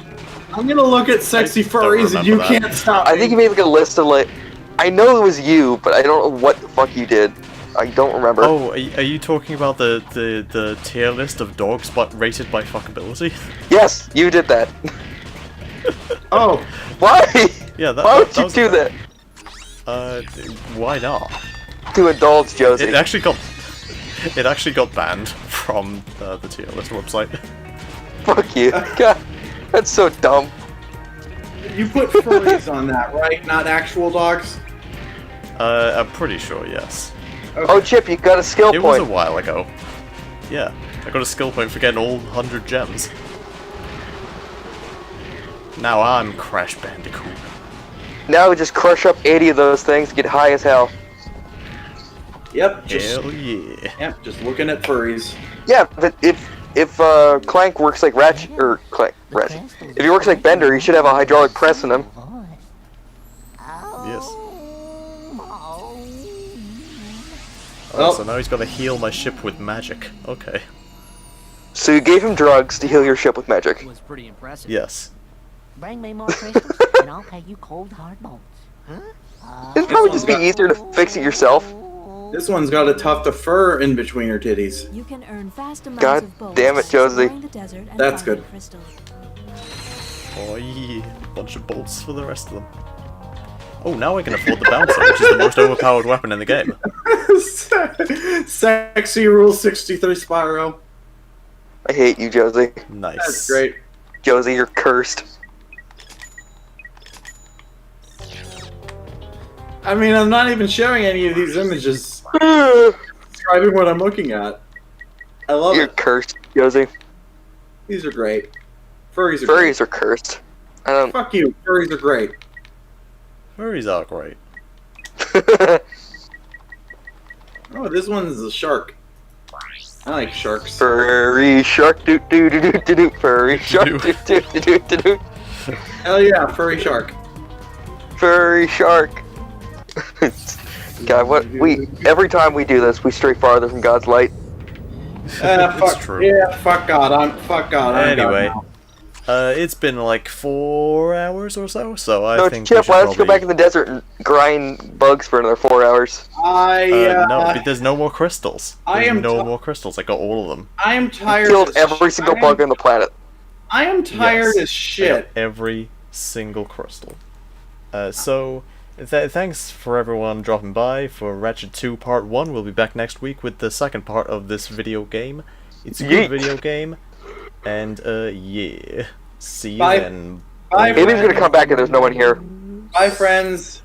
I'm gonna look at sexy furries and you can't stop me. I think you made like a list of like. I know it was you, but I don't know what the fuck you did. I don't remember. Oh, are you talking about the tier list of dogs rated by fuckability? Yes, you did that. Oh, why? Yeah, why would you do that? Why not? To indulge Josie. It actually got banned from the tier list website. Fuck you. God, that's so dumb. You put furries on that, right? Not actual dogs? I'm pretty sure, yes. Okay. Oh, Chip, you got a skill point. It was a while ago. Yeah, I got a skill point for getting all 100 gems. Now I'm Crash Bandicoot. Now we just crush up 80 of those things, get high as hell. Yep. Hell yeah. Yep, just looking at furries. Yeah, but if Clank works like Ratchet, if he works like Bender, he should have a hydraulic press in him. Yes. Oh, so now he's got to heal my ship with magic. Okay. So you gave him drugs to heal your ship with magic. It was pretty impressive. Yes. Bring me more crystals, and I'll pay you cold hard bolts. Huh? It'd probably just be easier to fix it yourself. This one's got a tuft of fur in between her titties. You can earn vast amounts God of bolts damn it, Josie. exploring the desert and That's finding good. crystals. Oh yeah, bunch of bolts for the rest of them. Oh, now I can afford the bouncer, which is the most overpowered weapon in the game. Sexy Rule 63 Spyro. I hate you, Josie. Nice. That's great. Josie, you're cursed. I mean, I'm not even showing any of these images. Describing what I'm looking at. I love You're it. cursed, Josie. These are great. Furries are Furries are cursed. I don't. Fuck you. Furries are great. Furries are great. Oh, this one's a shark. I like sharks. Furry shark, doot doot doot doot doot. Furry shark, doot doot doot doot doot. Hell yeah, furry shark. Furry shark. God, what every time we do this, we stray farther from God's light. Fuck. true. Yeah, fuck God. Fuck God. I'm Anyway, God it's been like 4 hours or so, so I No, think we Chip, should why don't you go probably... back in the desert and grind bugs for another 4 hours? now. no, but there's no more crystals. I There's am no ti- more crystals. I got all of them. I am tired. Killed as every single bug on the planet. I am tired Yes, as I shit. got every single crystal. So, thanks for everyone dropping by for Ratchet 2 Part 1. We'll be back next week with the second part of this video game. It's a good video game, and yeah. See you Bye. then. Bye, Ibbie's gonna come back and there's no one here. Bye, friends.